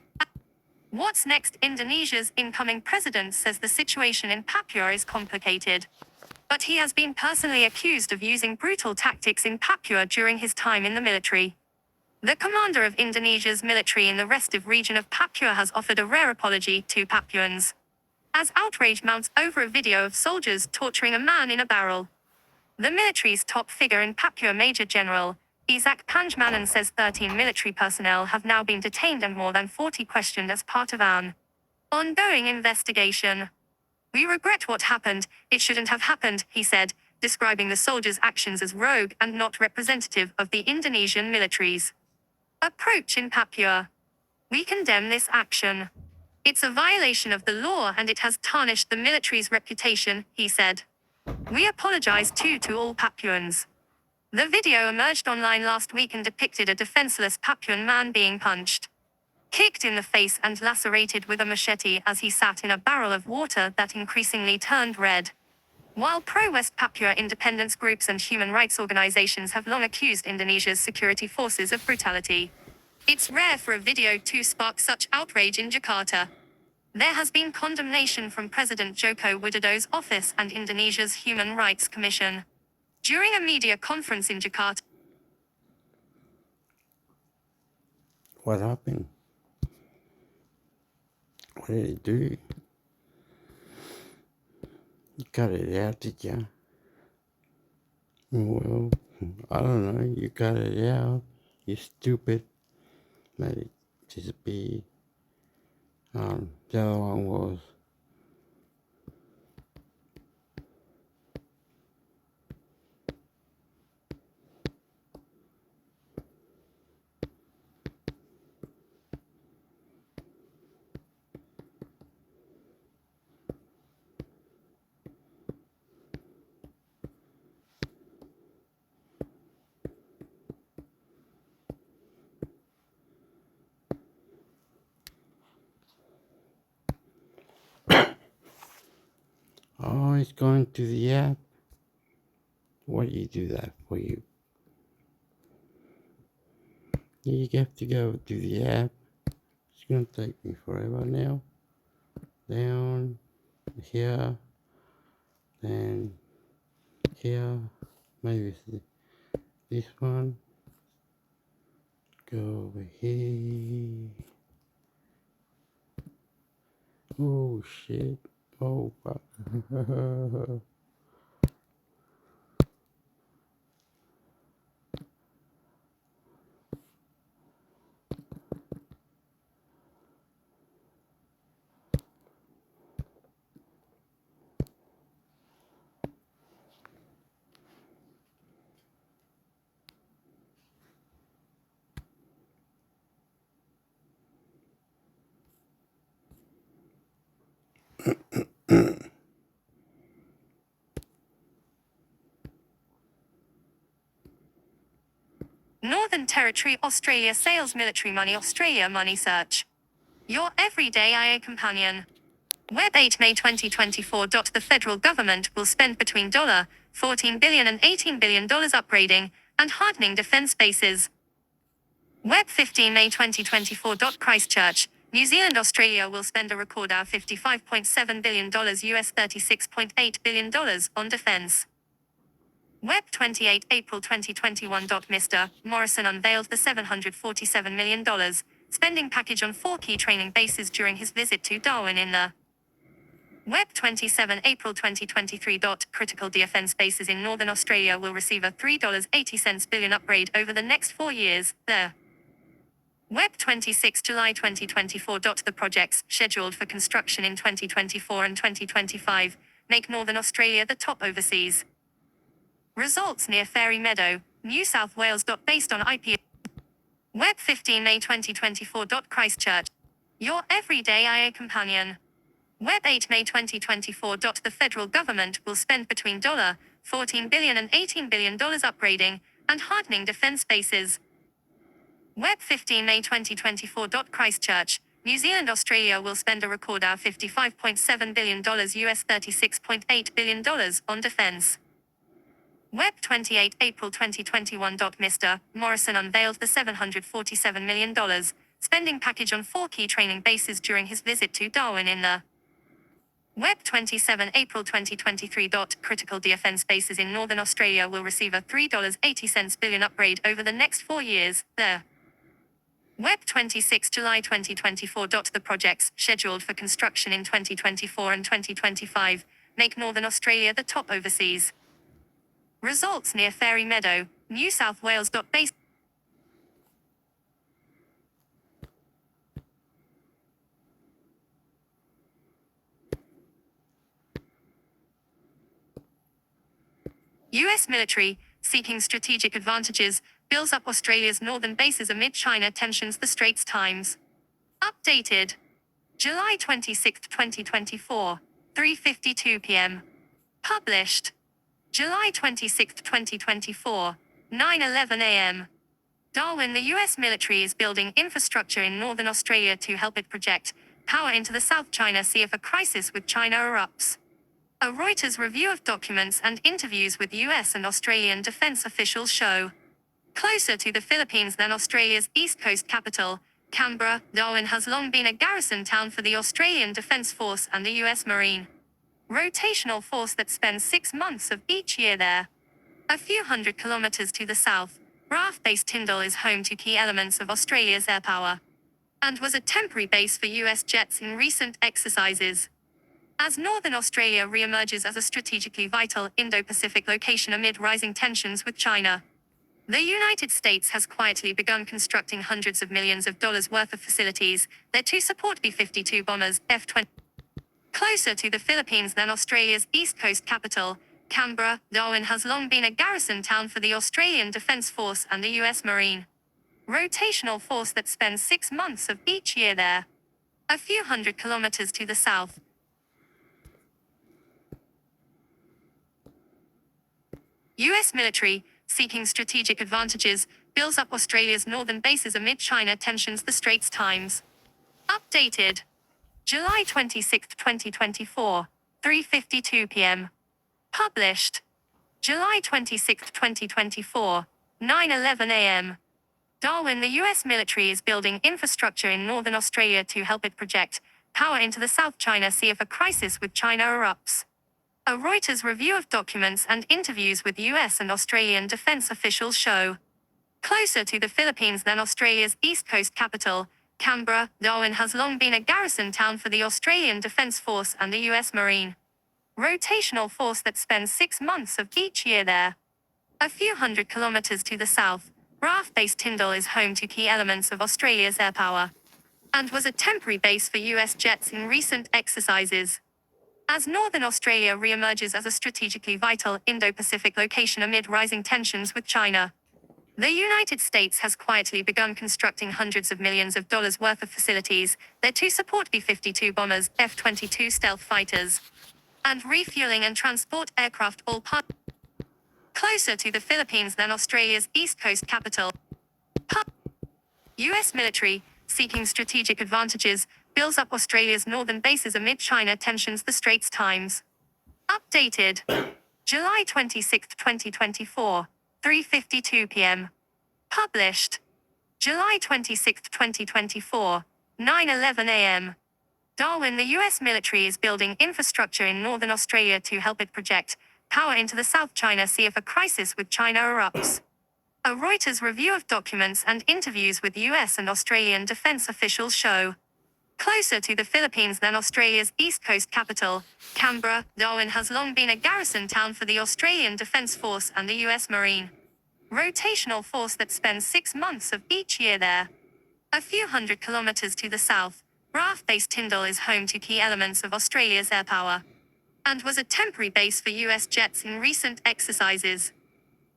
What's next? Indonesia's incoming president says the situation in Papua is complicated. But he has been personally accused of using brutal tactics in Papua during his time in the military. The commander of Indonesia's military in the restive region of Papua has offered a rare apology to Papuans. As outrage mounts over a video of soldiers torturing a man in a barrel. The military's top figure in Papua, Major General Isaac Panjmanan, says 13 military personnel have now been detained and more than 40 questioned as part of an ongoing investigation. We regret what happened. It shouldn't have happened, he said, describing the soldiers' actions as rogue and not representative of the Indonesian military's approach in Papua. We condemn this action. It's a violation of the law and it has tarnished the military's reputation, he said. We apologize too to all Papuans. The video emerged online last week and depicted a defenseless Papuan man being punched, kicked in the face and lacerated with a machete as he sat in a barrel of water that increasingly turned red. While pro-West Papua independence groups and human rights organizations have long accused Indonesia's security forces of brutality, it's rare for a video to spark such outrage in Jakarta. There has been condemnation from President Joko Widodo's office and Indonesia's Human Rights Commission. During a media conference in Jakarta.
What happened? What did it do? You cut it out, did ya? Well, I don't know. You cut it out. You stupid. Made it disappear. The other one was. Oh, it's going to the app. Why do you do that for you? You have to go to the app. It's going to take me forever now. Down here. Then here. Maybe it's this one. Go over here. Oh shit. Oh fuck.
Northern Territory Australia Sales Military Money Australia Money Search. your everyday IA companion. Web 8 May 2024. The federal government will spend between $14 billion and $18 billion upgrading and hardening defense bases. Web 15 May 2024. Christchurch, New Zealand, Australia will spend a record $55.7 billion US $36.8 billion on defense. Web 28 April 2021. Mr. Morrison unveiled the $747 million spending package on 4 key training bases during his visit to Darwin in the Web 27 April 2023. Critical defense bases in Northern Australia will receive a $3.80 billion upgrade over the next 4 years. The Web 26 July 2024. The projects scheduled for construction in 2024 and 2025 make Northern Australia the top overseas results near Fairy Meadow, New South Wales. Based on IP. Web 15 May 2024. Christchurch, your everyday IA companion. Web 8 May 2024. The federal government will spend between $14 billion and $18 billion upgrading and hardening defense bases. Web 15 May 2024. Christchurch, New Zealand, Australia will spend a record $55.7 billion US $36.8 billion on defense. Web 28 April 2021. Mr. Morrison unveiled the $747 million spending package on 4 key training bases during his visit to Darwin in the Web 27 April 2023. Critical defense bases in Northern Australia will receive a $3.80 billion upgrade over the next 4 years. The Web 26 July 2024. The projects scheduled for construction in 2024 and 2025 make Northern Australia the top overseas results near Fairy Meadow, New South Wales. Based US military, seeking strategic advantages, builds up Australia's northern bases amid China tensions. The Straits Times. Updated. July 26, 2024. 3:52 p.m. Published. July 26, 2024. 9:11 a.m. Darwin. The US military is building infrastructure in northern Australia to help it project power into the South China Sea if a crisis with China erupts. A Reuters review of documents and interviews with US and Australian defense officials show. Closer to the Philippines than Australia's east coast capital, Canberra, Darwin has long been a garrison town for the Australian Defence Force and the US Marine rotational force that spends 6 months of each year there. A few hundred kilometres to the south, RAF Base Tyndall is home to key elements of Australia's air power and was a temporary base for US jets in recent exercises. As Northern Australia re-emerges as a strategically vital Indo-Pacific location amid rising tensions with China, the United States has quietly begun constructing hundreds of millions of dollars worth of facilities there to support B-52 bombers, F-20. Closer to the Philippines than Australia's east coast capital, Canberra, Darwin has long been a garrison town for the Australian Defence Force and the US Marine rotational force that spends 6 months of each year there. A few hundred kilometres to the south, US military, seeking strategic advantages, builds up Australia's northern bases amid China tensions. The Straits Times. Updated. July 26, 2024. 3:52 p.m. Published. July 26, 2024. 9:11 a.m. Darwin. The US military is building infrastructure in northern Australia to help it project power into the South China Sea if a crisis with China erupts. A Reuters review of documents and interviews with US and Australian defense officials show. Closer to the Philippines than Australia's east coast capital, Canberra, Darwin has long been a garrison town for the Australian Defence Force and the US Marine rotational force that spends 6 months of each year there. A few hundred kilometres to the south, RAF Base Tyndall is home to key elements of Australia's air power and was a temporary base for US jets in recent exercises. As Northern Australia re-emerges as a strategically vital Indo-Pacific location amid rising tensions with China, the United States has quietly begun constructing hundreds of millions of dollars worth of facilities there to support B-52 bombers, F-22 stealth fighters, and refueling and transport aircraft, all part closer to the Philippines than Australia's east coast capital. US military, seeking strategic advantages, builds up Australia's northern bases amid China tensions, the Straits Times. Updated. July 26, 2024, 3:52 p.m. Published. July 26, 2024, 9:11 a.m. Darwin. The US military is building infrastructure in northern Australia to help it project power into the South China Sea if a crisis with China erupts. A Reuters review of documents and interviews with US and Australian defense officials show. Closer to the Philippines than Australia's east coast capital, Canberra, Darwin has long been a garrison town for the Australian Defence Force and the US Marine rotational force that spends 6 months of each year there. A few hundred kilometres to the south, RAF-based Tyndall is home to key elements of Australia's air power, and was a temporary base for US jets in recent exercises.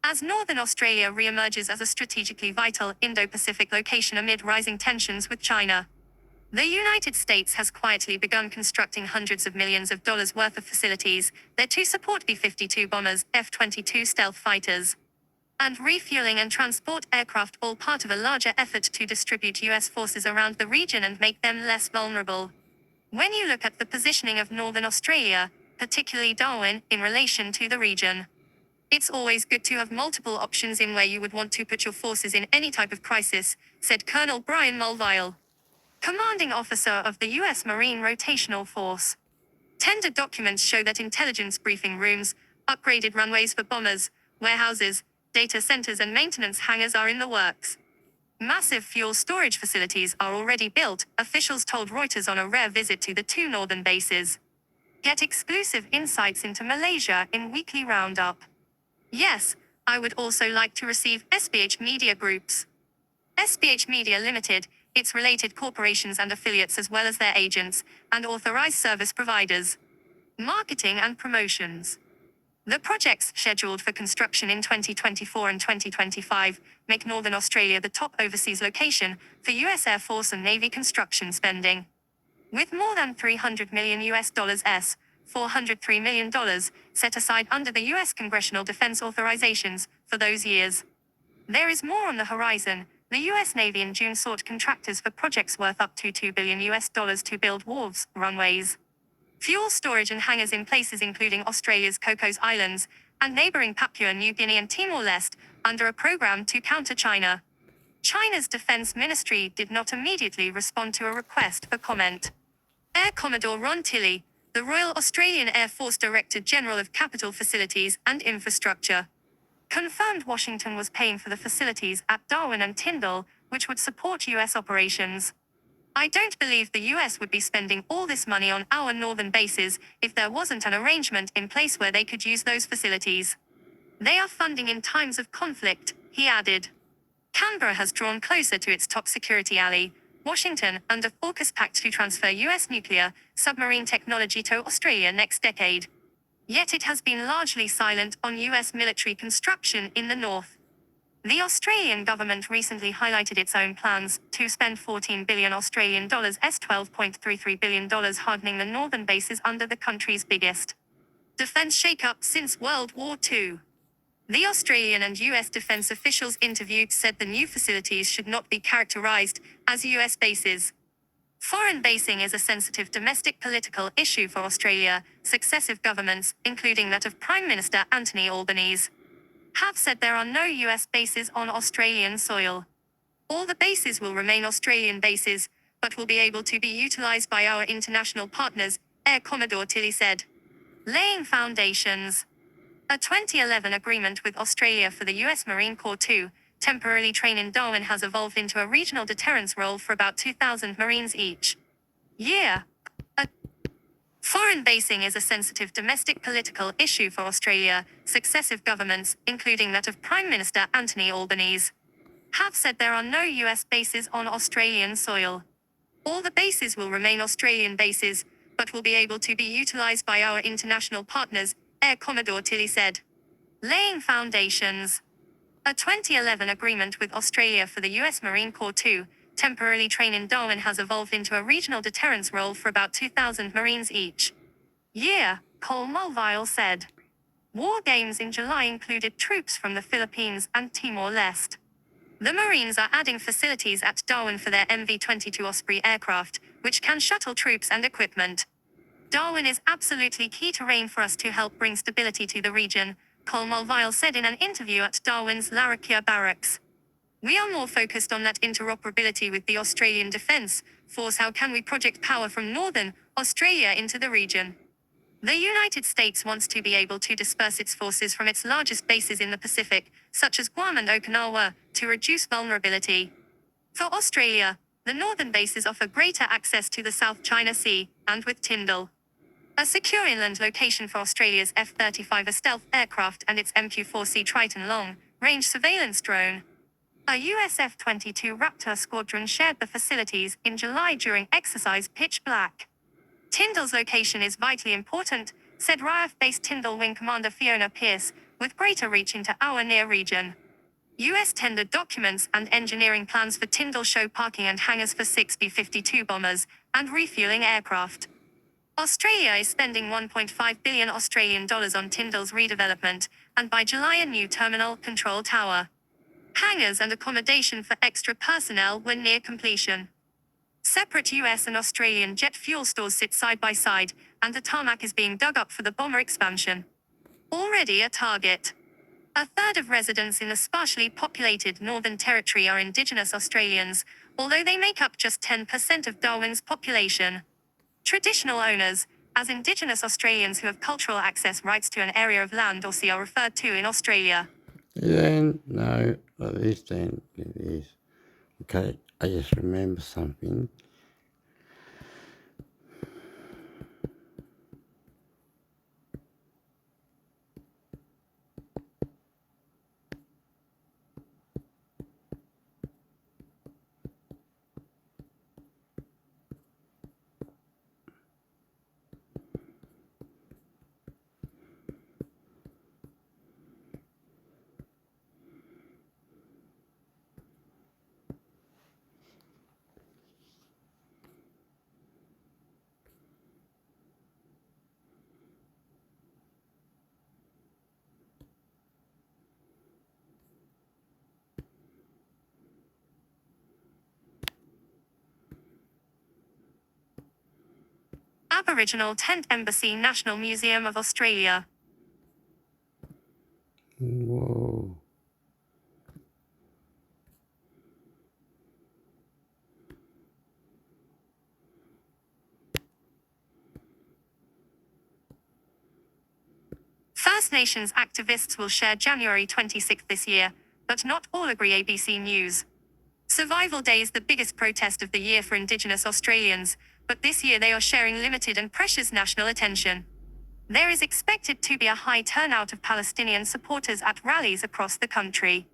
As Northern Australia re-emerges as a strategically vital Indo-Pacific location amid rising tensions with China, the United States has quietly begun constructing hundreds of millions of dollars worth of facilities there to support B-52 bombers, F-22 stealth fighters, and refueling and transport aircraft, all part of a larger effort to distribute US forces around the region and make them less vulnerable. When you look at the positioning of Northern Australia, particularly Darwin, in relation to the region, it's always good to have multiple options in where you would want to put your forces in any type of crisis, said Colonel Brian Mulvihill, commanding officer of the US Marine Rotational Force. Tender documents show that intelligence briefing rooms, upgraded runways for bombers, warehouses, data centers and maintenance hangars are in the works. Massive fuel storage facilities are already built, officials told Reuters on a rare visit to the 2 northern bases. Get exclusive insights into Malaysia in Weekly Roundup. Yes, I would also like to receive SBH Media Groups. SBH Media Limited, its related corporations and affiliates as well as their agents and authorized service providers. Marketing and promotions. The projects scheduled for construction in 2024 and 2025 make Northern Australia the top overseas location for US Air Force and Navy construction spending. With more than $300 million $403 million set aside under the US congressional defense authorizations for those years. There is more on the horizon. The US Navy in June sought contractors for projects worth up to $2 billion to build wharves, runways, fuel storage and hangars in places including Australia's Cocos Islands and neighboring Papua New Guinea and Timor-Leste under a program to counter China. China's defense ministry did not immediately respond to a request for comment. Air Commodore Ron Tilley, the Royal Australian Air Force Director General of Capital Facilities and Infrastructure, confirmed Washington was paying for the facilities at Darwin and Tyndall, which would support US operations. I don't believe the US would be spending all this money on our northern bases if there wasn't an arrangement in place where they could use those facilities. They are funding in times of conflict, he added. Canberra has drawn closer to its top security ally, Washington, under AUKUS pact to transfer US nuclear submarine technology to Australia next decade. Yet it has been largely silent on US military construction in the north. The Australian government recently highlighted its own plans to spend $14 billion Australian dollars $12.33 billion hardening the northern bases under the country's biggest defense shake-up since World War II. The Australian and US defense officials interviewed said the new facilities should not be characterized as US bases. Foreign basing is a sensitive domestic political issue for Australia. Successive governments, including that of Prime Minister Anthony Albanese, have said there are no US bases on Australian soil. All the bases will remain Australian bases, but will be able to be utilised by our international partners, Air Commodore Tilley said. Laying foundations. A 2011 agreement with Australia for the US Marine Corps to temporarily train in Darwin has evolved into a regional deterrence role for about 2,000 Marines each year. Foreign basing is a sensitive domestic political issue for Australia. Successive governments, including that of Prime Minister Anthony Albanese, have said there are no US bases on Australian soil. All the bases will remain Australian bases, but will be able to be utilised by our international partners, Air Commodore Tilley said. Laying foundations. A 2011 agreement with Australia for the US Marine Corps to temporarily train in Darwin has evolved into a regional deterrence role for about 2,000 Marines each year, Col Mulvihill said. War games in July included troops from the Philippines and Timor-Leste. The Marines are adding facilities at Darwin for their MV-22 Osprey aircraft, which can shuttle troops and equipment. Darwin is absolutely key terrain for us to help bring stability to the region, Col Mulvile said in an interview at Darwin's Larrakia Barracks. We are more focused on that interoperability with the Australian Defence Force. How can we project power from Northern Australia into the region? The United States wants to be able to disperse its forces from its largest bases in the Pacific, such as Guam and Okinawa, to reduce vulnerability. For Australia, the northern bases offer greater access to the South China Sea, and with Tyndall, a secure inland location for Australia's F-35 stealth aircraft and its MQ-4C Triton long-range surveillance drone. A US F-22 Raptor squadron shared the facilities in July during exercise Pitch Black. Tyndall's location is vitally important, said RAF-based Tyndall Wing Commander Fiona Pierce, with greater reach into our near region. US tendered documents and engineering plans for Tyndall show parking and hangars for 6 B-52 bombers and refueling aircraft. Australia is spending $1.5 billion Australian dollars on Tyndall's redevelopment, and by July a new terminal control tower, hangars and accommodation for extra personnel were near completion. Separate US and Australian jet fuel stores sit side by side, and the tarmac is being dug up for the bomber expansion. Already a target. A third of residents in the sparsely populated Northern Territory are Indigenous Australians, although they make up just 10% of Darwin's population. Traditional owners, as Indigenous Australians who have cultural access rights to an area of land or sea, are referred to in Australia.
Then, no, like this, then, it is. Okay, I just remember something.
Aboriginal Tent Embassy, National Museum of Australia.
Whoa.
First Nations activists will share January 26 this year, but not all agree, ABC News. Survival Day is the biggest protest of the year for Indigenous Australians, but this year they are sharing limited and precious national attention. There is expected to be a high turnout of Palestinian supporters at rallies across the country,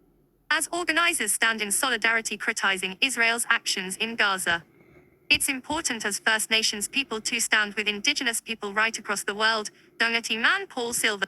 as organizers stand in solidarity criticizing Israel's actions in Gaza. It's important as First Nations people to stand with Indigenous people right across the world, Dungati man Paul Silver.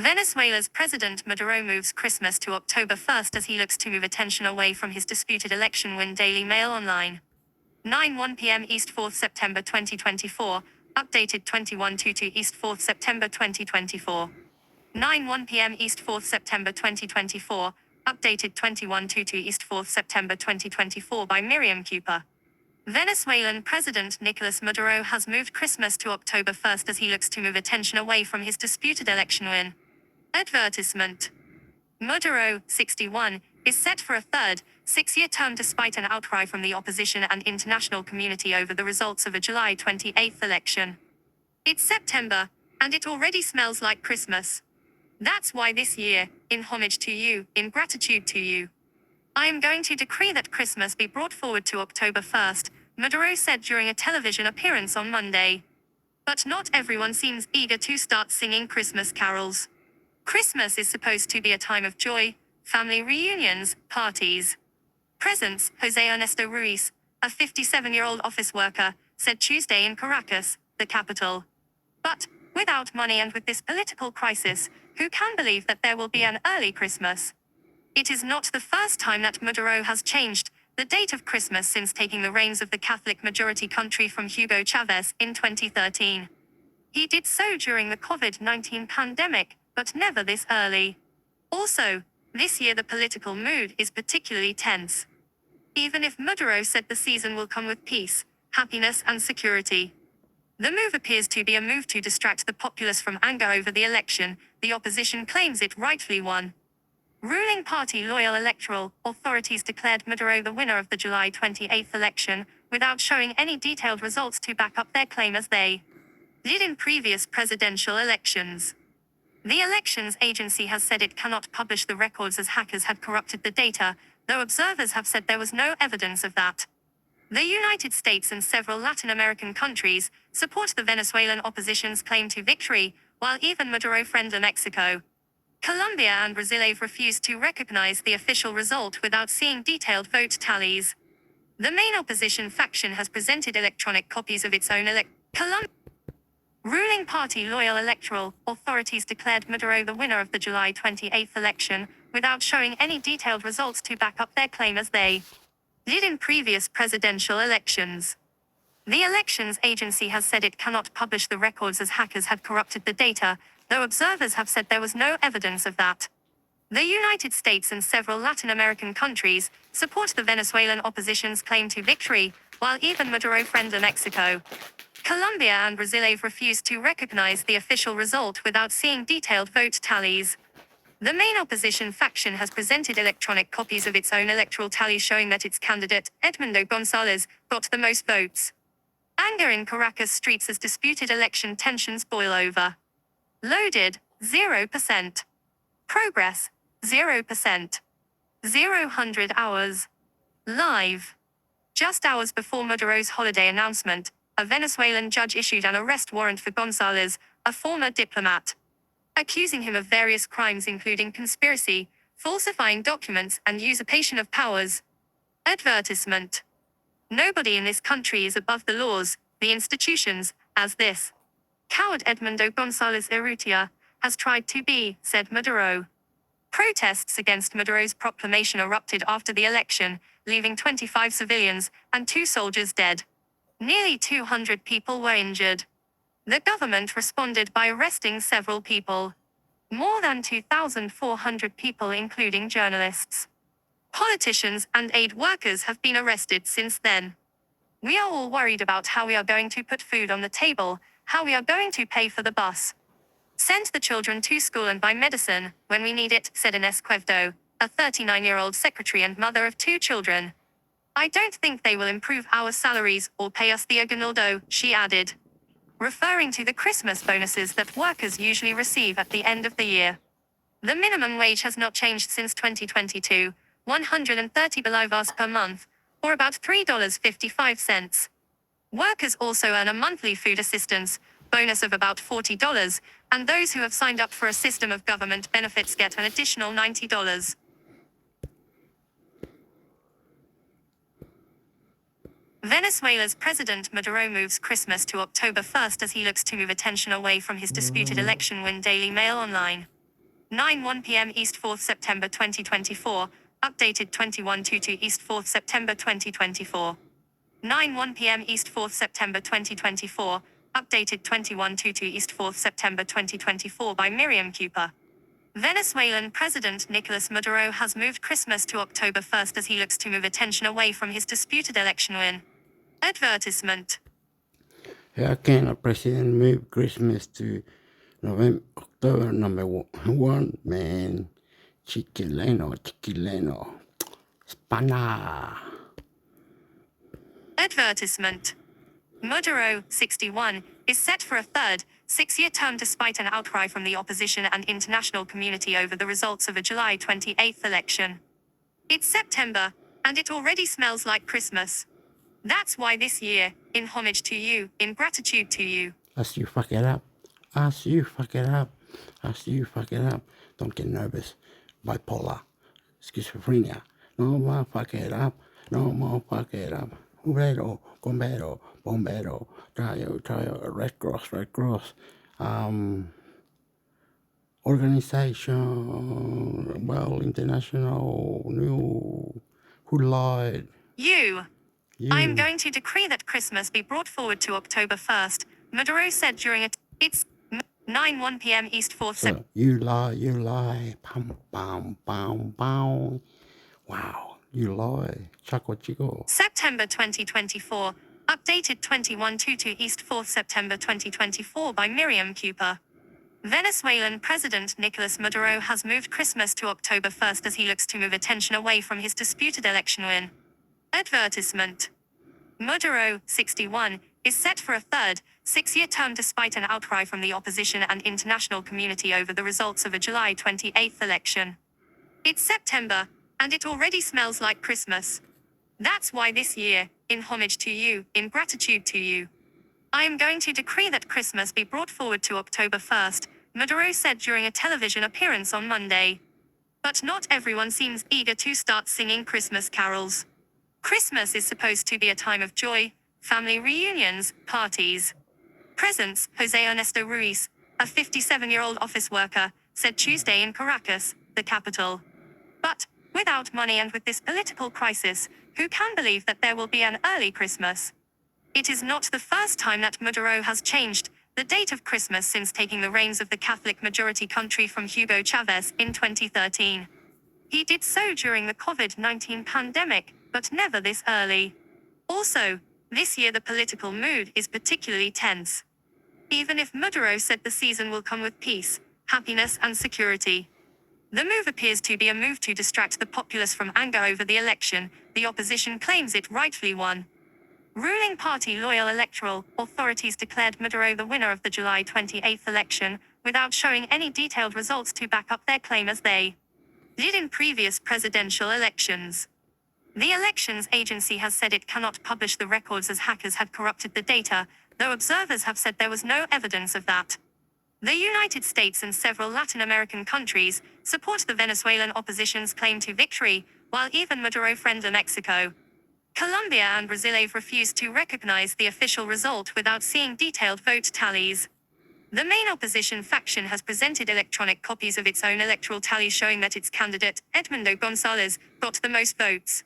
Venezuela's President Maduro moves Christmas to October 1st as he looks to move attention away from his disputed election win. Daily Mail Online. 9:01 p.m. East 4th September 2024. Updated 21:22 East 4th September 2024. 9:01 p.m. East 4th September 2024. Updated 21:22 East 4th September 2024 by Miriam Cooper. Venezuelan President Nicolas Maduro has moved Christmas to October 1st as he looks to move attention away from his disputed election win. Advertisement. Maduro, 61, is set for a third, six-year term despite an outcry from the opposition and international community over the results of a July 28 election. It's September, and it already smells like Christmas. That's why this year, in homage to you, in gratitude to you, I am going to decree that Christmas be brought forward to October 1st, Maduro said during a television appearance on Monday. But not everyone seems eager to start singing Christmas carols. Christmas is supposed to be a time of joy, family reunions, parties, presents, Jose Ernesto Ruiz, a 57-year-old office worker, said Tuesday in Caracas, the capital. But, without money and with this political crisis, who can believe that there will be an early Christmas? It is not the first time that Maduro has changed the date of Christmas since taking the reins of the Catholic majority country from Hugo Chavez in 2013. He did so during the COVID-19 pandemic, but never this early. Also, this year the political mood is particularly tense. Even if Maduro said the season will come with peace, happiness and security, the move appears to be a move to distract the populace from anger over the election the opposition claims it rightfully won. Ruling party Loyal Electoral authorities declared Maduro the winner of the July 28th election, without showing any detailed results to back up their claim as they did in previous presidential elections. The elections agency has said it cannot publish the records as hackers had corrupted the data, though observers have said there was no evidence of that. The United States and several Latin American countries support the Venezuelan opposition's claim to victory, while even Maduro-friendly Mexico, Colombia and Brazil have refused to recognize the official result without seeing detailed vote tallies. The main opposition faction has presented electronic copies of its own ruling party Loyal Electoral authorities declared Maduro the winner of the July 28th election, without showing any detailed results to back up their claim as they did in previous presidential elections. The elections agency has said it cannot publish the records as hackers had corrupted the data, though observers have said there was no evidence of that. The United States and several Latin American countries support the Venezuelan opposition's claim to victory, while even Maduro-friendly Mexico, Colombia and Brazil have refused to recognize the official result without seeing detailed vote tallies. The main opposition faction has presented electronic copies of its own electoral tally showing that its candidate, Edmundo Gonzalez, got the most votes. Anger in Caracas streets as disputed election tensions boil over. Loaded, 0%. Progress, 0%. 0 hours. Live. Just hours before Maduro's holiday announcement, a Venezuelan judge issued an arrest warrant for Gonzalez, a former diplomat, accusing him of various crimes including conspiracy, falsifying documents and usurpation of powers. Advertisement. Nobody in this country is above the laws, the institutions, as this coward Edmundo Gonzalez Urrutia has tried to be, said Maduro. Protests against Maduro's proclamation erupted after the election, leaving 25 civilians and 2 soldiers dead. Nearly 200 people were injured. The government responded by arresting several people. More than 2,400 people, including journalists, politicians, and aid workers, have been arrested since then. We are all worried about how we are going to put food on the table, how we are going to pay for the bus, send the children to school and buy medicine when we need it, said Inés Cuevdo, a 39-year-old secretary and mother of 2 children. I don't think they will improve our salaries or pay us the aguinaldo, she added, referring to the Christmas bonuses that workers usually receive at the end of the year. The minimum wage has not changed since 2022, 130 bolivars per month, or about $3.55. Workers also earn a monthly food assistance bonus of about $40, and those who have signed up for a system of government benefits get an additional $90. Venezuela's President Maduro moves Christmas to October 1st as he looks to move attention away from his disputed election win. Daily Mail Online. 9:01 p.m. East 4th September 2024. Updated 21:22 East 4th September 2024. 9:01 p.m. East 4th September 2024. Updated 21:22 East 4th September 2024 by Miriam Cooper. Venezuelan President Nicolas Maduro has moved Christmas to October 1st as he looks to move attention away from his disputed election win. Advertisement.
How can a president move Christmas to October number 1, man? Chiquileno. Spana.
Advertisement. Maduro, 61, is set for a third, 6-year term despite an outcry from the opposition and international community over the results of a July 28th election. It's September, and it already smells like Christmas. That's why this year, in homage to you, in gratitude to you.
As you fuck it up. As you fuck it up. As you fuck it up. Don't get nervous. Bipolar. Schizophrenia. No more fuck it up. No more fuck it up. Bombero, Trio, Red Cross, organization, international, new, who lied?
You. I am going to decree that Christmas be brought forward to October 1st, Maduro said during it's 9:01 p.m. East 4th
So, you lie, pam, pam, pam, pam. Wow, you lie, Chaco Chico.
September 2024, updated 21:22 East 4th September 2024 by Miriam Cooper. Venezuelan President Nicolas Maduro has moved Christmas to October 1st as he looks to move attention away from his disputed election win. Advertisement. Maduro, 61, is set for a third, 6-year term despite an outcry from the opposition and international community over the results of a July 28th election. It's September, and it already smells like Christmas. That's why this year, in homage to you, in gratitude to you, I am going to decree that Christmas be brought forward to October 1st, Maduro said during a television appearance on Monday. But not everyone seems eager to start singing Christmas carols. Christmas is supposed to be a time of joy, family reunions, parties. Presents, Jose Ernesto Ruiz, a 57-year-old office worker, said Tuesday in Caracas, the capital. But, without money and with this political crisis, who can believe that there will be an early Christmas? It is not the first time that Maduro has changed the date of Christmas since taking the reins of the Catholic-majority country from Hugo Chavez in 2013. He did so during the COVID-19 pandemic, but never this early. Also, this year the political mood is particularly tense. Even if Maduro said the season will come with peace, happiness and security. The move appears to be a move to distract the populace from anger over the election. The opposition claims it rightfully won. Ruling party Loyal Electoral authorities declared Maduro the winner of the July 28th election, without showing any detailed results to back up their claim as they did in previous presidential elections. The elections agency has said it cannot publish the records as hackers had corrupted the data, though observers have said there was no evidence of that. The United States and several Latin American countries support the Venezuelan opposition's claim to victory, while even Maduro-friendly Mexico, Colombia and Brazil have refused to recognize the official result without seeing detailed vote tallies. The main opposition faction has presented electronic copies of its own electoral tally showing that its candidate, Edmundo Gonzalez, got the most votes.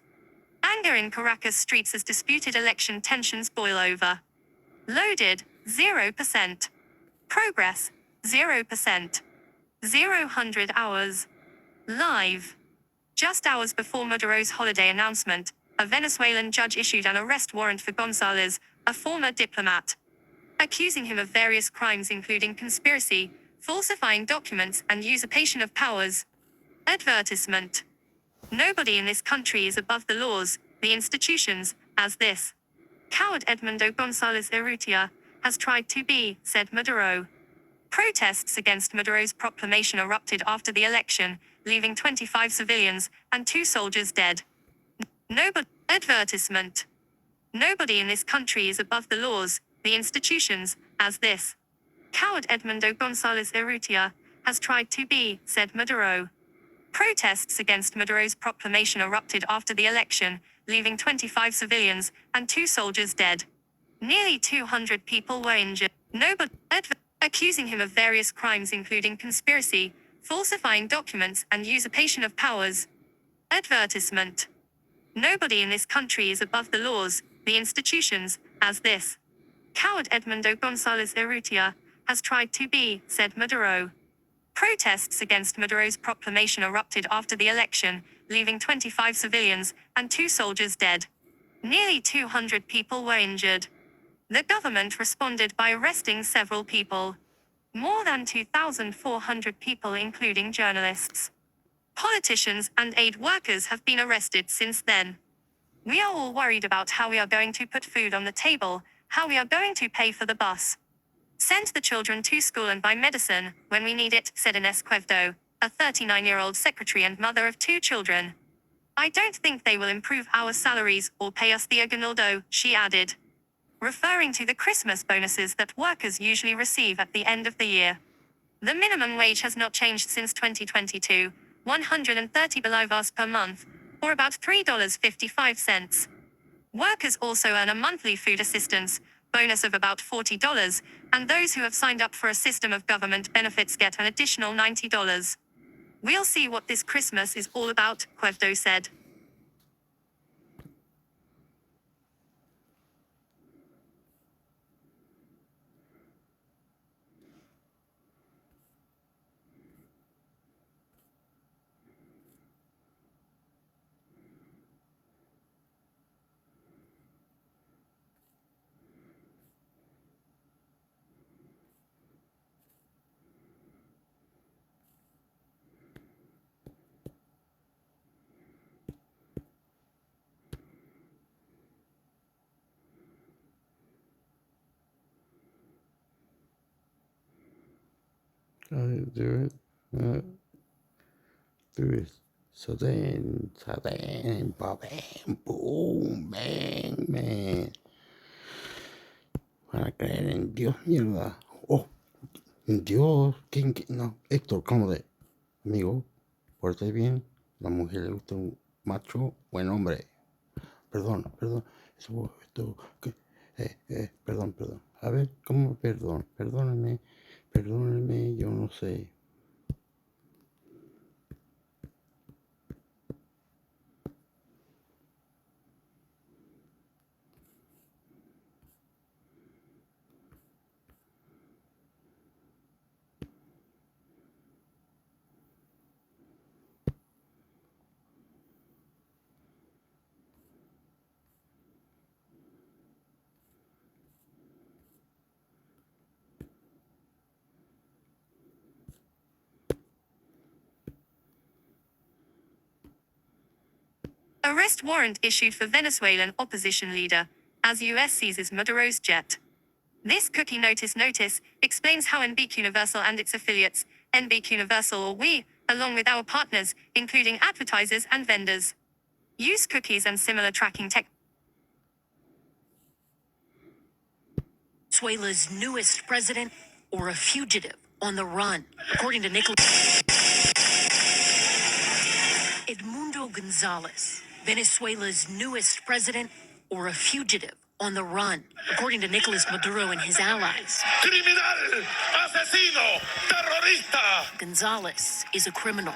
Anger in Caracas streets as disputed election tensions boil over. Loaded, 0%. Progress, 0%. 0 hours. Live. Just hours before Maduro's holiday announcement, a Venezuelan judge issued an arrest warrant for Gonzalez, a former diplomat, accusing him of various crimes including conspiracy, falsifying documents, and usurpation of powers. Advertisement. Nobody in this country is above the laws, the institutions, as this coward Edmundo Gonzalez Urrutia has tried to be, said Maduro. Protests against Maduro's proclamation erupted after the election, leaving 25 civilians and 2 soldiers dead. Advertisement. Nobody in this country is above the laws, the institutions, as this coward Edmundo Gonzalez Urrutia has tried to be, said Maduro. Protests against Maduro's proclamation erupted after the election, leaving 25 civilians and 2 soldiers dead. Nearly 200 people were injured. Accusing him of various crimes including conspiracy, falsifying documents, and usurpation of powers. Advertisement. Nobody in this country is above the laws, the institutions, as this coward Edmundo Gonzalez Urrutia has tried to be, said Maduro. Protests against Maduro's proclamation erupted after the election, leaving 25 civilians and 2 soldiers dead. Nearly 200 people were injured. The government responded by arresting several people. More than 2,400 people including journalists, politicians, and aid workers have been arrested since then. We are all worried about how we are going to put food on the table, how we are going to pay for the bus, send the children to school and buy medicine when we need it, said Ines Quevedo, a 39-year-old secretary and mother of 2 children. I don't think they will improve our salaries or pay us the aguinaldo, she added, referring to the Christmas bonuses that workers usually receive at the end of the year. The minimum wage has not changed since 2022, 130 bolivars per month, or about $3.55. Workers also earn a monthly food assistance bonus of about $40, and those who have signed up for a system of government benefits get an additional $90. We'll see what this Christmas is all about, Cuerdo said.
Do it. Do it. So then, bam, boom, bang, man. Para creer en Dios, mierda. Oh, Dios, ¿quién? No, Héctor, cómodo. Amigo, porte bien. La mujer le gusta un macho, buen hombre. Perdón. Esto, ¿qué? Perdón. A ver, ¿cómo perdón? Perdóname, yo no sé.
Arrest warrant issued for Venezuelan opposition leader, as US seizes Maduro's jet. This cookie notice explains how NBC Universal and its affiliates, NBC Universal or we, along with our partners, including advertisers and vendors, use cookies and similar tracking tech.
Venezuela's newest president or a fugitive on the run, according to Nicolas Edmundo Gonzalez, Venezuela's newest president or a fugitive on the run, according to Nicolas Maduro and his allies.
Criminal, asesino, terrorista.
Gonzalez is a criminal.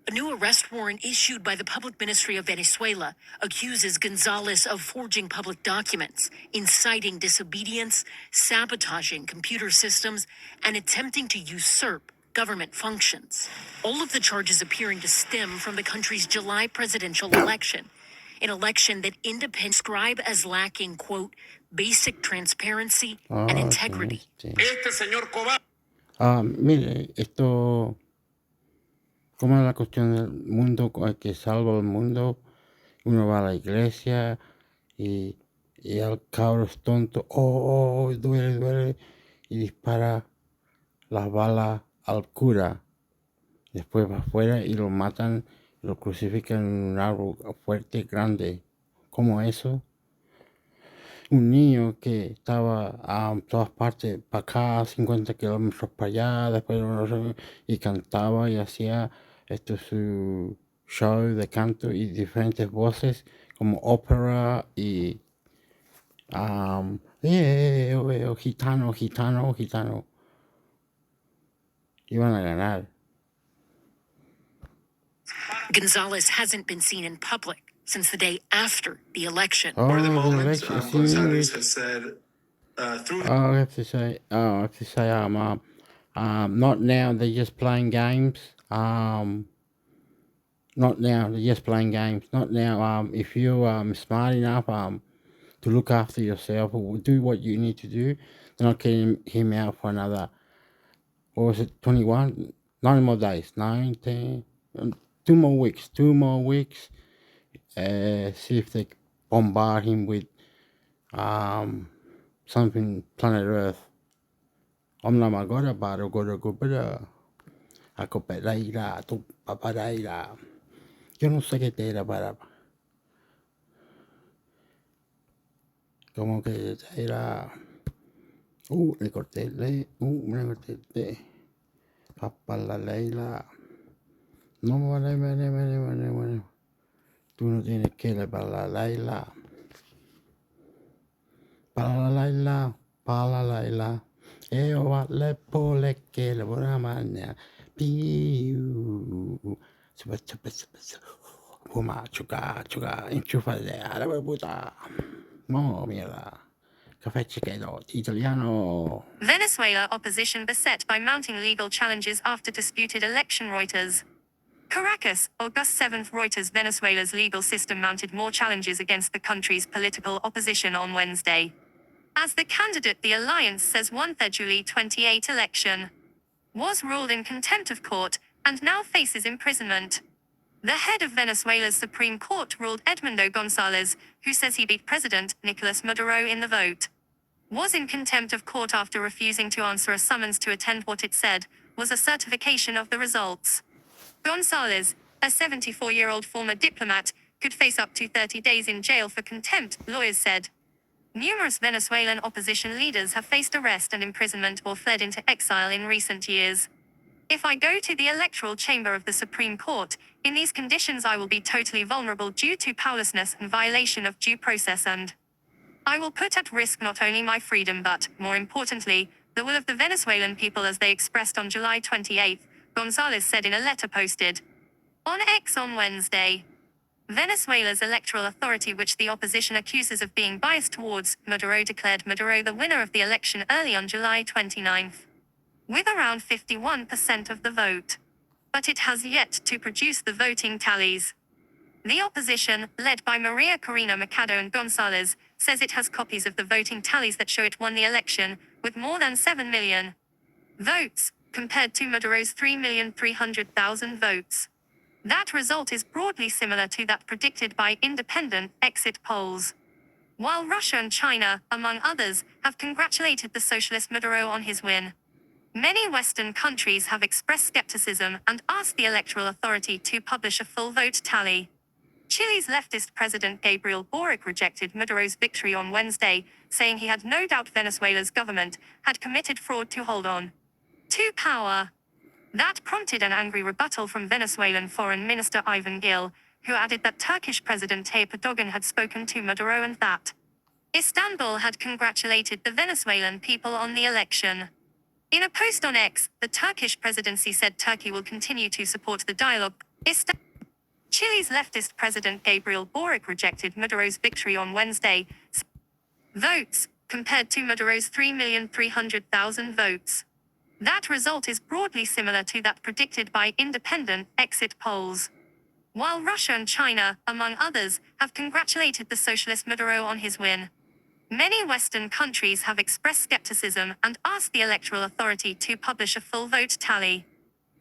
A new arrest warrant issued by the Public Ministry of Venezuela accuses Gonzalez of forging public documents, inciting disobedience, sabotaging computer systems, and attempting to usurp government functions. All of the charges appearing to stem from the country's July presidential election, an election that independents describe as lacking, quote, basic transparency and integrity.
Mire, esto, como es la cuestión del mundo, que salva el mundo, uno va a la iglesia y al cabro es tonto, duele, y dispara las balas al cura. Después va afuera y lo matan, lo crucifican en un árbol fuerte, grande. ¿Cómo eso? Un niño que estaba a todas partes, para acá, 50 kilómetros para allá, después y cantaba y hacía su show de canto y diferentes voces como ópera y gitano. Iban a ganar.
Gonzalez hasn't been seen in public since the day after the election.
For the moment,
Gonzalez
has said through.
I have to say, not now. They're just playing games. Not now. They're just playing games. Not now. If you're smart enough to look after yourself or do what you need to do, they're not getting him out for another. What was it? 21? 9 more days. 9, 10. 2 more weeks. 2 more weeks. See if they bombard him with something planet Earth. Omnamagora baro goro gobera. Acoperaira, tu paparaira. Yo no sé qué te era para. Como que era. Le corté le. Me corté le. Papa la leila. No, bueno. Tú no tienes que le para la leila. Palalaila, palalaila. Ewa le pole ke le boramania. Piu. Puma chuka chuka inchufa le araba puta. Mamma mia. Caffè Cicchedo, Italiano.
Venezuela opposition beset by mounting legal challenges after disputed election. Reuters. Caracas, August 7th. Reuters. Venezuela's legal system mounted more challenges against the country's political opposition on Wednesday, as the candidate the alliance says won the July 28 election was ruled in contempt of court and now faces imprisonment. The head of Venezuela's Supreme Court ruled Edmundo Gonzalez, who says he beat President Nicolas Maduro in the vote, was in contempt of court after refusing to answer a summons to attend what it said was a certification of the results. Gonzalez, a 74-year-old former diplomat, could face up to 30 days in jail for contempt, lawyers said. Numerous Venezuelan opposition leaders have faced arrest and imprisonment or fled into exile in recent years. If I go to the electoral chamber of the Supreme Court, in these conditions I will be totally vulnerable due to powerlessness and violation of due process, and I will put at risk not only my freedom but, more importantly, the will of the Venezuelan people as they expressed on July 28, Gonzalez said in a letter posted on X on Wednesday. Venezuela's electoral authority, which the opposition accuses of being biased towards Maduro, declared Maduro the winner of the election early on July 29, with around 51% of the vote. But it has yet to produce the voting tallies. The opposition, led by Maria Corina Machado and Gonzalez, says it has copies of the voting tallies that show it won the election, with more than 7 million votes, compared to Maduro's 3,300,000 votes. That result is broadly similar to that predicted by independent exit polls. While Russia and China, among others, have congratulated the socialist Maduro on his win, many Western countries have expressed skepticism and asked the electoral authority to publish a full vote tally. Chile's leftist President Gabriel Boric rejected Maduro's victory on Wednesday, saying he had no doubt Venezuela's government had committed fraud to hold on to power. That prompted an angry rebuttal from Venezuelan Foreign Minister Ivan Gil, who added that Turkish President Tayyip Erdogan had spoken to Maduro and that Istanbul had congratulated the Venezuelan people on the election. In a post on X, the Turkish presidency said Turkey will continue to support the dialogue. Chile's leftist President Gabriel Boric rejected Maduro's victory on Wednesday. Votes, compared to Maduro's 3,300,000 votes. That result is broadly similar to that predicted by independent exit polls. While Russia and China, among others, have congratulated the socialist Maduro on his win, many Western countries have expressed skepticism and asked the electoral authority to publish a full vote tally.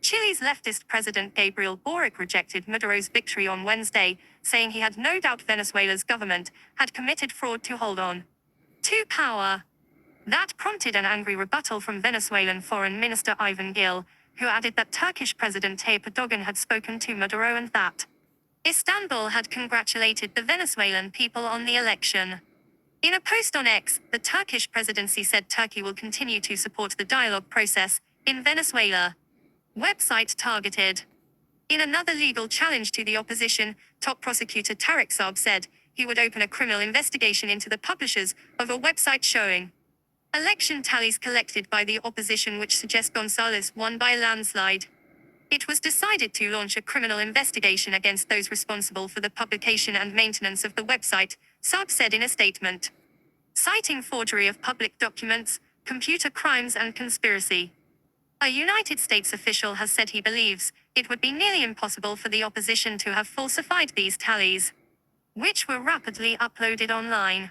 Chile's leftist President Gabriel Boric rejected Maduro's victory on Wednesday, saying he had no doubt Venezuela's government had committed fraud to hold on to power. That prompted an angry rebuttal from Venezuelan Foreign Minister Ivan Gil, who added that Turkish President Tayyip Erdogan had spoken to Maduro and that Istanbul had congratulated the Venezuelan people on the election. In a post on X, the Turkish presidency said Turkey will continue to support the dialogue process in Venezuela. Website targeted. In another legal challenge to the opposition, top prosecutor Tarek Saab said he would open a criminal investigation into the publishers of a website showing election tallies collected by the opposition which suggest Gonzalez won by a landslide. It was decided to launch a criminal investigation against those responsible for the publication and maintenance of the website, Saab said in a statement, citing forgery of public documents, computer crimes and conspiracy. A United States official has said he believes it would be nearly impossible for the opposition to have falsified these tallies, which were rapidly uploaded online.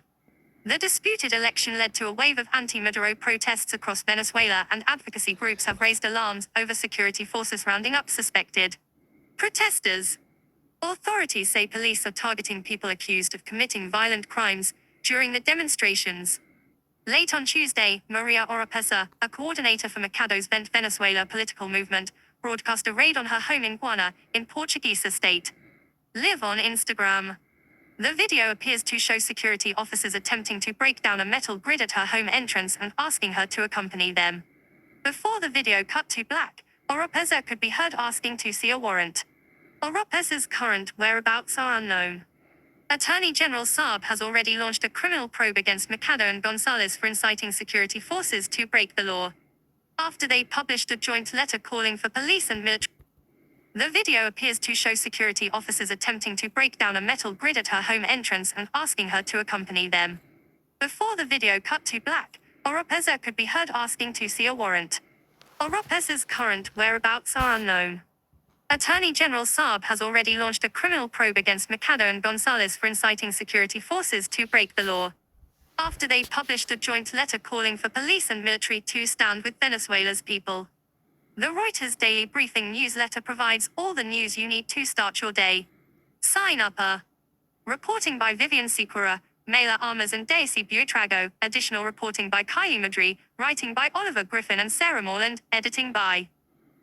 The disputed election led to a wave of anti-Maduro protests across Venezuela, and advocacy groups have raised alarms over security forces rounding up suspected protesters. Authorities say police are targeting people accused of committing violent crimes during the demonstrations. Late on Tuesday, Maria Oropesa, a coordinator for Machado's Vent Venezuela political movement, broadcast a raid on her home in Guana, in Portuguese state. Live on Instagram. The video appears to show security officers attempting to break down a metal grid at her home entrance and asking her to accompany them. Before the video cut to black, Oropesa could be heard asking to see a warrant. Oropesa's current whereabouts are unknown. Attorney General Saab has already launched a criminal probe against Mercado and Gonzalez for inciting security forces to break the law, after they published a joint letter calling for police and military. The video appears to show security officers attempting to break down a metal grid at her home entrance and asking her to accompany them. Before the video cut to black, Oropeza could be heard asking to see a warrant. Oropeza's current whereabouts are unknown. Attorney General Saab has already launched a criminal probe against Mercado and Gonzalez for inciting security forces to break the law, after they published a joint letter calling for police and military to stand with Venezuela's people. The Reuters Daily Briefing newsletter provides all the news you need to start your day. Sign up. Reporting by Vivian Sikora, Mela Armas and Daisy Buitrago, additional reporting by Kylie Madri, writing by Oliver Griffin and Sarah Morland, editing by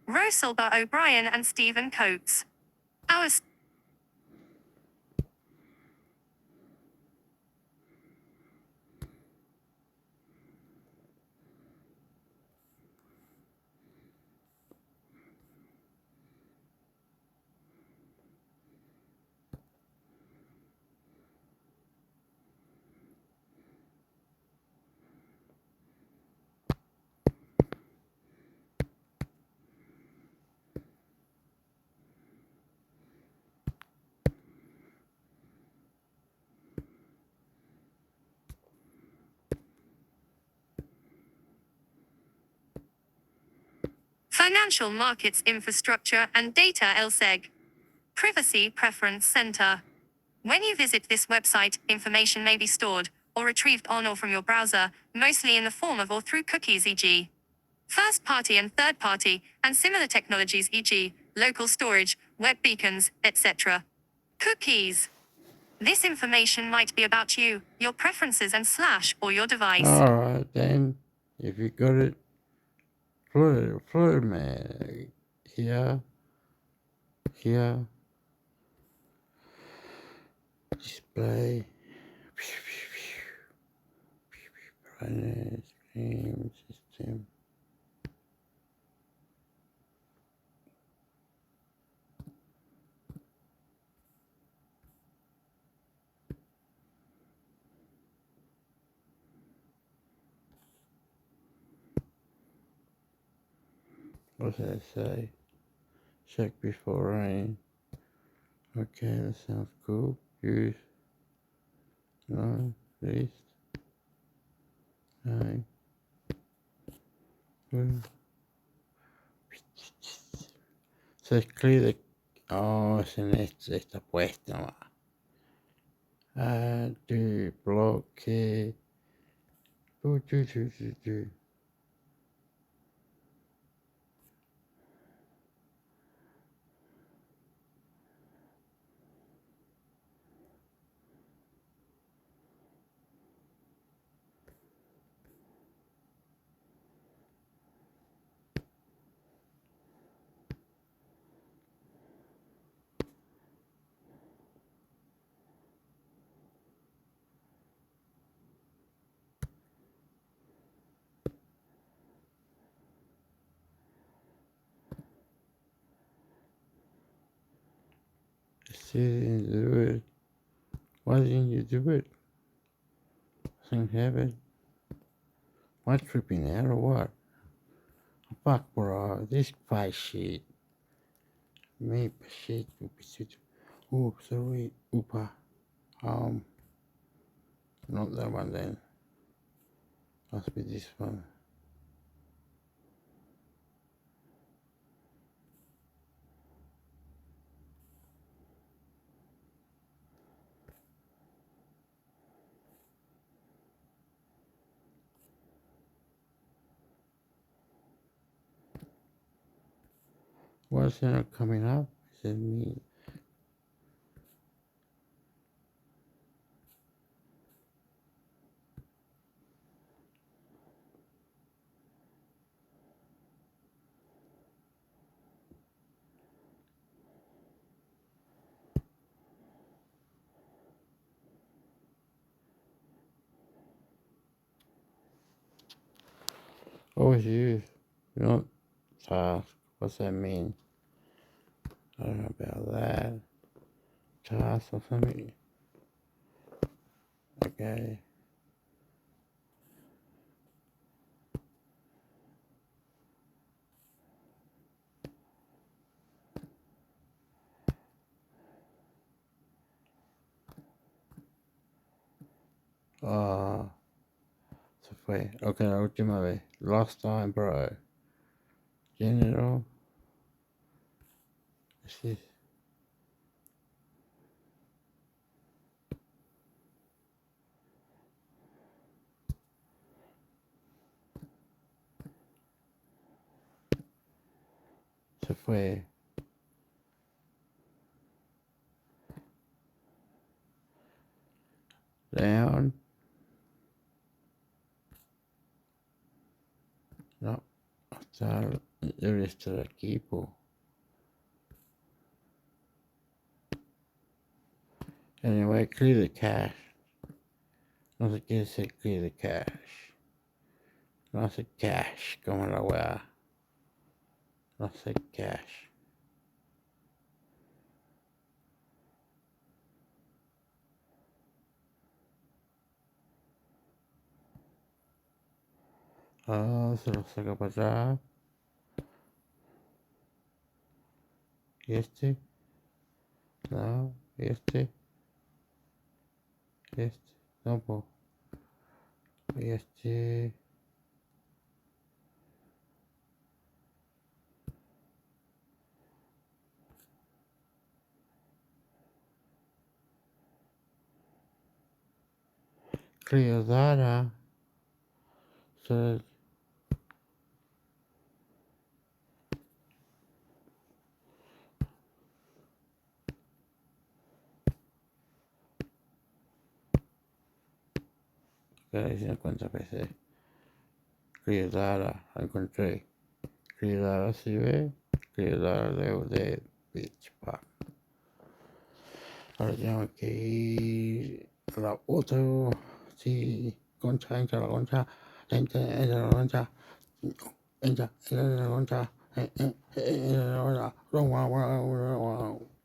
Rosalba O'Brien and Stephen Coates. Our Financial Markets Infrastructure and Data LSEG. Privacy Preference Center. When you visit this website, information may be stored or retrieved on or from your browser, mostly in the form of or through cookies, e.g. first-party and third-party, and similar technologies, e.g. local storage, web beacons, etc. Cookies. This information might be about you, your preferences and / or your device.
Alright then, if you got it, Flurman, here, display, brightness, stream system. What does that say? Check before rain. Okay, that sounds cool. Use. No, list. No. So es clear the... Oh, es en este, está puesto. Do bloque. Do. Didn't do it. Why didn't you do it? Doesn't have it. Am I tripping out or what? Fuck, bro. This pie shit. Maybe shit. Oh, sorry. Oopa. Not that one then. Must be this one. What's not coming up? Is it me? Always use. Not task. What's that mean? I don't know about that. Task or something. Okay. Ah, se fue. Ok, la última vez. Last time, bro. General. Sí. Se fue. Down. No. Hasta el resto del equipo. Anyway, clear the cache. No sé qué es el clear the cache. No hace cache como la weá. No hace cache. Ah, se lo saca para atrás. Y este. No. Y este. Y este. No, po. Y este. Clear data. So, que si no encuentra PC. Clear data. Lo encontré. Clear data si ve. Clear data de bitch pack. Ahora tengo que ir a la otra. Sí. Concha, entra la concha. Entra la concha. Entra la concha. Entra la concha.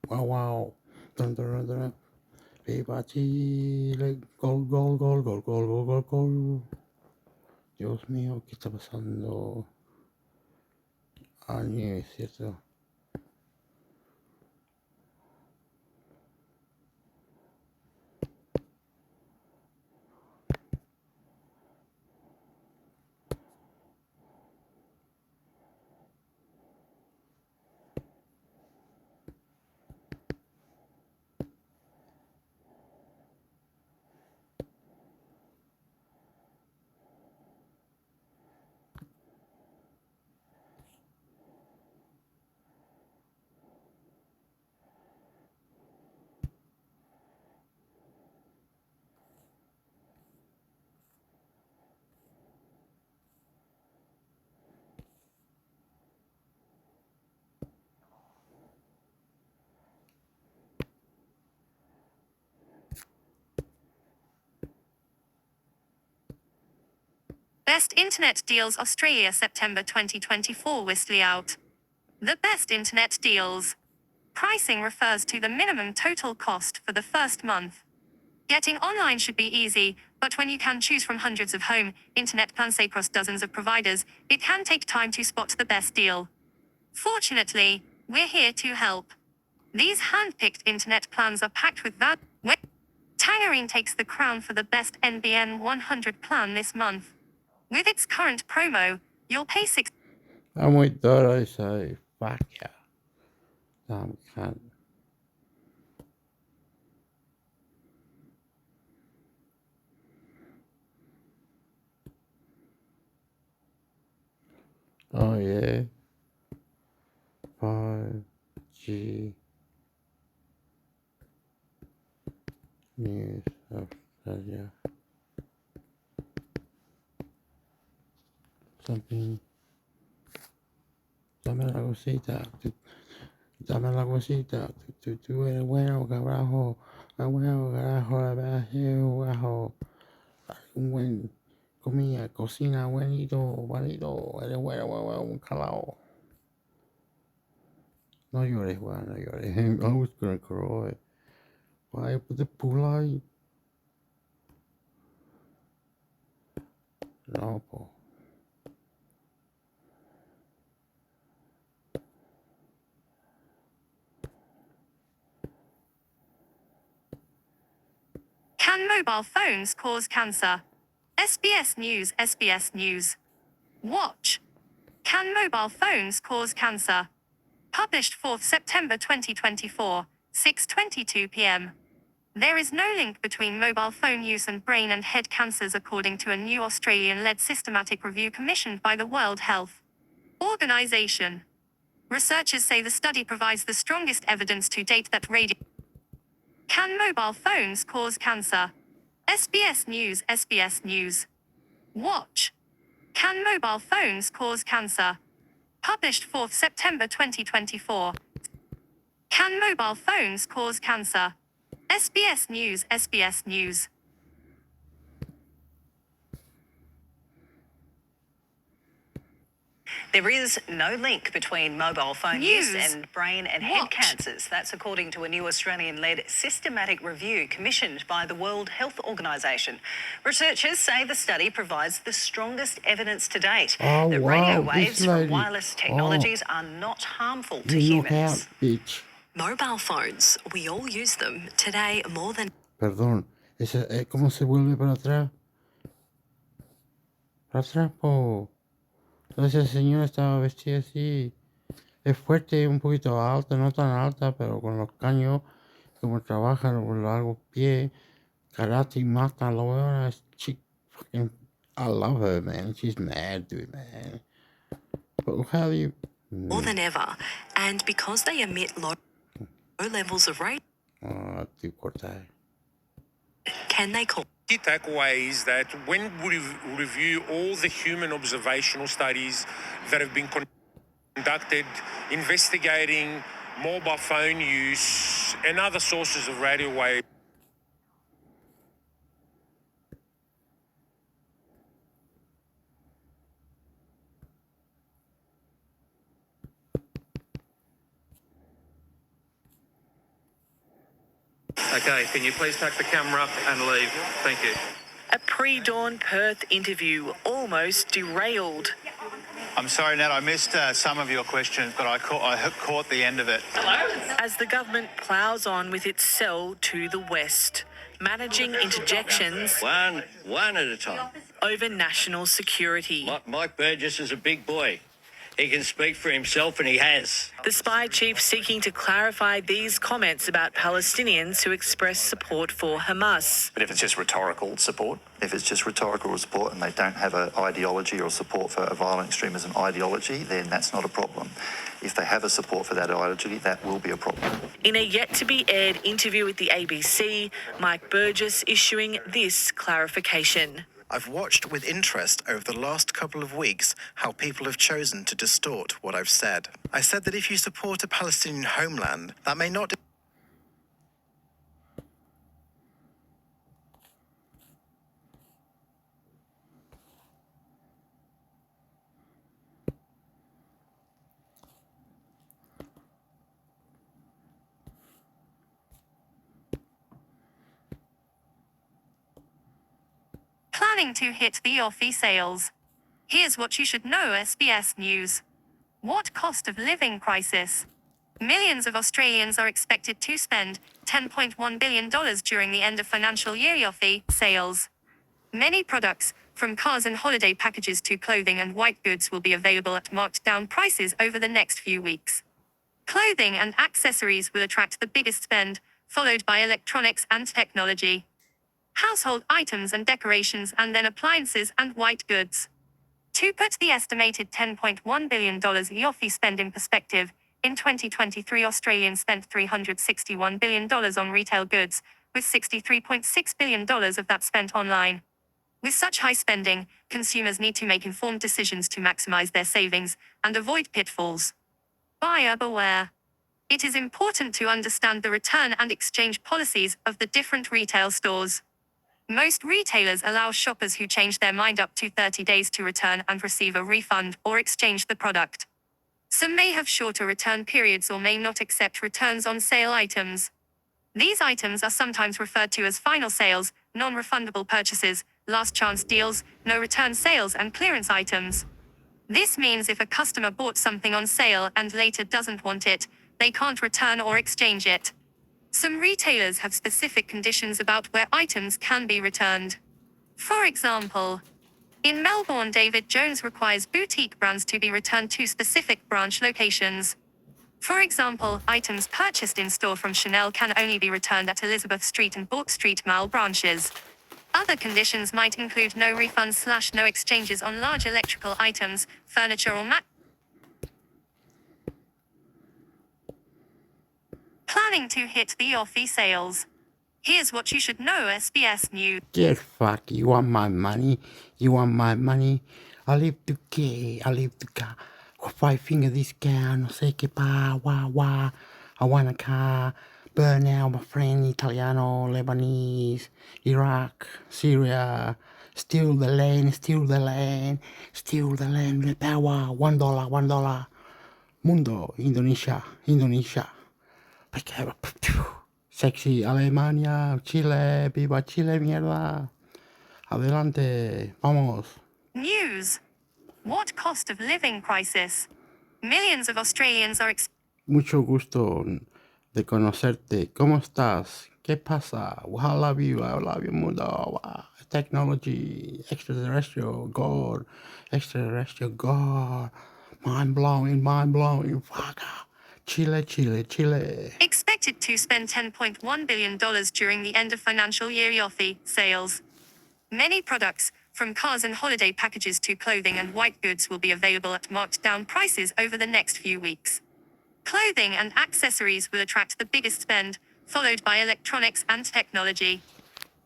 Wow. Dun, dun, dun. Viva Chile. Gol, gol, gol, gol, gol, gol, gol, gol. Dios mío, ¿qué está pasando? Ah, nieve, ¿cierto?
Best Internet Deals Australia September 2024 Whistly out. The best internet deals. Pricing refers to the minimum total cost for the first month. Getting online should be easy, but when you can choose from hundreds of home internet plans across dozens of providers, it can take time to spot the best deal. Fortunately, we're here to help. These hand-picked internet plans are packed with value. Tangerine takes the crown for the best NBN 100 plan this month. With its current promo, you'll pay
I'm with Doro, so fuck yeah. Damn cunt. Oh yeah. 5G News Australia. Something. Dame la cosita. Dame la cosita. Tú eres bueno, carajo. Bueno, carajo. Abajo. Un buen comida, cocina, buenito. Eres bueno, un calao. No llores, Juan, no llores. I was gonna cry. Why put the pool light? No, po.
Can mobile phones cause cancer? SBS News, SBS News. Watch. Can mobile phones cause cancer? Published 4th September 2024, 6:22 p.m. There is no link between mobile phone use and brain and head cancers according to a new Australian-led systematic review commissioned by the World Health Organization. Researchers say the study provides the strongest evidence to date that Can mobile phones cause cancer? SBS News, SBS News. Watch. Can mobile phones cause cancer? Published 4th September 2024. Can mobile phones cause cancer? SBS News, SBS News.
There is no link between mobile phone use and brain and head cancers. That's according to a new Australian-led systematic review commissioned by the World Health Organization. Researchers say the study provides the strongest evidence to date that radio waves from wireless technologies are not harmful to humans.
Mobile phones, we all use them today more than...
Perdón, ¿cómo se vuelve para atrás? Para atrás, po. Entonces esa señora estaba vestida así. Es fuerte, un poquito alta, no tan alta, pero con los caños, como trabaja con largo pie, karate y mata a la hora. I love her, man. She's mad, dude, man. But how do you...
more than ever, and because they emit low levels of radiation, can they cause...
The takeaway is that when we review all the human observational studies that have been conducted investigating mobile phone use and other sources of radio waves,
Okay, can you please pack the camera up and leave? Thank you.
A pre-dawn Perth interview almost derailed.
I'm sorry, Nat, I missed some of your questions, but I caught the end of it.
As the government ploughs on with its sell to the west, managing interjections
One at a time.
over national security.
Mike Burgess is a big boy. He can speak for himself, and he has.
The spy chief seeking to clarify these comments about Palestinians who express support for Hamas.
But if it's just rhetorical support, and they don't have an ideology or support for a violent extremism ideology, then that's not a problem. If they have a support for that ideology, that will be a problem.
In a yet-to-be-aired interview with the ABC, Mike Burgess issuing this clarification.
I've watched with interest over the last couple of weeks how people have chosen to distort what I've said. I said that if you support a Palestinian homeland, that may not...
Planning to hit the Aussie sales. Here's what you should know, SBS News. What cost of living crisis? Millions of Australians are expected to spend $10.1 billion during the end of financial year Aussie sales. Many products, from cars and holiday packages to clothing and white goods, will be available at marked down prices over the next few weeks. Clothing and accessories will attract the biggest spend, followed by electronics and technology. Household items and decorations, and then appliances and white goods. To put the estimated $10.1 billion Aussie spend in perspective, in 2023 Australians spent $361 billion on retail goods, with $63.6 billion of that spent online. With such high spending, consumers need to make informed decisions to maximize their savings and avoid pitfalls. Buyer beware. It is important to understand the return and exchange policies of the different retail stores. Most retailers allow shoppers who change their mind up to 30 days to return and receive a refund or exchange the product. Some may have shorter return periods or may not accept returns on sale items. These items are sometimes referred to as final sales, non-refundable purchases, last chance deals, no return sales and clearance items. This means if a customer bought something on sale and later doesn't want it, they can't return or exchange it. Some retailers have specific conditions about where items can be returned. For example, in Melbourne, David Jones requires boutique brands to be returned to specific branch locations. For example, items purchased in store from Chanel can only be returned at Elizabeth Street and Bourke Street Mall branches. Other conditions might include no refunds / no exchanges on large electrical items, furniture or Planning to hit the Offie sales. Here's what you should know, SBS News.
Get fucked. You want my money? You want my money? I live to gay. I live to car. 5 finger discount. No sé qué pa. Wah wah. I want a car. Burn out my friend. Italiano, Lebanese, Iraq, Syria. Steal the land. Steal the land. Steal the land. The power. $1. $1. Mundo. Indonesia. Indonesia. Sexy Alemania, Chile, viva Chile, mierda. Adelante, vamos.
News. What cost of living crisis? Millions of Australians are
Mucho gusto de conocerte. ¿Cómo estás? ¿Qué pasa? I love you, mundo. Technology, extraterrestrial, God, mind blowing, fuck. Chile.
expected to spend $10.1 billion during the end of financial year Offie sales. Many products, from cars and holiday packages to clothing and white goods, will be available at marked down prices over the next few weeks. Clothing and accessories will attract the biggest spend, followed by electronics and technology,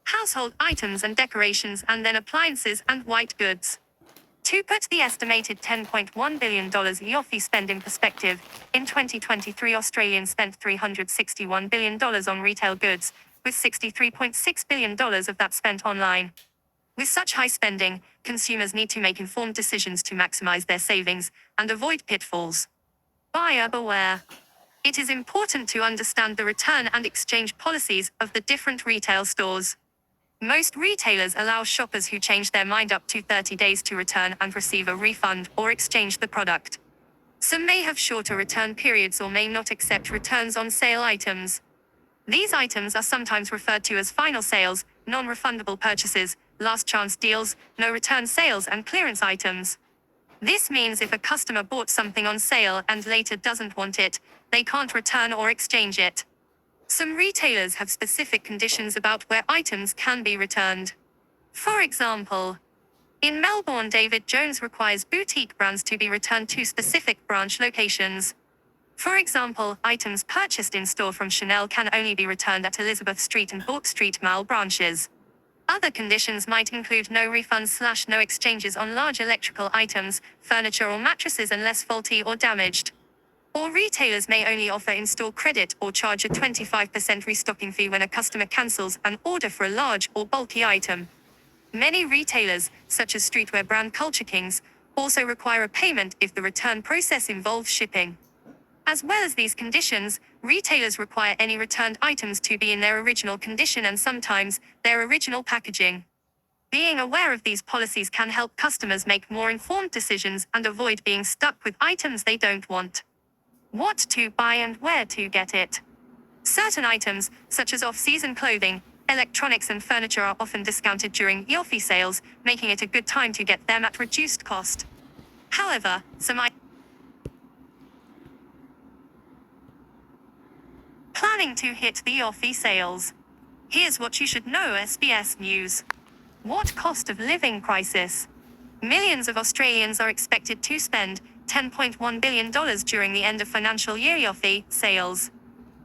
household items and decorations, and then appliances and white goods. To put the estimated $10.1 billion Offie spend in perspective, in 2023 Australians spent $361 billion on retail goods, with $63.6 billion of that spent online. With such high spending, consumers need to make informed decisions to maximize their savings and avoid pitfalls. Buyer beware. It is important to understand the return and exchange policies of the different retail stores. Most retailers allow shoppers who change their mind up to 30 days to return and receive a refund or exchange the product. Some may have shorter return periods or may not accept returns on sale items. These items are sometimes referred to as final sales, non-refundable purchases, last chance deals, no return sales and clearance items. This means if a customer bought something on sale and later doesn't want it, they can't return or exchange it. Some retailers have specific conditions about where items can be returned. For example, in Melbourne, David Jones requires boutique brands to be returned to specific branch locations. For example, items purchased in store from Chanel can only be returned at Elizabeth Street and Bourke Street Mall branches. Other conditions might include no refunds / no exchanges on large electrical items, furniture or mattresses unless faulty or damaged. Or retailers may only offer in-store credit or charge a 25% restocking fee when a customer cancels an order for a large or bulky item. Many retailers, such as streetwear brand Culture Kings, also require a payment if the return process involves shipping. As well as these conditions, retailers require any returned items to be in their original condition and sometimes their original packaging. Being aware of these policies can help customers make more informed decisions and avoid being stuck with items they don't want. What to buy and where to get it. Certain items, such as off-season clothing, electronics and furniture, are often discounted during Offie sales, making it a good time to get them at reduced cost. However, some planning to hit the Offie sales. Here's what you should know, SBS News. What cost of living crisis? Millions of Australians are expected to spend $10.1 billion during the end of financial year Offie sales.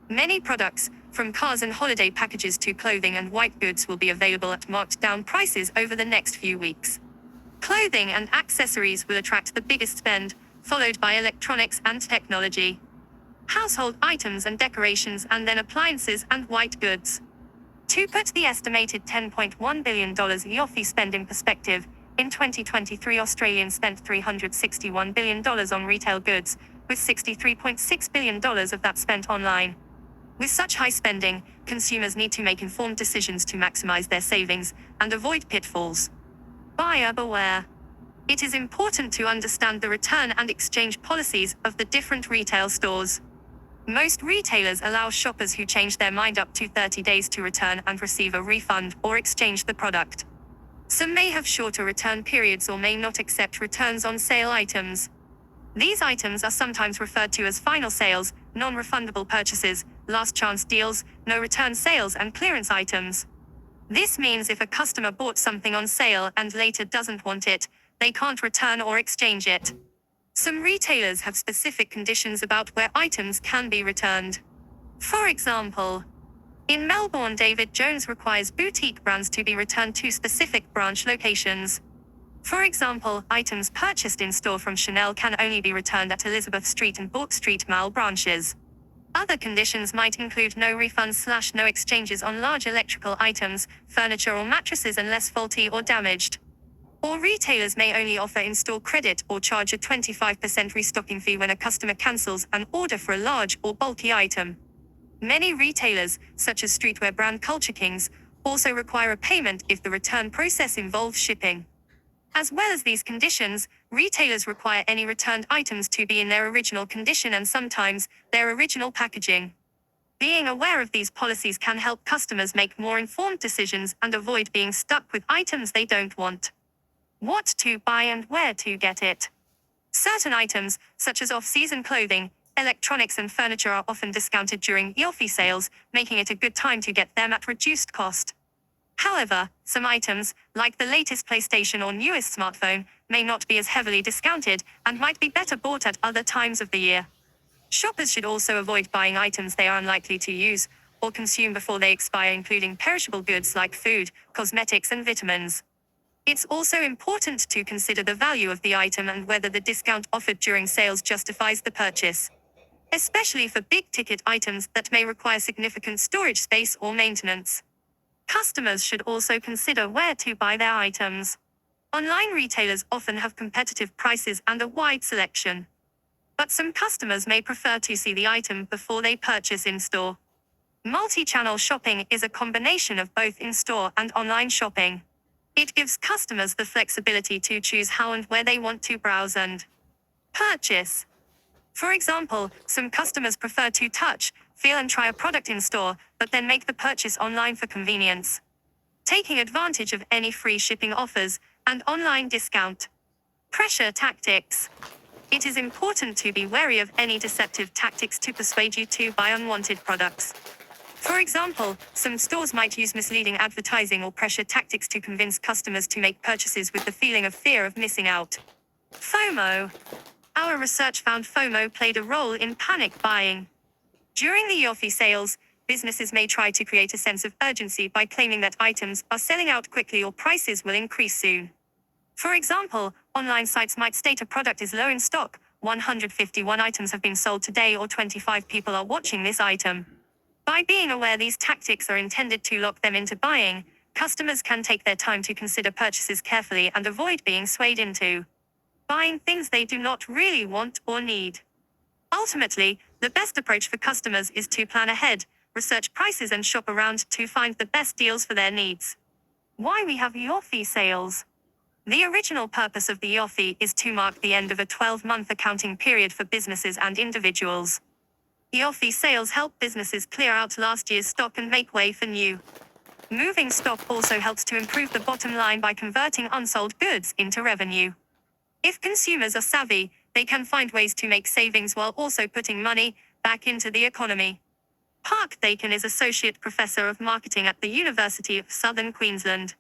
Many products, from cars and holiday packages to clothing and white goods, will be available at marked down prices over the next few weeks. Clothing and accessories will attract the biggest spend, followed by electronics and technology, household items and decorations, and then appliances and white goods. To put the estimated $10.1 billion Offie spend in perspective, in 2023 Australians spent $361 billion on retail goods, with $63.6 billion of that spent online. With such high spending, consumers need to make informed decisions to maximize their savings and avoid pitfalls. Buyer beware. It is important to understand the return and exchange policies of the different retail stores. Most retailers allow shoppers who change their mind up to 30 days to return and receive a refund or exchange the product. Some may have shorter return periods or may not accept returns on sale items. These items are sometimes referred to as final sales, non-refundable purchases, last chance deals, no return sales, and clearance items. This means if a customer bought something on sale and later doesn't want it, they can't return or exchange it. Some retailers have specific conditions about where items can be returned. For example, in Melbourne, David Jones requires boutique brands to be returned to specific branch locations. For example, items purchased in store from Chanel can only be returned at Elizabeth Street and Bourke Street Mall branches. Other conditions might include no refunds / no exchanges on large electrical items, furniture or mattresses unless faulty or damaged. Or retailers may only offer in-store credit or charge a 25% restocking fee when a customer cancels an order for a large or bulky item. Many retailers, such as streetwear brand Culture Kings, also require a payment if the return process involves shipping. As well as these conditions, retailers require any returned items to be in their original condition and sometimes their original packaging. Being aware of these policies can help customers make more informed decisions and avoid being stuck with items they don't want. What to buy and where to get it. Certain items, such as off-season clothing, electronics and furniture are often discounted during EOFI sales, making it a good time to get them at reduced cost. However, some items, like the latest PlayStation or newest smartphone, may not be as heavily discounted and might be better bought at other times of the year. Shoppers should also avoid buying items they are unlikely to use or consume before they expire, including perishable goods like food, cosmetics and vitamins. It's also important to consider the value of the item and whether the discount offered during sales justifies the purchase. Especially for big-ticket items that may require significant storage space or maintenance. Customers should also consider where to buy their items. Online retailers often have competitive prices and a wide selection. But some customers may prefer to see the item before they purchase in-store. Multi-channel shopping is a combination of both in-store and online shopping. It gives customers the flexibility to choose how and where they want to browse and purchase. For example, some customers prefer to touch, feel and try a product in store, but then make the purchase online for convenience. Taking advantage of any free shipping offers and online discount. Pressure tactics. It is important to be wary of any deceptive tactics to persuade you to buy unwanted products. For example, some stores might use misleading advertising or pressure tactics to convince customers to make purchases with the feeling of fear of missing out. FOMO. Our research found FOMO played a role in panic buying. During the EOFI sales, businesses may try to create a sense of urgency by claiming that items are selling out quickly or prices will increase soon. For example, online sites might state a product is low in stock, 151 items have been sold today, or 25 people are watching this item. By being aware these tactics are intended to lock them into buying, customers can take their time to consider purchases carefully and avoid being swayed into buying things they do not really want or need. Ultimately, the best approach for customers is to plan ahead, research prices and shop around to find the best deals for their needs. Why we have EOFI sales? The original purpose of the EOFI is to mark the end of a 12-month accounting period for businesses and individuals. EOFI sales help businesses clear out last year's stock and make way for new. Moving stock also helps to improve the bottom line by converting unsold goods into revenue. If consumers are savvy, they can find ways to make savings while also putting money back into the economy. Park Dakin is Associate Professor of Marketing at the University of Southern Queensland.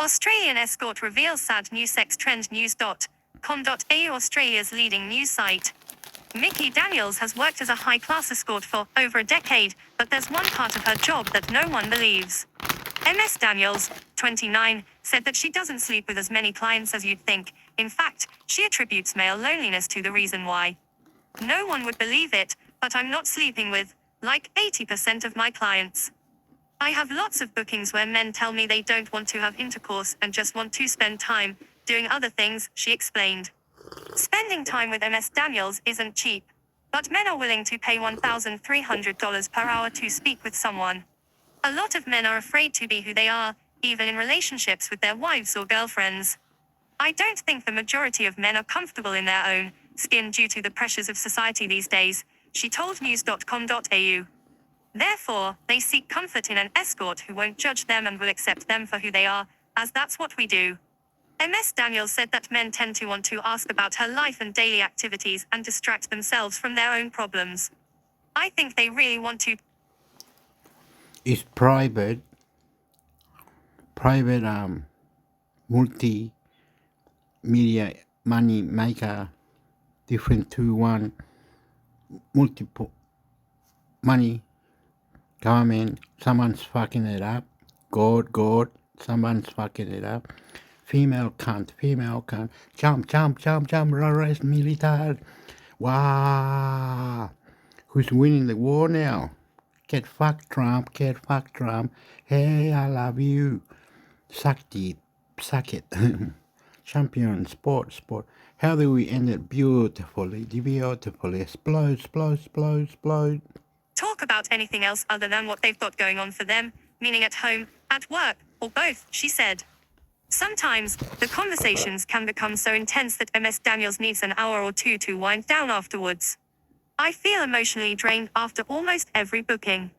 Australian escort reveals sad new sex trend news.com.au, Australia's leading news site. Mickey Daniels has worked as a high-class escort for over a decade, but there's one part of her job that no one believes. MS Daniels, 29, said that she doesn't sleep with as many clients as you'd think. In fact, she attributes male loneliness to the reason why. No one would believe it, but I'm not sleeping with, like, 80% of my clients. I have lots of bookings where men tell me they don't want to have intercourse and just want to spend time doing other things, she explained. Spending time with MS Daniels isn't cheap, but men are willing to pay $1,300 per hour to speak with someone. A lot of men are afraid to be who they are, even in relationships with their wives or girlfriends. I don't think the majority of men are comfortable in their own skin due to the pressures of society these days, she told news.com.au. Therefore, they seek comfort in an escort who won't judge them and will accept them for who they are, as that's what we do. MS Daniels said that men tend to want to ask about her life and daily activities and distract themselves from their own problems. I think they really want to.
It's private multimedia money maker, different to one multiple money. Government, someone's fucking it up. God, someone's fucking it up. Female cunt. Jump, arrest militar. Wow. Who's winning the war now? Get fucked, Trump. Hey, I love you. Suck it. Champion, sport. How do we end it beautifully? Explode.
Talk about anything else other than what they've got going on for them, meaning at home, at work, or both, she said. Sometimes, the conversations can become so intense that MS Daniels needs an hour or two to wind down afterwards. I feel emotionally drained after almost every booking.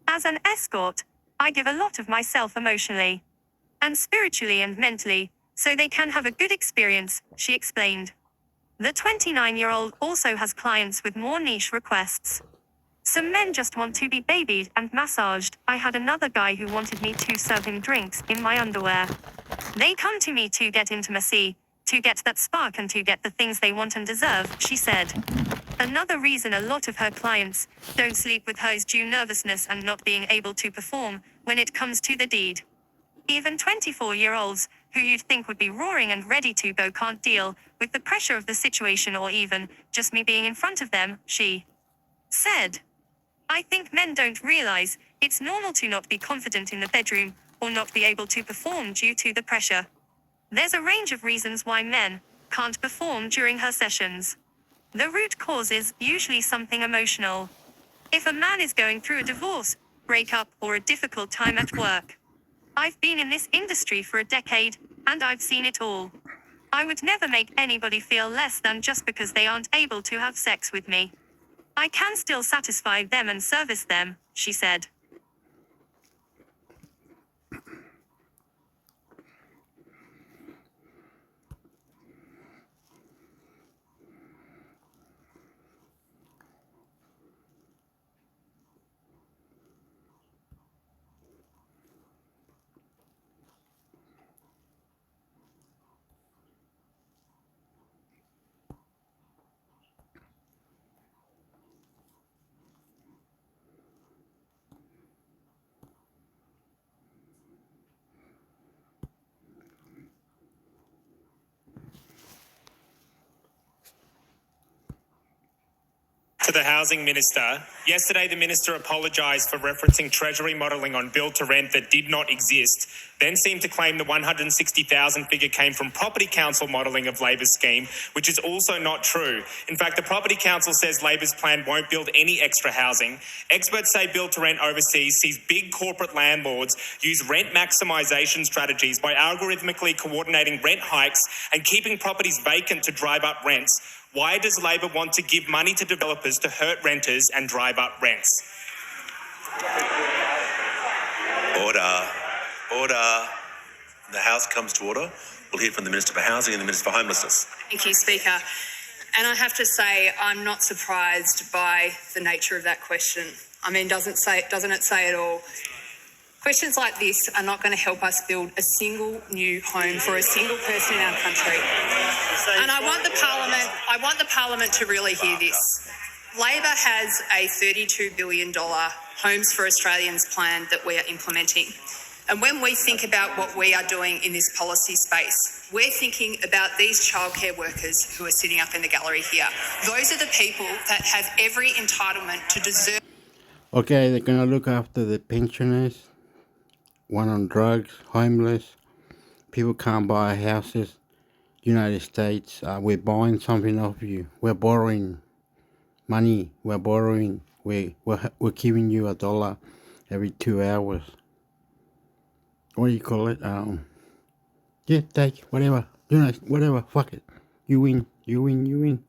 As an escort, I give a lot of myself emotionally, and spiritually and mentally, so they can have a good experience, she explained. The 29-year-old also has clients with more niche requests. Some men just want to be babied and massaged. I had another guy who wanted me to serve him drinks in my underwear. They come to me to get intimacy, to get that spark and to get the things they want and deserve, she said. Another reason a lot of her clients don't sleep with her is due nervousness and not being able to perform when it comes to the deed. Even 24-year-olds, who you'd think would be roaring and ready to go, can't deal with the pressure of the situation or even just me being in front of them, she said. I think men don't realize it's normal to not be confident in the bedroom or not be able to perform due to the pressure. There's a range of reasons why men can't perform during her sessions. The root cause is usually something emotional. If a man is going through a divorce, breakup, or a difficult time at work. I've been in this industry for a decade, and I've seen it all. I would never make anybody feel less than just because they aren't able to have sex with me. I can still satisfy them and service them, she said.
To the Housing Minister. Yesterday, the Minister apologised for referencing Treasury modelling on build to rent that did not exist, then seemed to claim the 160,000 figure came from Property Council modelling of Labor's scheme, which is also not true. In fact, the Property Council says Labor's plan won't build any extra housing. Experts say build to rent overseas sees big corporate landlords use rent maximisation strategies by algorithmically coordinating rent hikes and keeping properties vacant to drive up rents. Why does Labor want to give money to developers to hurt renters and drive up rents?
Order. The House comes to order. We'll hear from the Minister for Housing and the Minister for Homelessness.
Thank you, Speaker. And I have to say, I'm not surprised by the nature of that question. I mean, doesn't it say it all? Questions like this are not going to help us build a single new home for a single person in our country. And I want the Parliament to really hear this. Labor has a $32 billion Homes for Australians plan that we are implementing. And when we think about what we are doing in this policy space, we're thinking about these childcare workers who are sitting up in the gallery here. Those are the people that have every entitlement to deserve.
Okay, they're gonna look after the pensioners, one on drugs, homeless, people can't buy houses. United States, we're buying something off you. We're borrowing money. We're borrowing. We're giving you $1 every 2 hours. What do you call it? Yeah, take whatever. Whatever. Fuck it. You win. You win. You win.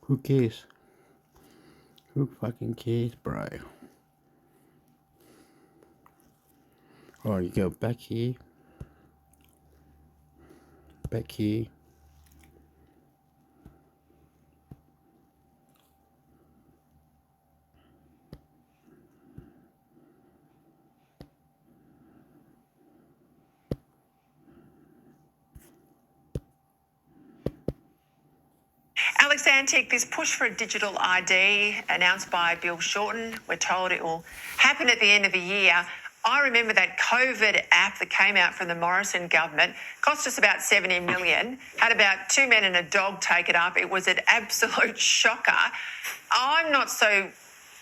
Who cares? Who fucking cares, bro? Oh, you go back here. Back here.
Alex Antic, this push for a digital ID announced by Bill Shorten, we're told it will happen at the end of the year. I remember that COVID app that came out from the Morrison government, cost us about $70 million, had about 2 men and a dog take it up. It was an absolute shocker. I'm not so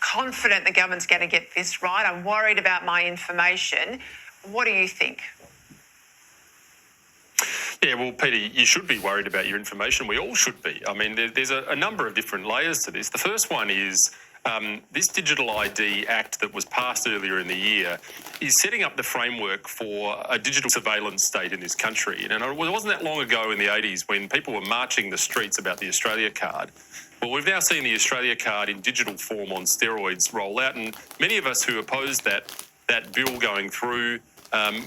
confident the government's going to get this right. I'm worried about my information. What do you think?
Yeah, well, Peter, you should be worried about your information. We all should be. I mean, there's a number of different layers to this. The first one is this Digital ID Act that was passed earlier in the year is setting up the framework for a digital surveillance state in this country. And it wasn't that long ago in the 80s when people were marching the streets about the Australia card. Well, we've now seen the Australia card in digital form on steroids roll out, and many of us who opposed that bill going through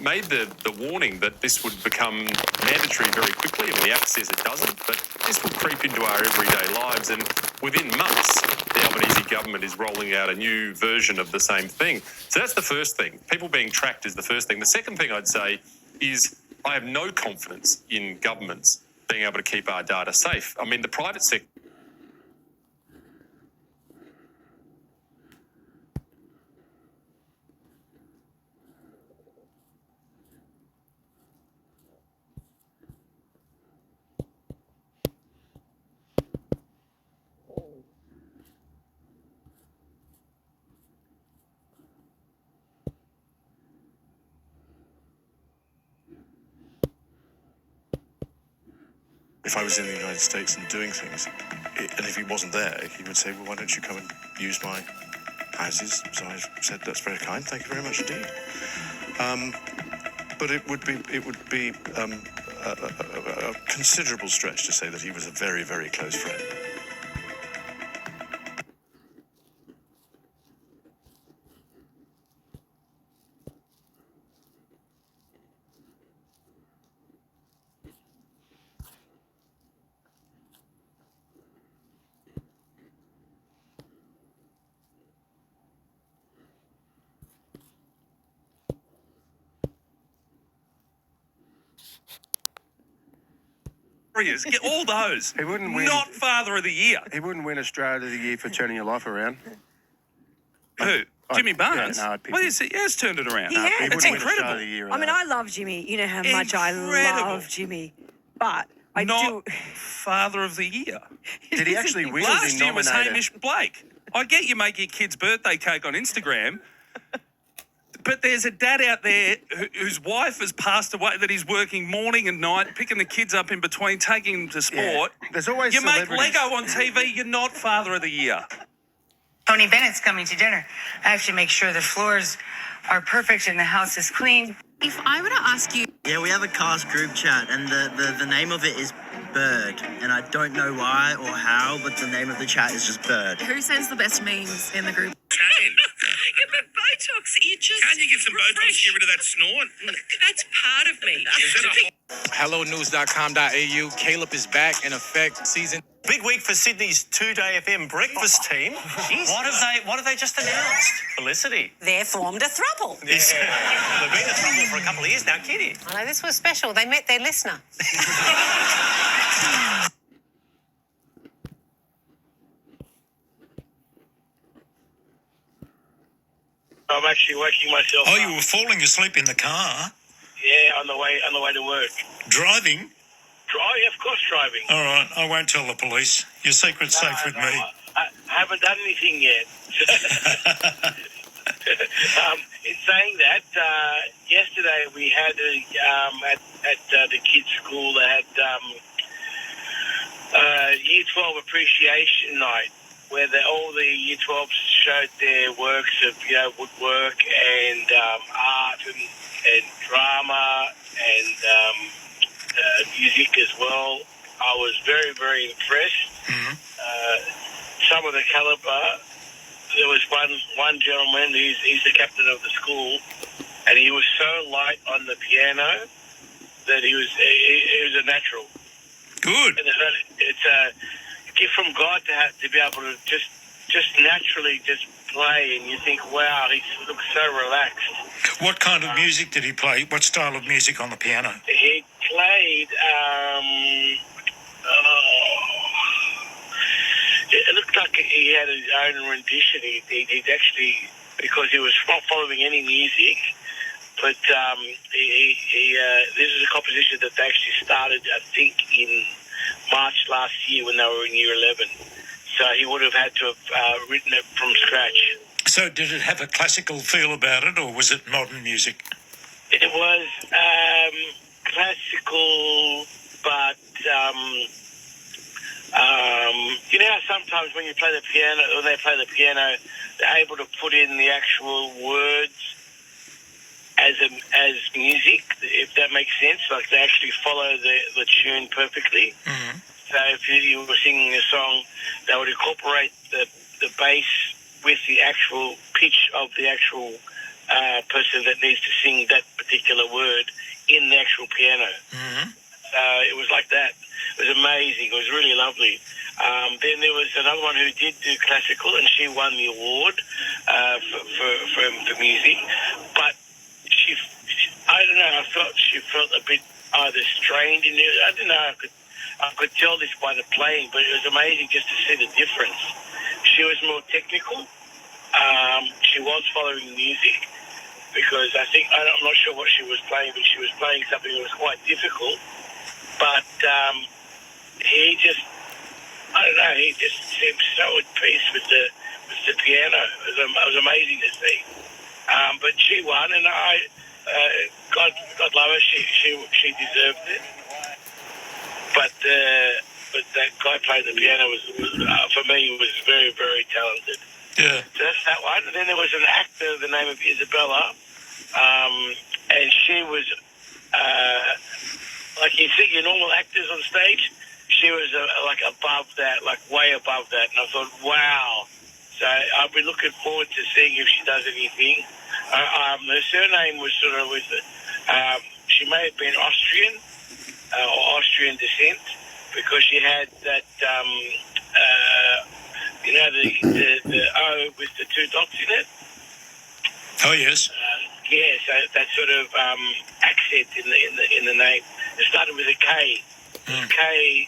made the warning that this would become mandatory very quickly, and the Act says it doesn't, but this will creep into our everyday lives, and within months, the Albanese government is rolling out a new version of the same thing. So that's the first thing. People being tracked is the first thing. The second thing I'd say is I have no confidence in governments being able to keep our data safe. I mean, the private sector
If I was in the United States and doing things, and if he wasn't there, he would say, well, why don't you come and use my houses? So I said, that's very kind, thank you very much indeed. But it would be a considerable stretch to say that he was a very, very close friend.
Get all those.
He wouldn't win.
Not Father of the Year.
He wouldn't win Australia of the Year for turning your life around.
Who? Jimmy Barnes?
Yeah, no,
well, he has turned it around.
He has.
That's incredible.
I mean, I love Jimmy. You know how much I love Jimmy. But I
Not Father of the Year.
Did he actually win?
Last year was Hamish Blake. I get you make your kid's birthday cake on Instagram, but there's a dad out there whose wife has passed away that he's working morning and night, picking the kids up in between, taking them to sport.
Yeah. There's always
you make
celebrities.
Lego on TV, you're not Father of the Year.
Tony Bennett's coming to dinner. I have to make sure the floors are perfect and the house is clean.
If I were to ask you...
Yeah, we have a cast group chat, and the name of it is Bird. And I don't know why or how, but the name of the chat is just Bird.
Who sends the best memes in the group?
Yeah, but Botox, you just...
Can't you get some Botox to get rid of that snort?
That's part of me.
HelloNews.com.au. Caleb is back in effect. Season
Big week for Sydney's 2-day FM breakfast team. What have they just announced? Felicity.
They're formed a throuple.
Yeah. They've been a throuple for a couple of years now, Kitty.
I know, this was special. They met their listener.
I'm actually waking myself up.
You were falling asleep in the car?
Yeah, on the way to work.
Driving?
Of course, driving.
All right, I won't tell the police. Your secret's safe with me.
I haven't done anything yet. In saying that, yesterday we had at the kids' school, they had Year 12 Appreciation Night, where all the Year 12s showed their works of woodwork and art and drama and music as well. I was very, very impressed. Some of the calibre. There was one gentleman. He's the captain of the school, and he was so light on the piano that he was a natural.
Good.
And it's a gift from God to be able to just naturally just play, and you think, wow, he looks so relaxed.
What kind of music did he play? What style of music on the piano?
He played. It looked like he had his own rendition. He'd actually, because he was not following any music, but this is a composition that they actually started, I think, in March last year when they were in Year 11. So he would have had to have written it from scratch.
So did it have a classical feel about it, or was it modern music?
It was classical, but you know how sometimes when you play the piano, or they play the piano, they're able to put in the actual words as music, if that makes sense. Like they actually follow the tune perfectly.
Mm-hmm.
So if you were singing a song, they would incorporate the bass with the actual pitch of the actual person that needs to sing that particular word in the actual piano.
Mm-hmm.
It was like that. It was amazing. It was really lovely. Then there was another one who did do classical, and she won the award for music. But I don't know, she felt a bit either strained in it. I don't know, I could tell this by the playing, but it was amazing just to see the difference. She was more technical. She was following music, because I'm not sure what she was playing, but she was playing something that was quite difficult. But he just seemed so at peace with the piano. It was amazing to see. But she won, and God love her, she deserved it. But that guy playing the piano was for me, was very, very talented.
Yeah.
So that's that one. And then there was an actor, the name of Isabella, and she was like you see your normal actors on stage. She was like above that, like way above that. And I thought, wow. So I'll be looking forward to seeing if she does anything. Her surname was sort of she may have been Austrian or Austrian descent, because she had that, the O with the two dots in it.
Oh yes.
Yeah, so that sort of accent in the name. It started with a K. K,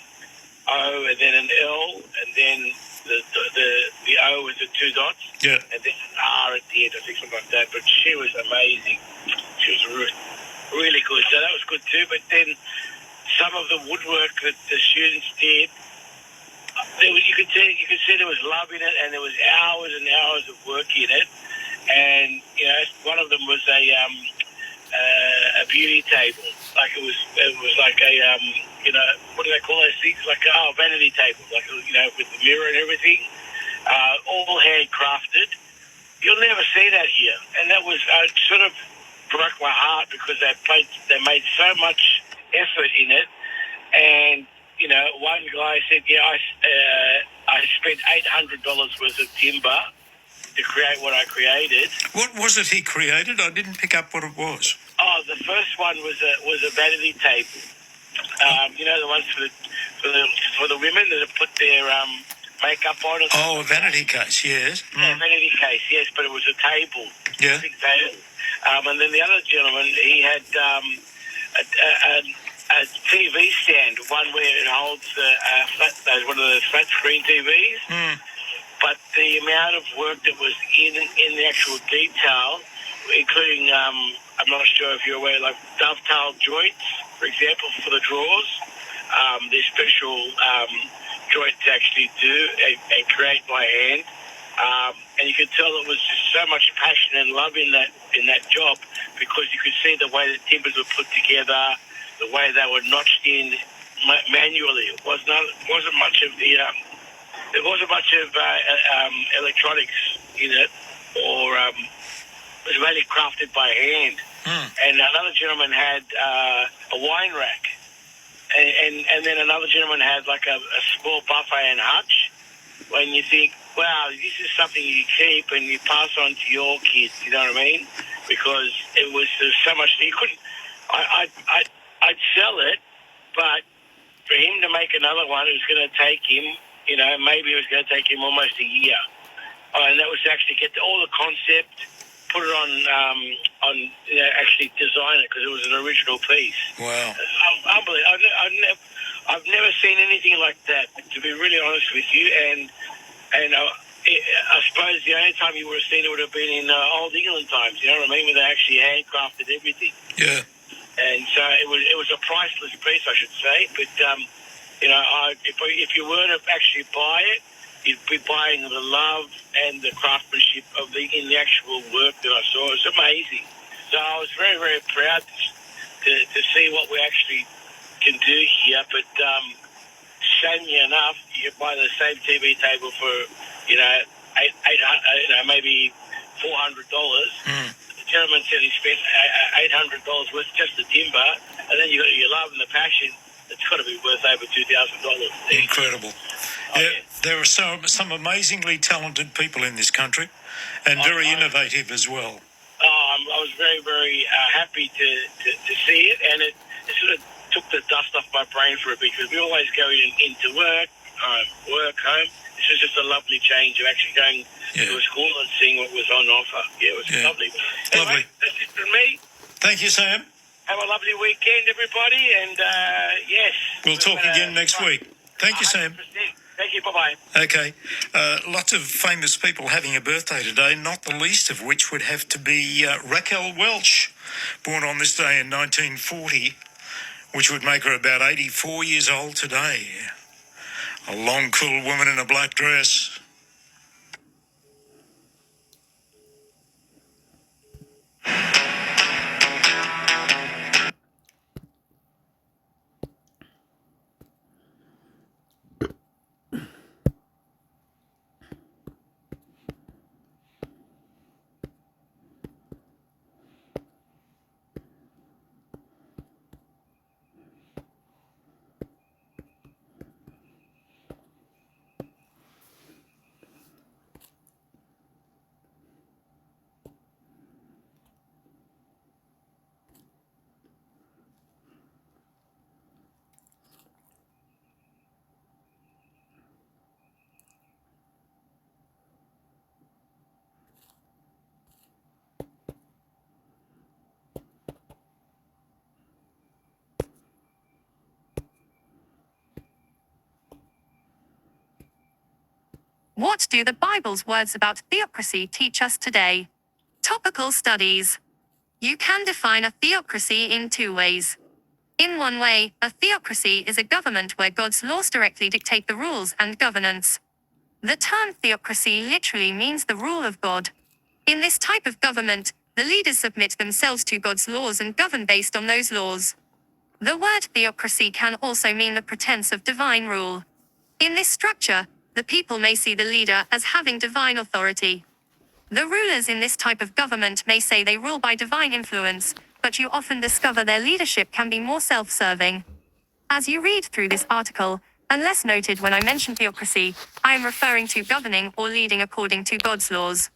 O, and then an L, and then the O with the two dots.
Yeah.
And then an R at the end, I think, something like that. But she was amazing. She was really good. So that was good too. But then some of the woodwork that the students did, you could see there was love in it, and there was hours and hours of work in it. And one of them was a beauty table. Like it was like a what do they call those things? Like vanity table, like with the mirror and everything, all handcrafted. You'll never see that here, and that was sort of broke my heart, because they made so much effort in it. And one guy said, I spent $800 worth of timber to create what I created.
What was it he created? I didn't pick up what it was.
Oh, the first one was a vanity table. The ones for for the women that have put their makeup on.
Oh, a vanity case, yes.
Yeah, vanity case, yes, but it was a table.
Yeah.
A big table. And then the other gentleman, he had a TV stand, one where it holds one of the flat screen TVs. But the amount of work that was in the actual detail, including, I'm not sure if you're aware, like dovetail joints, for example, for the drawers. There's special joints to actually do and create by hand. And you could tell it was just so much passion and love in that job, because you could see the way the timbers were put together, the way they were notched in manually. It wasn't much of the there wasn't much of electronics in it, or it was really crafted by hand. And another gentleman had a wine rack, and then another gentleman had like a small buffet and hutch. When you think, wow, this is something you keep and you pass on to your kids, you know what I mean? Because it was so much, you couldn't, I'd sell it, but for him to make another one, it was going to take him, maybe it was going to take him almost a year. And that was to actually get all the concept, put it on actually design it, because it was an original piece.
Wow.
Unbelievable. I've never seen anything like that, to be really honest with you. And I suppose the only time you would have seen it would have been in old England times, you know what I mean, where they actually handcrafted everything.
Yeah.
And so it was a priceless piece, I should say. But if you were to actually buy it, you'd be buying the love and the craftsmanship in the actual work that I saw. It was amazing. So I was very, very proud to see what we actually can do here. But shamefully enough, you buy the same TV table for maybe $400. The gentleman said he spent $800 worth just the timber, and then you got your love and the passion. It's got to be worth over $2,000.
Incredible. There are some amazingly talented people in this country, and very innovative as well.
I was very, very happy to see it, and it sort of took the dust off my brain for a bit, because we always go into work, home. This was just a lovely change of actually going to a school and seeing what was on offer. Yeah, it was lovely. Anyway,
Lovely.
That's it from me.
Thank you, Sam.
Have a lovely weekend, everybody, and yes.
We'll talk again next week. Thank you, Sam.
Thank you, bye-bye.
Okay. Lots of famous people having a birthday today, not the least of which would have to be Raquel Welch, born on this day in 1940, which would make her about 84 years old today. A long, cool woman in a black dress.
What do the Bible's words about theocracy teach us today? Topical studies. You can define a theocracy in two ways. In one way, a theocracy is a government where God's laws directly dictate the rules and governance. The term theocracy literally means the rule of God. In this type of government, the leaders submit themselves to God's laws and govern based on those laws. The word theocracy can also mean the pretense of divine rule. In this structure, the people may see the leader as having divine authority. The rulers in this type of government may say they rule by divine influence, but you often discover their leadership can be more self-serving. As you read through this article, unless noted when I mention theocracy, I am referring to governing or leading according to God's laws.